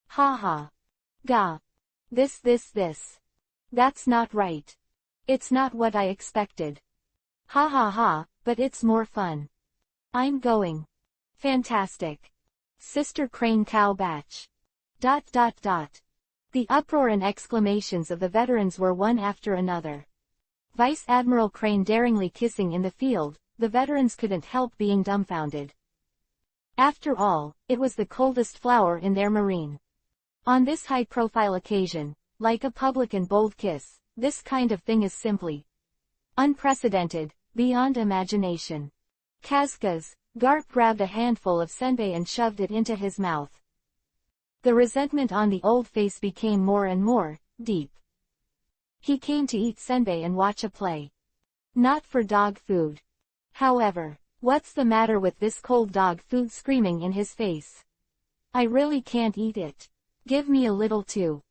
Ha ha. Gah. This. That's not right. It's not what I expected. Ha ha ha, but it's more fun. I'm going. Fantastic. Sister Crane Cow Batch. ... The uproar and exclamations of the veterans were one after another. Vice Admiral Crane daringly kissing in the field, the veterans couldn't help being dumbfounded. After all, it was the coldest flower in their marine. On this high-profile occasion, like a public and bold kiss, this kind of thing is simply unprecedented, beyond imagination. Kazkaz, Garp grabbed a handful of senbei and shoved it into his mouth. The resentment on the old face became more and more deep. He came to eat senbei and watch a play. Not for dog food. However, what's the matter with this cold dog food screaming in his face? I really can't eat it. Give me a little too.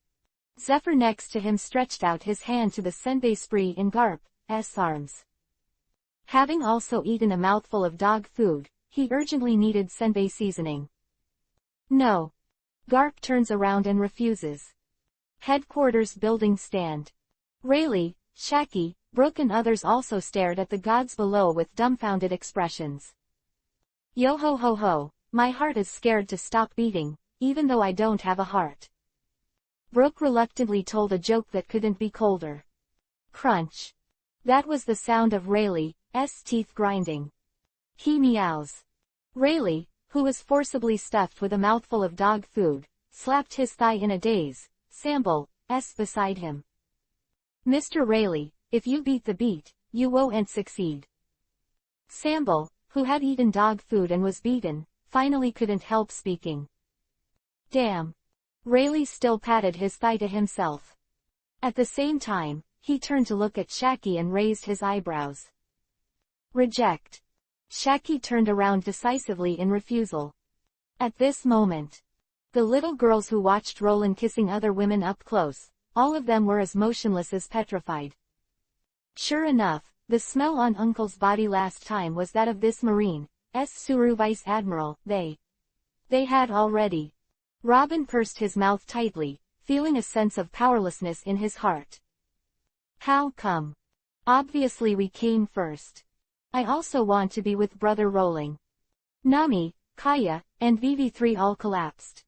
Zephyr next to him stretched out his hand to the senbei spree in Garp's arms. Having also eaten a mouthful of dog food, he urgently needed senbei seasoning. No. Garp turns around and refuses. Headquarters building stand. Rayleigh, Shaki, Brooke and others also stared at the gods below with dumbfounded expressions. Yo ho ho ho, my heart is scared to stop beating, even though I don't have a heart. Brooke reluctantly told a joke that couldn't be colder. Crunch. That was the sound of Rayleigh's teeth grinding. He meows. Rayleigh, who was forcibly stuffed with a mouthful of dog food, slapped his thigh in a daze. Samble, beside him. Mr. Rayleigh, if you beat the beat, you won't succeed. Samble, who had eaten dog food and was beaten, finally couldn't help speaking. Damn. Rayleigh still patted his thigh to himself. At the same time, he turned to look at Shaki and raised his eyebrows. Reject. Shaki turned around decisively in refusal. At this moment, the little girls who watched Roland kissing other women up close, all of them were as motionless as petrified. Sure enough, the smell on Uncle's body last time was that of this Marine's Suru Vice Admiral. They had already. Robin pursed his mouth tightly, feeling a sense of powerlessness in his heart. How come? Obviously we came first. I also want to be with Brother Rolling. Nami, Kaya, and VV3 all collapsed.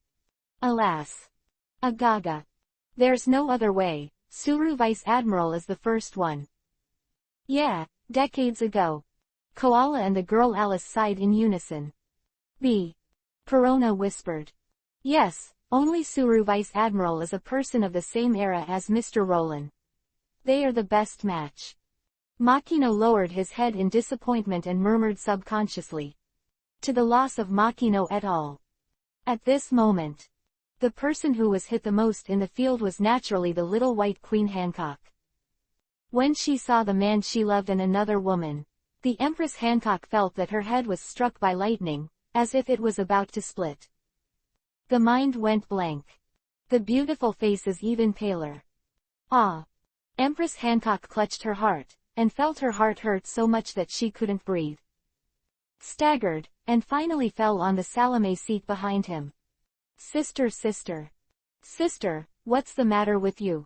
Alas. Agaga. There's no other way, Suru Vice Admiral is the first one. Yeah, decades ago. Koala and the girl Alice sighed in unison. B. Perona whispered. Yes, only Suru Vice Admiral is a person of the same era as Mr. Roland. They are the best match. Makino lowered his head in disappointment and murmured subconsciously. To the loss of Makino et al. At this moment, the person who was hit the most in the field was naturally the little white Queen Hancock. When she saw the man she loved and another woman, the Empress Hancock felt that her head was struck by lightning, as if it was about to split. The mind went blank. The beautiful face is even paler. Ah! Empress Hancock clutched her heart, and felt her heart hurt so much that she couldn't breathe. Staggered, and finally fell on the Salome seat behind him. Sister, what's the matter with you?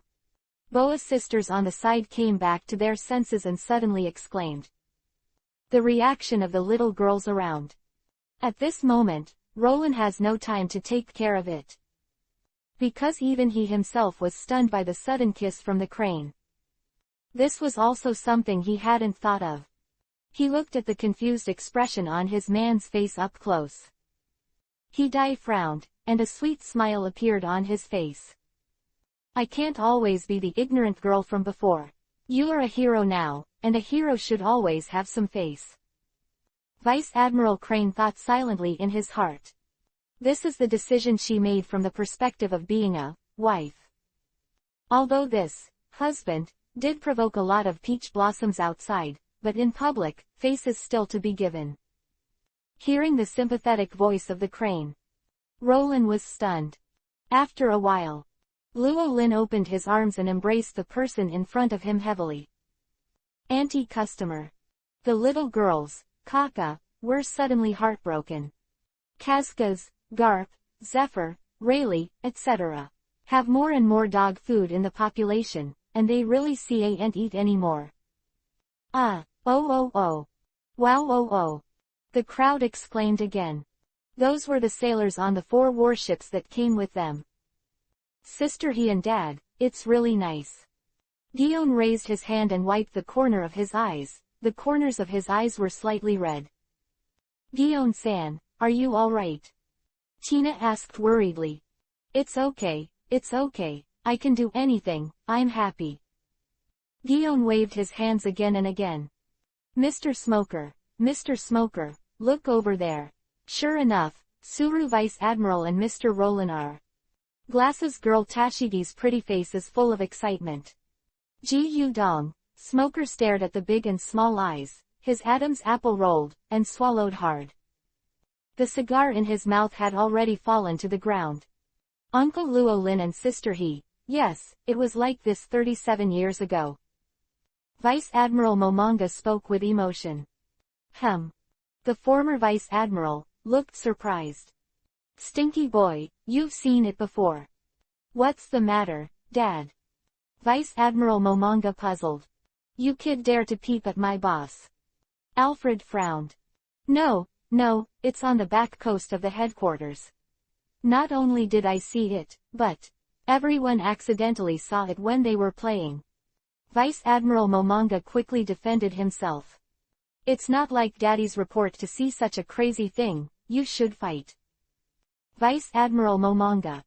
Boa's sisters on the side came back to their senses and suddenly exclaimed. The reaction of the little girls around. At this moment, Roland has no time to take care of it. Because even he himself was stunned by the sudden kiss from the crane. This was also something he hadn't thought of. He looked at the confused expression on his man's face up close. He frowned, and a sweet smile appeared on his face. I can't always be the ignorant girl from before. You are a hero now, and a hero should always have some face. Vice Admiral Crane thought silently in his heart. This is the decision she made from the perspective of being a wife. Although this husband did provoke a lot of peach blossoms outside, but in public, face is still to be given. Hearing the sympathetic voice of the crane, Roland was stunned. After a while, Luo Lin opened his arms and embraced the person in front of him heavily. Anti-customer. The little girls, Kaka, were suddenly heartbroken. Kazkas, Garp, Zephyr, Rayleigh, etc. have more and more dog food in the population, and they really can't eat anymore. Oh oh oh. Wow oh oh. The crowd exclaimed again. Those were the sailors on the 4 warships that came with them. Sister He and Dad, it's really nice. Guillaume raised his hand and wiped the corner of his eyes. The corners of his eyes were slightly red. Guillaume-san, are you alright? Tina asked worriedly. It's okay, I can do anything, I'm happy. Guillaume waved his hands again and again. Mr. Smoker, look over there. Sure enough, Suru Vice Admiral and Mr. Roland are. Glasses girl Tashigi's pretty face is full of excitement. Ji Yu Dong, Smoker stared at the big and small eyes, his Adam's apple rolled, and swallowed hard. The cigar in his mouth had already fallen to the ground. Uncle Luo Lin and Sister He, yes, it was like this 37 years ago. Vice Admiral Momonga spoke with emotion. The former Vice Admiral looked surprised. Stinky boy, you've seen it before. What's the matter, Dad? Vice Admiral Momonga puzzled. You kid dare to peep at my boss. Alfred frowned. No, it's on the back coast of the headquarters. Not only did I see it, but everyone accidentally saw it when they were playing. Vice Admiral Momonga quickly defended himself. It's not like Daddy's report to see such a crazy thing, you should fight. Vice Admiral Momonga.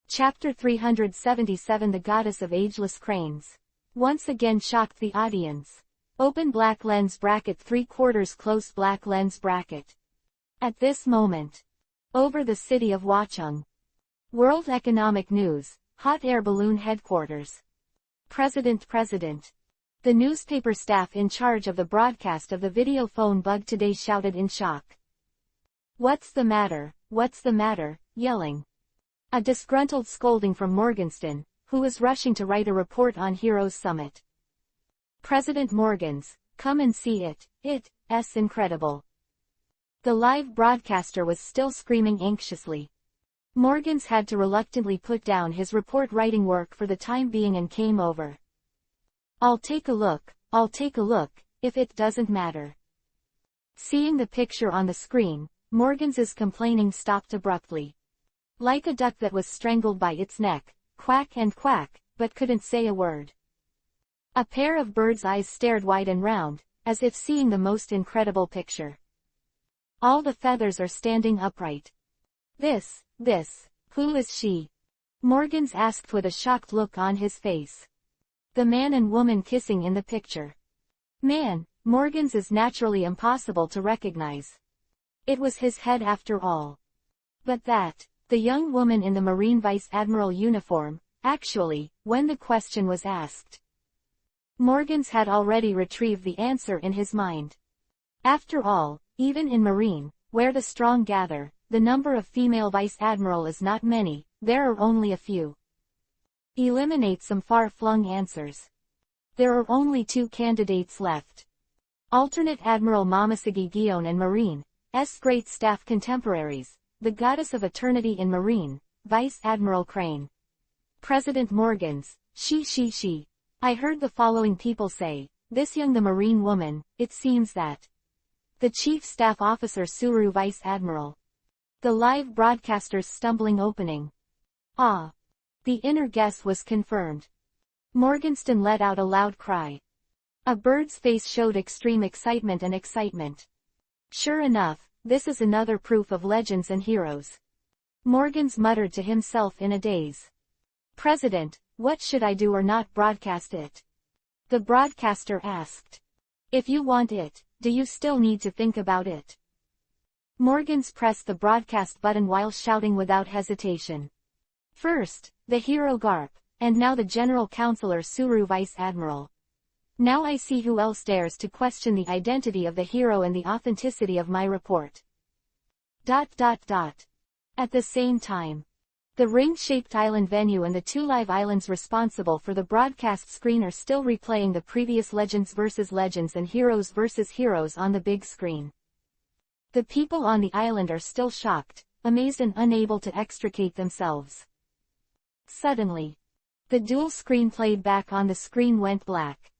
Chapter 377 The Goddess of Ageless Cranes. Once again shocked the audience. Open black lens bracket 3/4 close black lens bracket. At this moment, over the city of Watchung. World Economic News, Hot Air Balloon Headquarters. President. The newspaper staff in charge of the broadcast of the video phone bug today shouted in shock. What's the matter, yelling. A disgruntled scolding from Morgenston, who was rushing to write a report on Heroes Summit. President Morgans, come and see it, it's incredible. The live broadcaster was still screaming anxiously. Morgans had to reluctantly put down his report writing work for the time being and came over. I'll take a look, if it doesn't matter. Seeing the picture on the screen, Morgans's complaining stopped abruptly. Like a duck that was strangled by its neck, quack and quack, but couldn't say a word. A pair of bird's eyes stared wide and round, as if seeing the most incredible picture. All the feathers are standing upright. This, who is she? Morgans asked with a shocked look on his face. The man and woman kissing in the picture. Man, Morgans is naturally impossible to recognize. It was his head after all. But that, the young woman in the Marine Vice Admiral uniform, actually, when the question was asked. Morgans had already retrieved the answer in his mind. After all, even in Marine, where the strong gather, the number of female Vice Admiral is not many, there are only a few. Eliminate some far-flung answers. There are only 2 candidates left. Alternate Admiral Momoshige Gion and Marine, S. Great Staff Contemporaries, the Goddess of Eternity in Marine, Vice Admiral Crane. President Morgans, she. I heard the following people say, this young the Marine woman, it seems that. The Chief Staff Officer Suru Vice Admiral. The live broadcaster's stumbling opening. Ah! The inner guess was confirmed. Morgenston let out a loud cry. A bird's face showed extreme excitement. Sure enough, this is another proof of legends and heroes. Morgans muttered to himself in a daze. President, what should I do or not broadcast it? The broadcaster asked. If you want it, do you still need to think about it? Morgans pressed the broadcast button while shouting without hesitation. First, the hero Garp, and now the General Counselor Suru Vice Admiral. Now I see who else dares to question the identity of the hero and the authenticity of my report. ... At the same time, the ring-shaped island venue and the two live islands responsible for the broadcast screen are still replaying the previous Legends vs. Legends and Heroes vs. Heroes on the big screen. The people on the island are still shocked, amazed and unable to extricate themselves. Suddenly, the dual screen played back on the screen went black.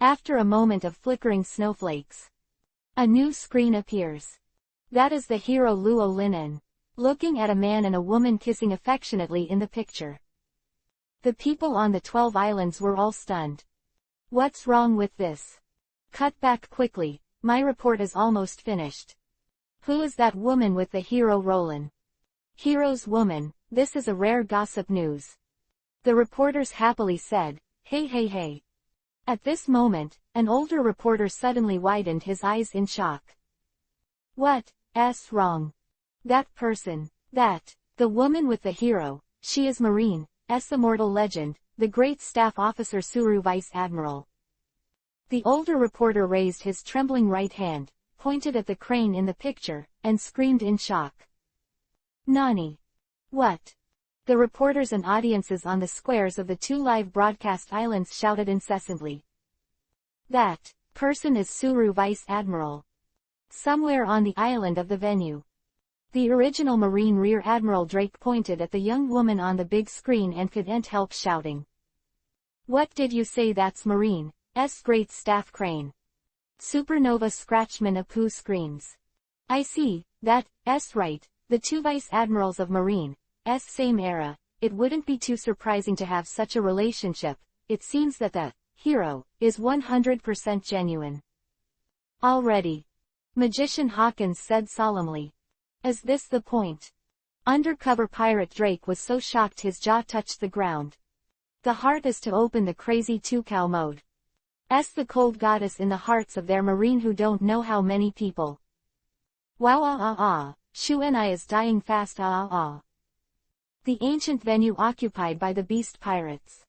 After a moment of flickering snowflakes, a new screen appears. That is the hero Luo Linen, looking at a man and a woman kissing affectionately in the picture. The people on the 12 islands were all stunned. What's wrong with this? Cut back quickly, my report is almost finished. Who is that woman with the hero Roland? Hero's woman, this is a rare gossip news. The reporters happily said, hey. At this moment, an older reporter suddenly widened his eyes in shock. What's wrong? That person, the woman with the hero, she is Marine's immortal legend, the great staff officer Suru Vice Admiral. The older reporter raised his trembling right hand, pointed at the crane in the picture, and screamed in shock. Nani? What? The reporters and audiences on the squares of the two live broadcast islands shouted incessantly. That person is Suru Vice Admiral. Somewhere on the island of the venue. The original Marine Rear Admiral Drake pointed at the young woman on the big screen and couldn't help shouting. What did you say? That's Marine's great staff crane. Supernova Scratchman Apu screams. I see, that's right, the two vice admirals of Marine's same era. It wouldn't be too surprising to have such a relationship. It seems that the hero is 100% genuine. Already. Magician Hawkins said solemnly. Is this the point? Undercover pirate Drake was so shocked his jaw touched the ground. The heart is to open the crazy two-cow mode. The cold goddess in the hearts of their marine who don't know how many people. Wow Shu and I is dying fast The ancient venue occupied by the beast pirates.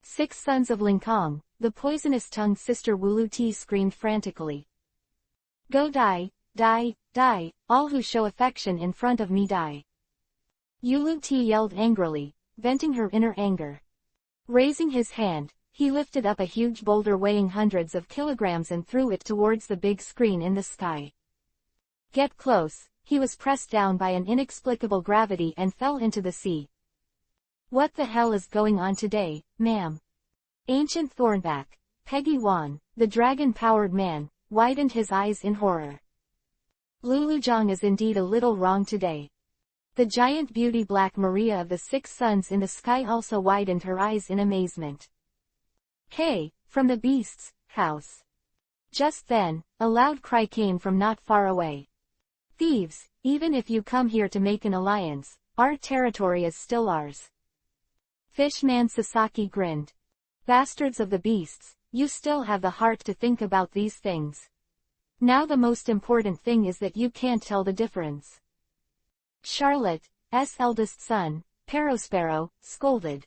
6 sons of Linkong, the poisonous-tongued sister Wulu-Ti screamed frantically. Go die, all who show affection in front of me die. Wulu-Ti yelled angrily, venting her inner anger. Raising his hand, he lifted up a huge boulder weighing hundreds of kilograms and threw it towards the big screen in the sky. Get close, he was pressed down by an inexplicable gravity and fell into the sea. What the hell is going on today, ma'am? Ancient Thornback, Peggy Wan, the dragon-powered man, widened his eyes in horror. Lulujong is indeed a little wrong today. The giant beauty Black Maria of the 6 suns in the sky also widened her eyes in amazement. Hey, from the beast's house. Just then, a loud cry came from not far away. Thieves, even if you come here to make an alliance, our territory is still ours. Fishman Sasaki grinned. Bastards of the beasts, you still have the heart to think about these things. Now the most important thing is that you can't tell the difference. Charlotte's eldest son, Perospero, scolded.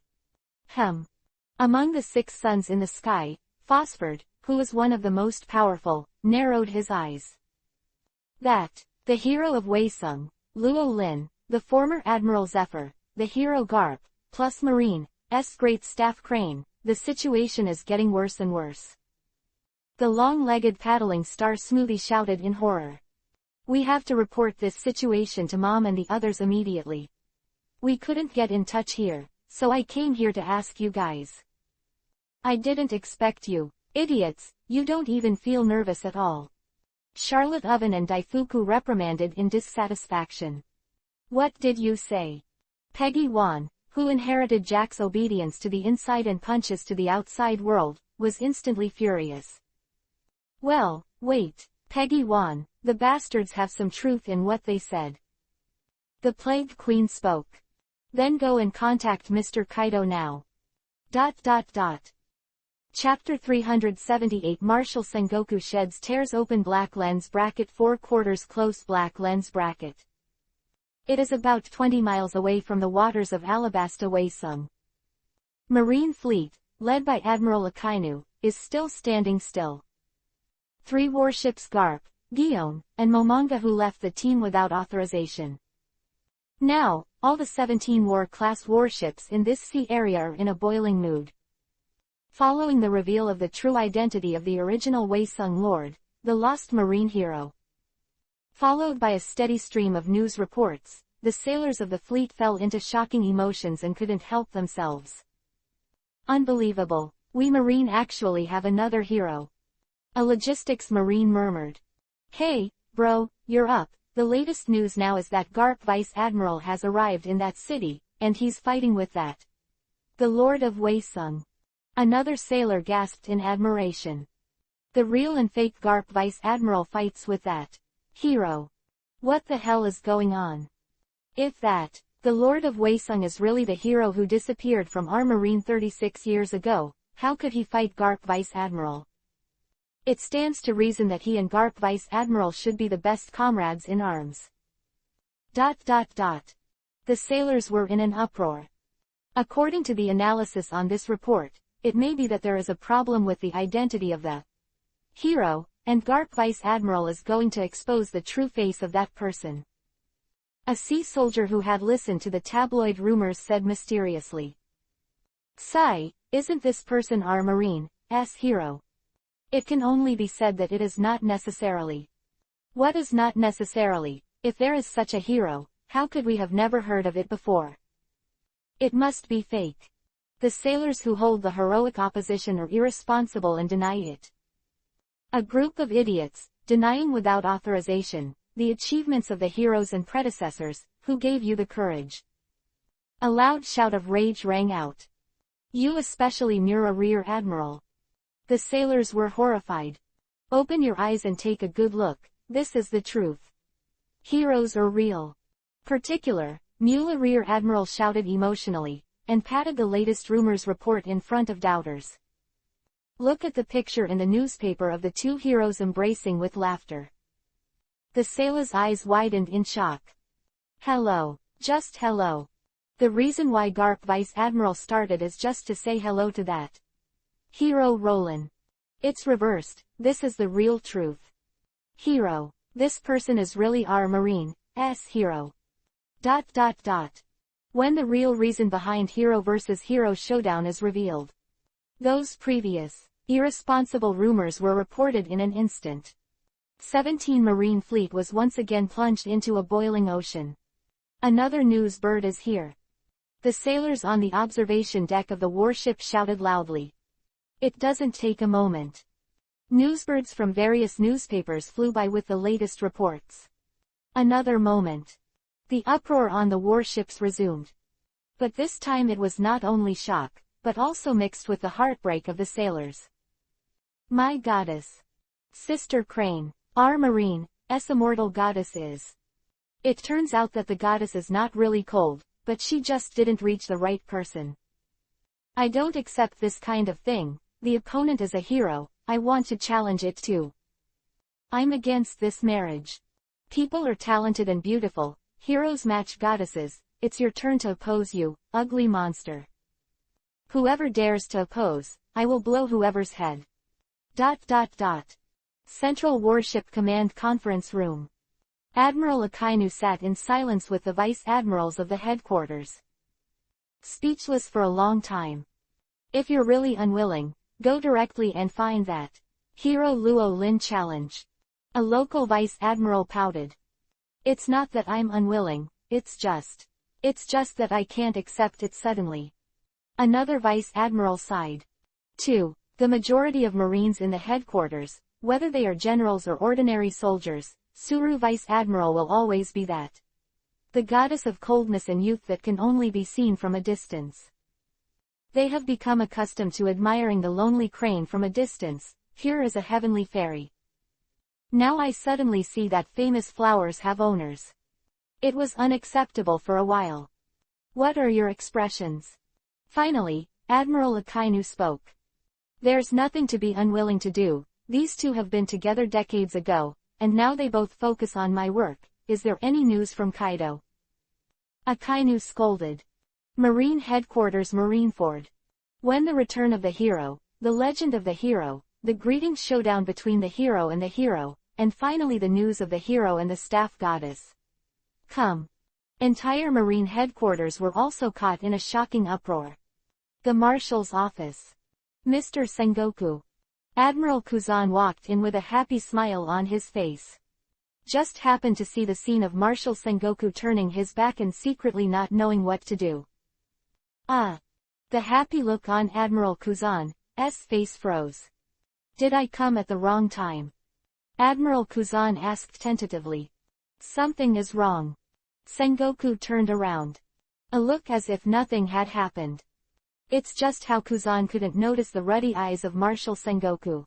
Among the 6 suns in the sky, Phosphord, who was one of the most powerful, narrowed his eyes. The hero of Weisung, Luo Lin, the former Admiral Zephyr, the hero Garp, plus Marine's great staff crane, the situation is getting worse and worse. The long-legged paddling star Smoothie shouted in horror. We have to report this situation to Mom and the others immediately. We couldn't get in touch here, so I came here to ask you guys. I didn't expect you, idiots, you don't even feel nervous at all. Charlotte Oven and Daifuku reprimanded in dissatisfaction. What did you say? Peggy Wan, who inherited Jack's obedience to the inside and punches to the outside world, was instantly furious. Well, wait, Peggy Wan, the bastards have some truth in what they said. The Plague Queen spoke. Then go and contact Mr. Kaido now. Chapter 378 Marshal Sengoku sheds tears open black lens bracket 4/4 close black lens bracket. It is about 20 miles away from the waters of Alabasta Waisung. Marine fleet, led by Admiral Akainu, is still standing still. 3 warships Garp, Gion, and Momonga who left the team without authorization. Now, all the 17 war-class warships in this sea area are in a boiling mood. Following the reveal of the true identity of the original Waisung Lord, the lost marine hero. Followed by a steady stream of news reports, the sailors of the fleet fell into shocking emotions and couldn't help themselves. Unbelievable, we marine actually have another hero. A logistics marine murmured. Hey, bro, you're up, the latest news now is that Garp Vice Admiral has arrived in that city, and he's fighting with that. The Lord of Waisung. Another sailor gasped in admiration. The real and fake Garp Vice Admiral fights with that hero. What the hell is going on? If that, the Lord of Waisung is really the hero who disappeared from our marine 36 years ago, how could he fight Garp Vice Admiral? It stands to reason that he and Garp Vice Admiral should be the best comrades in arms. The sailors were in an uproar. According to the analysis on this report, it may be that there is a problem with the identity of the hero, and Garp Vice Admiral is going to expose the true face of that person. A sea soldier who had listened to the tabloid rumors said mysteriously. Sigh, isn't this person our marine's hero? It can only be said that it is not necessarily. What is not necessarily? If there is such a hero, how could we have never heard of it before? It must be fake. The sailors who hold the heroic opposition are irresponsible and deny it. A group of idiots, denying without authorization, the achievements of the heroes and predecessors, who gave you the courage. A loud shout of rage rang out. You especially Mura Rear Admiral. The sailors were horrified. Open your eyes and take a good look, this is the truth. Heroes are real. Particular, Mula Rear Admiral shouted emotionally, and patted the latest rumors report in front of doubters. Look at the picture in the newspaper of the 2 heroes embracing with laughter. The sailor's eyes widened in shock. Hello, just hello. The reason why Garp Vice Admiral started is just to say hello to that hero Roland. It's reversed, this is the real truth. Hero, this person is really our marine's hero. When the real reason behind hero versus hero showdown is revealed. Those previous, irresponsible rumors were reported in an instant. 17 Marine fleet was once again plunged into a boiling ocean. Another news bird is here. The sailors on the observation deck of the warship shouted loudly. It doesn't take a moment. Newsbirds from various newspapers flew by with the latest reports. Another moment. The uproar on the warships resumed. But this time it was not only shock, but also mixed with the heartbreak of the sailors. My goddess. Sister Crane, our marine's immortal goddess is. It turns out that the goddess is not really cold, but she just didn't reach the right person. I don't accept this kind of thing, the opponent is a hero, I want to challenge it too. I'm against this marriage. People are talented and beautiful, heroes match goddesses, it's your turn to oppose you, ugly monster. Whoever dares to oppose, I will blow whoever's head. Central Warship Command Conference Room. Admiral Akainu sat in silence with the vice admirals of the headquarters. Speechless for a long time. If you're really unwilling, go directly and find that hero Luo Lin challenge. A local vice admiral pouted. It's not that I'm unwilling, it's just that I can't accept it suddenly. Another vice admiral sighed. 2. The majority of Marines in the headquarters, whether they are generals or ordinary soldiers, Suru Vice Admiral will always be that. The goddess of coldness and youth that can only be seen from a distance. They have become accustomed to admiring the lonely crane from a distance, pure as a heavenly fairy. Now I suddenly see that famous flowers have owners. It was unacceptable for a while. What are your expressions? Finally, Admiral Akainu spoke. There's nothing to be unwilling to do. These two have been together decades ago, and now they both focus on my work. Is there any news from Kaido? Akainu scolded. Marine Headquarters Marineford. When the return of the hero, the legend of the hero, the greetings showdown between the hero, and finally the news of the hero and the staff goddess. Come. Entire Marine Headquarters were also caught in a shocking uproar. The Marshal's office. Mr. Sengoku. Admiral Kuzan walked in with a happy smile on his face. Just happened to see the scene of Marshal Sengoku turning his back and secretly not knowing what to do. The happy look on Admiral Kuzan's face froze. Did I come at the wrong time? Admiral Kuzan asked tentatively. Something is wrong. Sengoku turned around. A look as if nothing had happened. It's just how Kuzan couldn't notice the ruddy eyes of Marshal Sengoku.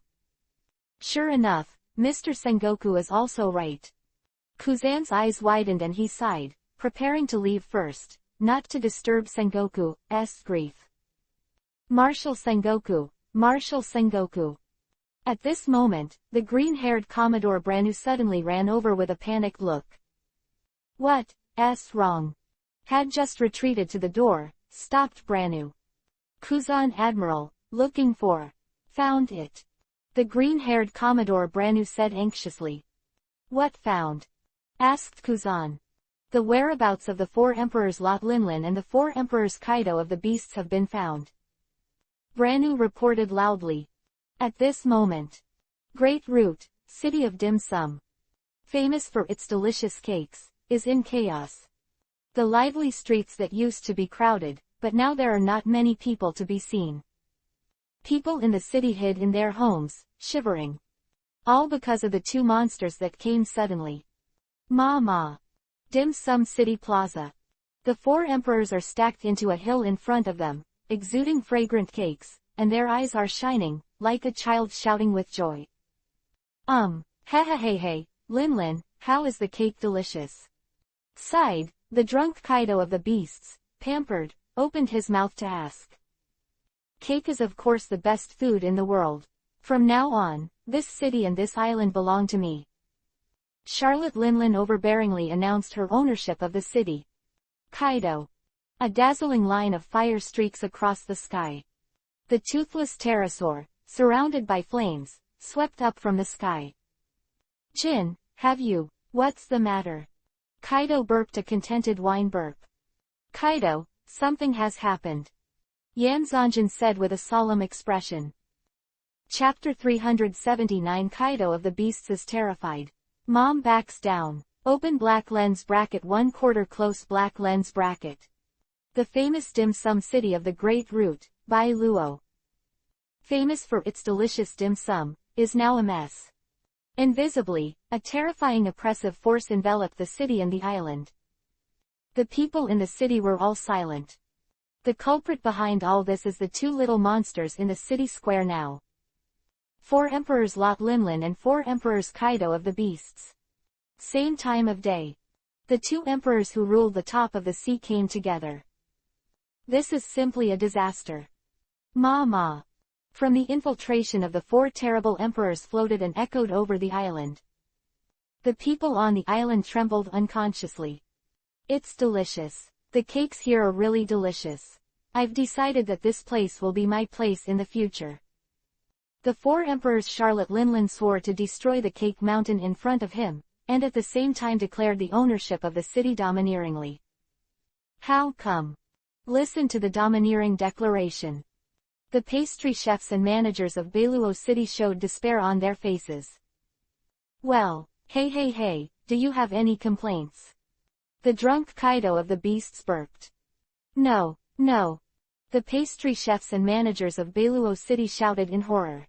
Sure enough, Mr. Sengoku is also right. Kuzan's eyes widened and he sighed, preparing to leave first, not to disturb Sengoku's grief. Marshal Sengoku, Marshal Sengoku. At this moment, the green-haired Commodore Branu suddenly ran over with a panicked look. What's wrong? Had just retreated to the door, stopped Branu. Kuzan Admiral, looking for. Found it. The green-haired Commodore Branu said anxiously. What found? Asked Kuzan. The whereabouts of the 4 Emperors Lot Linlin and the 4 Emperors Kaido of the Beasts have been found. Branu reported loudly. At this moment. Great Root, city of dim sum. Famous for its delicious cakes, is in chaos. The lively streets that used to be crowded, but now there are not many people to be seen. People in the city hid in their homes, shivering. All because of the 2 monsters that came suddenly. Ma. Dim Sum City Plaza. The 4 emperors are stacked into a hill in front of them, exuding fragrant cakes, and their eyes are shining, like a child shouting with joy. Hey, Linlin, how is the cake delicious? Sighed, the drunk Kaido of the Beasts, pampered, opened his mouth to ask. Cake is of course the best food in the world. From now on, this city and this island belong to me. Charlotte Linlin overbearingly announced her ownership of the city. Kaido. A dazzling line of fire streaks across the sky. The toothless pterosaur, surrounded by flames, swept up from the sky. Jin, what's the matter? Kaido burped a contented whine burp. Kaido, something has happened. Yan Zanjin said with a solemn expression. Chapter 379 Kaido of the Beasts is terrified. Mom backs down. Open black lens bracket 1/4 close black lens bracket. The famous dim sum city of the Great Root, by Luo. Famous for its delicious dim sum, is now a mess. Invisibly, a terrifying oppressive force enveloped the city and the island. The people in the city were all silent. The culprit behind all this is the 2 little monsters in the city square now. 4 Emperors Lot Linlin and 4 Emperors Kaido of the Beasts. Same time of day. The 2 emperors who ruled the top of the sea came together. This is simply a disaster. Ma. From the infiltration of the 4 terrible emperors floated and echoed over the island. The people on the island trembled unconsciously. It's delicious. The cakes here are really delicious. I've decided that this place will be my place in the future. The 4 emperors Charlotte Linlin swore to destroy the cake mountain in front of him, and at the same time declared the ownership of the city domineeringly. How come? Listen to the domineering declaration. The pastry chefs and managers of Beiluo City showed despair on their faces. Well, hey, do you have any complaints? The drunk Kaido of the Beasts burped. No. The pastry chefs and managers of Beiluo City shouted in horror.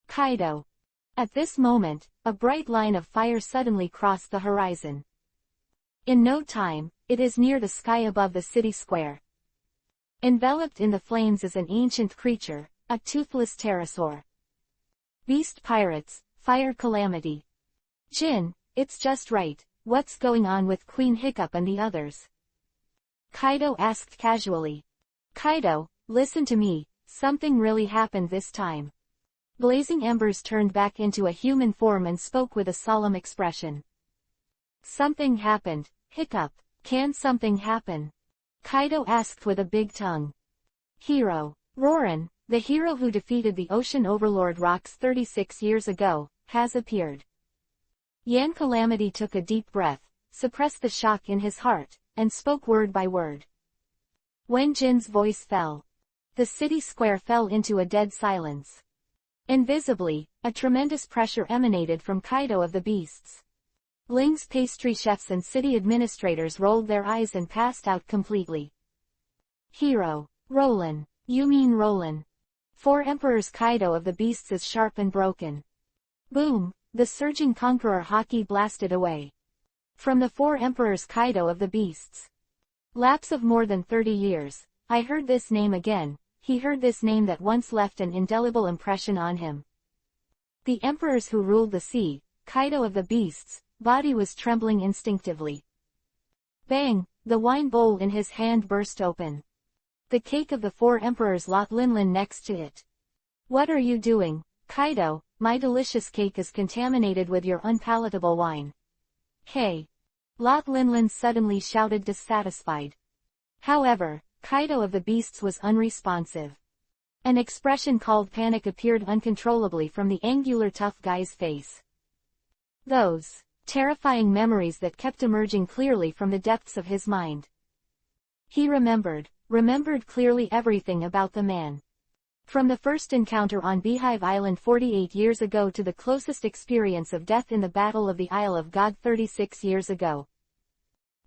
Kaido. At this moment, a bright line of fire suddenly crossed the horizon. In no time, it is near the sky above the city square. Enveloped in the flames is an ancient creature, a toothless pterosaur. Beast pirates, fire calamity. Jin, it's just right, what's going on with Queen Hiccup and the others? Kaido asked casually. Kaido, listen to me, something really happened this time. Blazing embers turned back into a human form and spoke with a solemn expression. Something happened, hiccup. Can something happen? Kaido asked with a big tongue. Hero. Roran, the hero who defeated the ocean overlord rocks 36 years ago, has appeared. Yan Calamity took a deep breath, suppressed the shock in his heart, and spoke word by word. When Jin's voice fell, the city square fell into a dead silence. Invisibly, a tremendous pressure emanated from Kaido of the Beasts. Ling's pastry chefs and city administrators rolled their eyes and passed out completely. Hero. Roland. You mean Roland. 4 Emperors. Kaido of the Beasts is sharp and broken. Boom, the surging conqueror haki blasted away. From the 4 Emperors. Kaido of the Beasts. Lapse of more than 30 years, I heard this name again, he heard this name that once left an indelible impression on him. The emperors who ruled the sea, Kaido of the Beasts, body was trembling instinctively. Bang, the wine bowl in his hand burst open. The cake of the 4 emperors Lot Linlin next to it. What are you doing, Kaido? My delicious cake is contaminated with your unpalatable wine. Hey! Lot Linlin suddenly shouted dissatisfied. However, Kaido of the Beasts was unresponsive. An expression called panic appeared uncontrollably from the angular tough guy's face. Those terrifying memories that kept emerging clearly from the depths of his mind. He remembered clearly everything about the man. From the first encounter on Beehive Island 48 years ago to the closest experience of death in the Battle of the Isle of God 36 years ago.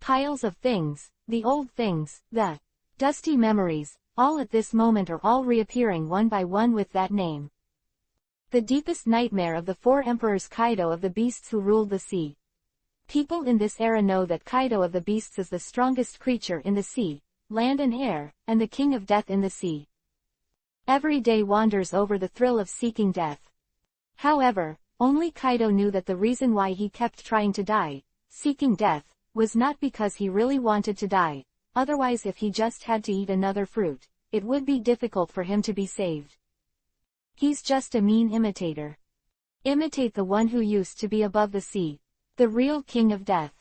Piles of things, the old things, the dusty memories, all at this moment are all reappearing one by one with that name. The deepest nightmare of the 4 emperors. Kaido of the Beasts who ruled the sea. People in this era know that Kaido of the Beasts is the strongest creature in the sea, land and air, and the king of death in the sea. Every day wanders over the thrill of seeking death. However, only Kaido knew that the reason why he kept trying to die, seeking death, was not because he really wanted to die, otherwise if he just had to eat another fruit, it would be difficult for him to be saved. He's just a mean imitator. Imitate the one who used to be above the sea, the real king of death.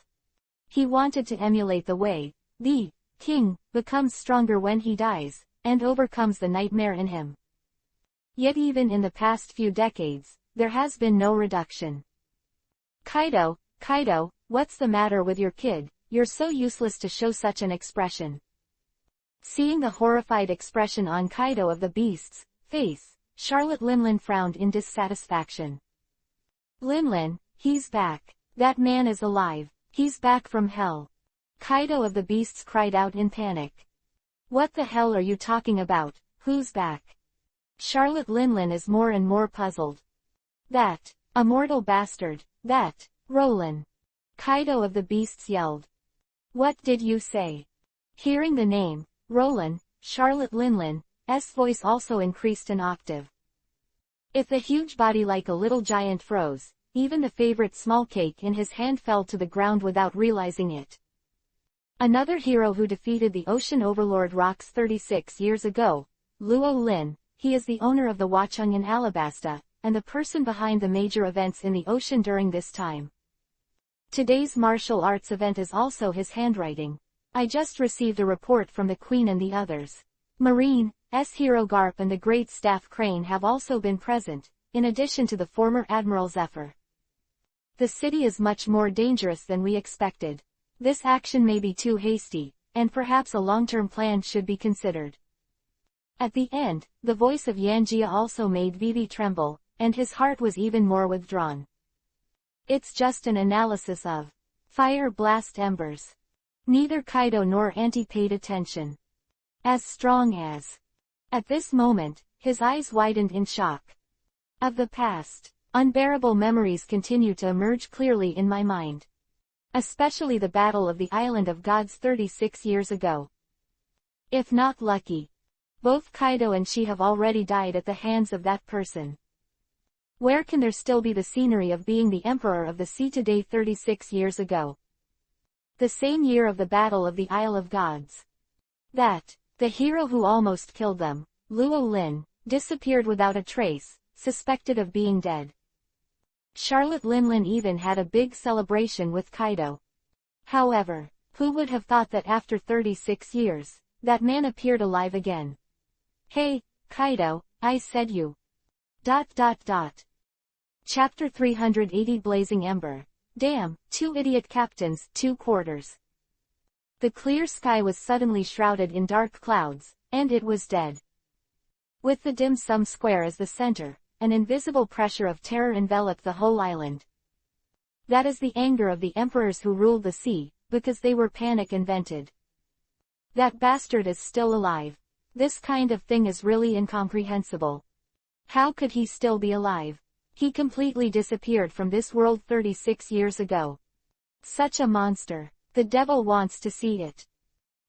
He wanted to emulate the way the king becomes stronger when he dies, and overcomes the nightmare in him. Yet even in the past few decades, there has been no reduction. Kaido, what's the matter with your kid? You're so useless to show such an expression. Seeing the horrified expression on Kaido of the Beast's face, Charlotte Linlin frowned in dissatisfaction. Linlin, he's back. That man is alive. He's back from hell. Kaido of the Beasts cried out in panic. What the hell are you talking about? Who's back? Charlotte Linlin is more and more puzzled. That immortal bastard, that Roland. Kaido of the Beasts yelled. What did you say? Hearing the name, Roland, Charlotte Linlin's voice also increased an octave. If the huge body like a little giant froze, even the favorite small cake in his hand fell to the ground without realizing it. Another hero who defeated the ocean overlord rocks 36 years ago, Luo Lin, he is the owner of the Watchung in Alabasta, and the person behind the major events in the ocean during this time. Today's martial arts event is also his handwriting. I just received a report from the Queen and the others. Marine's hero Garp and the great staff Crane have also been present, in addition to the former Admiral Zephyr. The city is much more dangerous than we expected. This action may be too hasty, and perhaps a long-term plan should be considered. At the end, the voice of Yanjia also made Vivi tremble, and his heart was even more withdrawn. It's just an analysis of fire blast embers. Neither Kaido nor Auntie paid attention. As strong as. At this moment, his eyes widened in shock. Of the past, unbearable memories continue to emerge clearly in my mind. Especially the Battle of the Island of Gods 36 years ago. If not lucky, both Kaido and she have already died at the hands of that person. Where can there still be the scenery of being the Emperor of the Sea today 36 years ago? The same year of the Battle of the Isle of Gods. That, the hero who almost killed them, Luo Lin, disappeared without a trace, suspected of being dead. Charlotte Linlin even had a big celebration with Kaido. However, who would have thought that after 36 years, that man appeared alive again? Hey, Kaido, I said you. Chapter 380 Blazing Ember. Damn, 2 idiot captains, 2 quarters. The clear sky was suddenly shrouded in dark clouds, and it was dead. With the dim sum square as the center, an invisible pressure of terror enveloped the whole island. That is the anger of the emperors who ruled the sea, because they were panic-invented. That bastard is still alive. This kind of thing is really incomprehensible. How could he still be alive? He completely disappeared from this world 36 years ago. Such a monster. The devil wants to see it.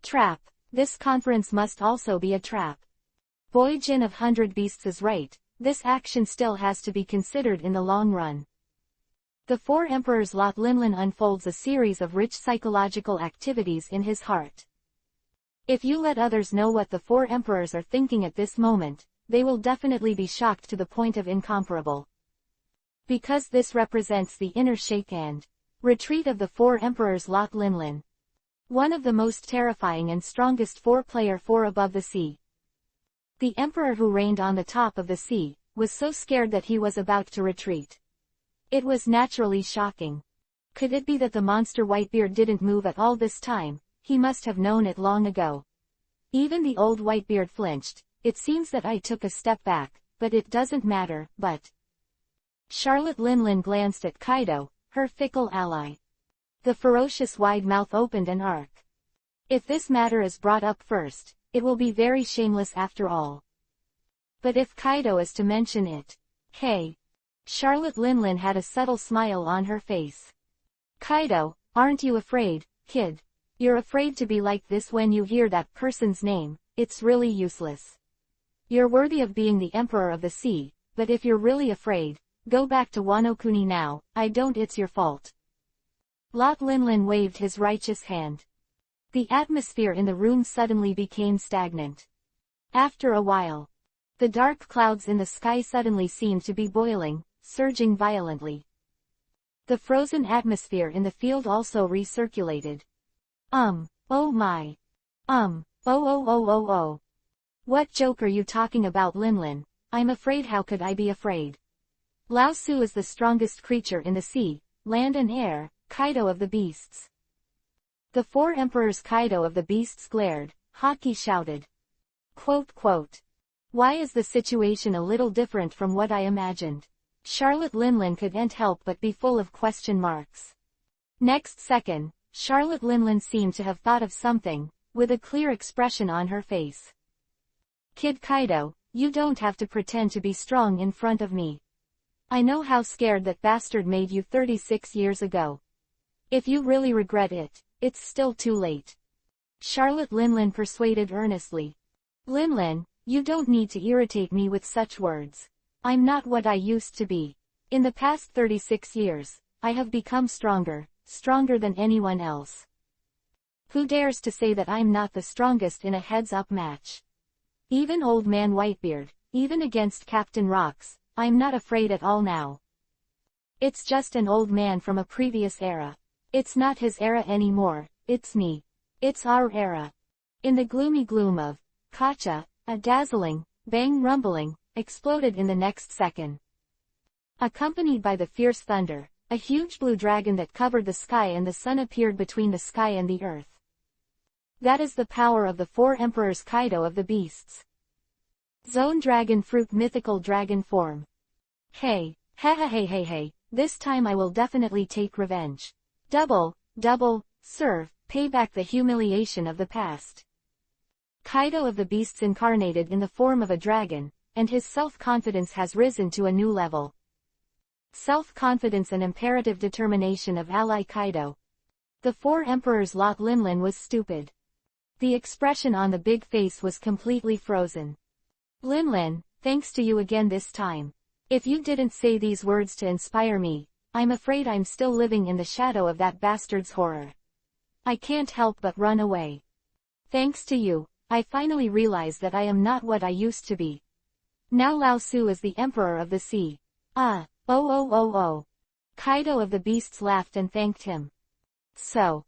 Trap. This conference must also be a trap. Boy Jin of 100 Beasts is right. This action still has to be considered in the long run. The 4 Emperors Lot Linlin unfolds a series of rich psychological activities in his heart. If you let others know what the 4 Emperors are thinking at this moment, they will definitely be shocked to the point of incomparable. Because this represents the inner shake and retreat of the 4 Emperors Lot Linlin. One of the most terrifying and strongest 4-player 4 above the sea. The emperor who reigned on the top of the sea, was so scared that he was about to retreat. It was naturally shocking. Could it be that the monster Whitebeard didn't move at all this time? He must have known it long ago. Even the old Whitebeard flinched. It seems that I took a step back, but it doesn't matter, but... Charlotte Linlin glanced at Kaido, her fickle ally. The ferocious wide mouth opened an arc. If this matter is brought up first, it will be very shameless after all. But if Kaido is to mention it... Hey! Charlotte Linlin had a subtle smile on her face. Kaido, aren't you afraid, kid? You're afraid to be like this when you hear that person's name. It's really useless. You're worthy of being the emperor of the sea, but if you're really afraid, go back to Wano Kuni now. It's your fault. Lot Linlin waved his righteous hand. The atmosphere in the room suddenly became stagnant. After a while, the dark clouds in the sky suddenly seemed to be boiling, surging violently. The frozen atmosphere in the field also recirculated. Oh my. Oh. What joke are you talking about, Linlin? I'm afraid. How could I be afraid? Lao Su is the strongest creature in the sea, land and air, Kaido of the beasts. The 4 emperors. Kaido of the beasts glared. Haki shouted. Quote. Why is the situation a little different from what I imagined? Charlotte Linlin couldn't help but be full of question marks. Next second, Charlotte Linlin seemed to have thought of something, with a clear expression on her face. Kid Kaido, you don't have to pretend to be strong in front of me. I know how scared that bastard made you 36 years ago. If you really regret it, it's still too late. Charlotte Linlin persuaded earnestly. Linlin, you don't need to irritate me with such words. I'm not what I used to be. In the past 36 years, I have become stronger than anyone else. Who dares to say that I'm not the strongest in a heads-up match? Even old man Whitebeard, even against Captain Rocks, I'm not afraid at all now. It's just an old man from a previous era. It's not his era anymore, it's me. It's our era. In the gloomy gloom of Kacha, a dazzling, bang rumbling, exploded in the next second. Accompanied by the fierce thunder, a huge blue dragon that covered the sky and the sun appeared between the sky and the earth. That is the power of the 4 emperors. Kaido of the beasts. Zone Dragon Fruit mythical dragon form. Hey, this time I will definitely take revenge. Double, serve, pay back the humiliation of the past. Kaido of the beasts incarnated in the form of a dragon, and his self-confidence has risen to a new level. Self-confidence and imperative determination of ally Kaido. The 4 emperors. Lot Linlin was stupid. The expression on the big face was completely frozen. Linlin, thanks to you again this time. If you didn't say these words to inspire me, I'm afraid I'm still living in the shadow of that bastard's horror. I can't help but run away. Thanks to you, I finally realize that I am not what I used to be. Now Lao Su is the emperor of the sea. Ah, oh oh oh oh. Kaido of the Beasts laughed and thanked him. So,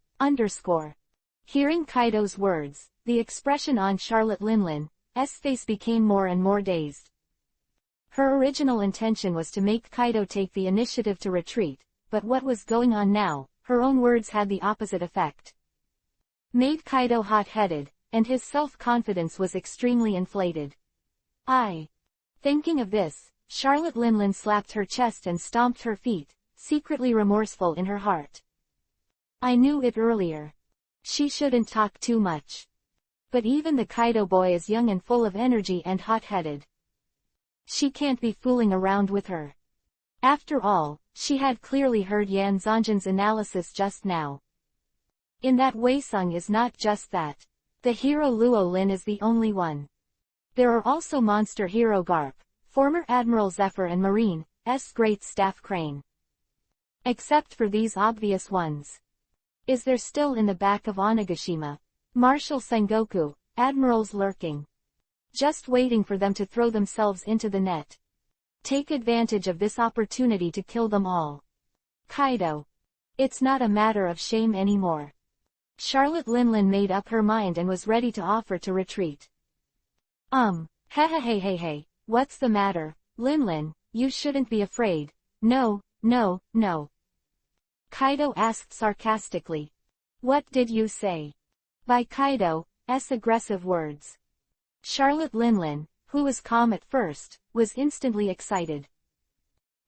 Hearing Kaido's words, the expression on Charlotte Linlin's face became more and more dazed. Her original intention was to make Kaido take the initiative to retreat, but what was going on now, her own words had the opposite effect. Made Kaido hot-headed, and his self-confidence was extremely inflated. Thinking of this, Charlotte Linlin slapped her chest and stomped her feet, secretly remorseful in her heart. I knew it earlier. She shouldn't talk too much. But even the Kaido boy is young and full of energy and hot-headed. She can't be fooling around with her. After all, she had clearly heard Yan Zonjin's analysis just now. In that Weisung is not just that. The hero Luo Lin is the only one. There are also monster hero Garp, former Admiral Zephyr and Marine's great staff Crane. Except for these obvious ones. Is there still in the back of Onigashima? Marshal Sengoku, admirals lurking. Just waiting for them to throw themselves into the net. Take advantage of this opportunity to kill them all. Kaido. It's not a matter of shame anymore. Charlotte Linlin made up her mind and was ready to offer to retreat. Hey, what's the matter, Linlin? You shouldn't be afraid. No. Kaido asked sarcastically. What did you say? By Kaido's aggressive words. Charlotte Linlin, who was calm at first, was instantly excited.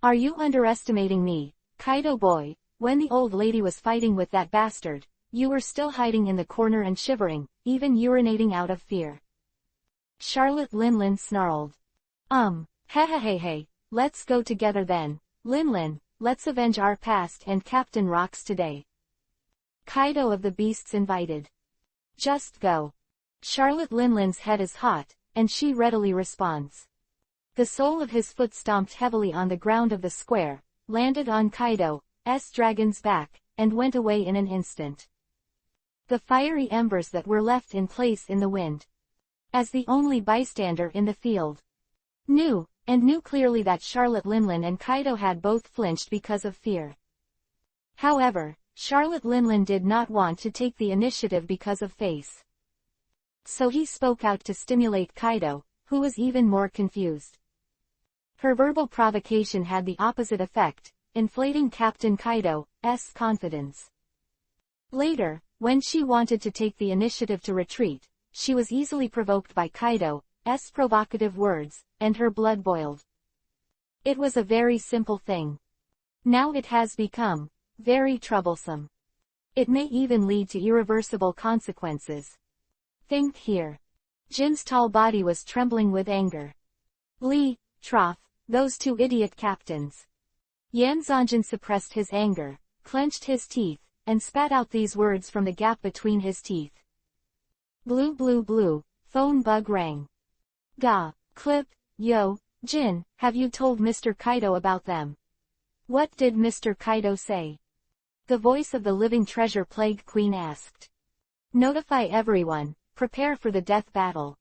Are you underestimating me, Kaido boy? When the old lady was fighting with that bastard, you were still hiding in the corner and shivering, even urinating out of fear. Charlotte Linlin snarled. Hey, let's go together then, Linlin, let's avenge our past and Captain Rocks today. Kaido of the Beasts invited. Just go. Charlotte Linlin's head is hot, and she readily responds. The sole of his foot stomped heavily on the ground of the square, landed on Kaido's dragon's back, and went away in an instant. The fiery embers that were left in place in the wind. As the only bystander in the field. Knew clearly that Charlotte Linlin and Kaido had both flinched because of fear. However, Charlotte Linlin did not want to take the initiative because of face. So he spoke out to stimulate Kaido, who was even more confused. Her verbal provocation had the opposite effect, inflating Captain Kaido's confidence. Later, when she wanted to take the initiative to retreat, she was easily provoked by Kaido's provocative words, and her blood boiled. It was a very simple thing. Now it has become very troublesome. It may even lead to irreversible consequences. Think here. Jin's tall body was trembling with anger. Those two idiot captains. Yan Zonjin suppressed his anger, clenched his teeth, and spat out these words from the gap between his teeth. Blue, phone bug rang. Ga, clip, yo, Jin, have you told Mr. Kaido about them? What did Mr. Kaido say? The voice of the living treasure plague queen asked. Notify everyone, prepare for the death battle.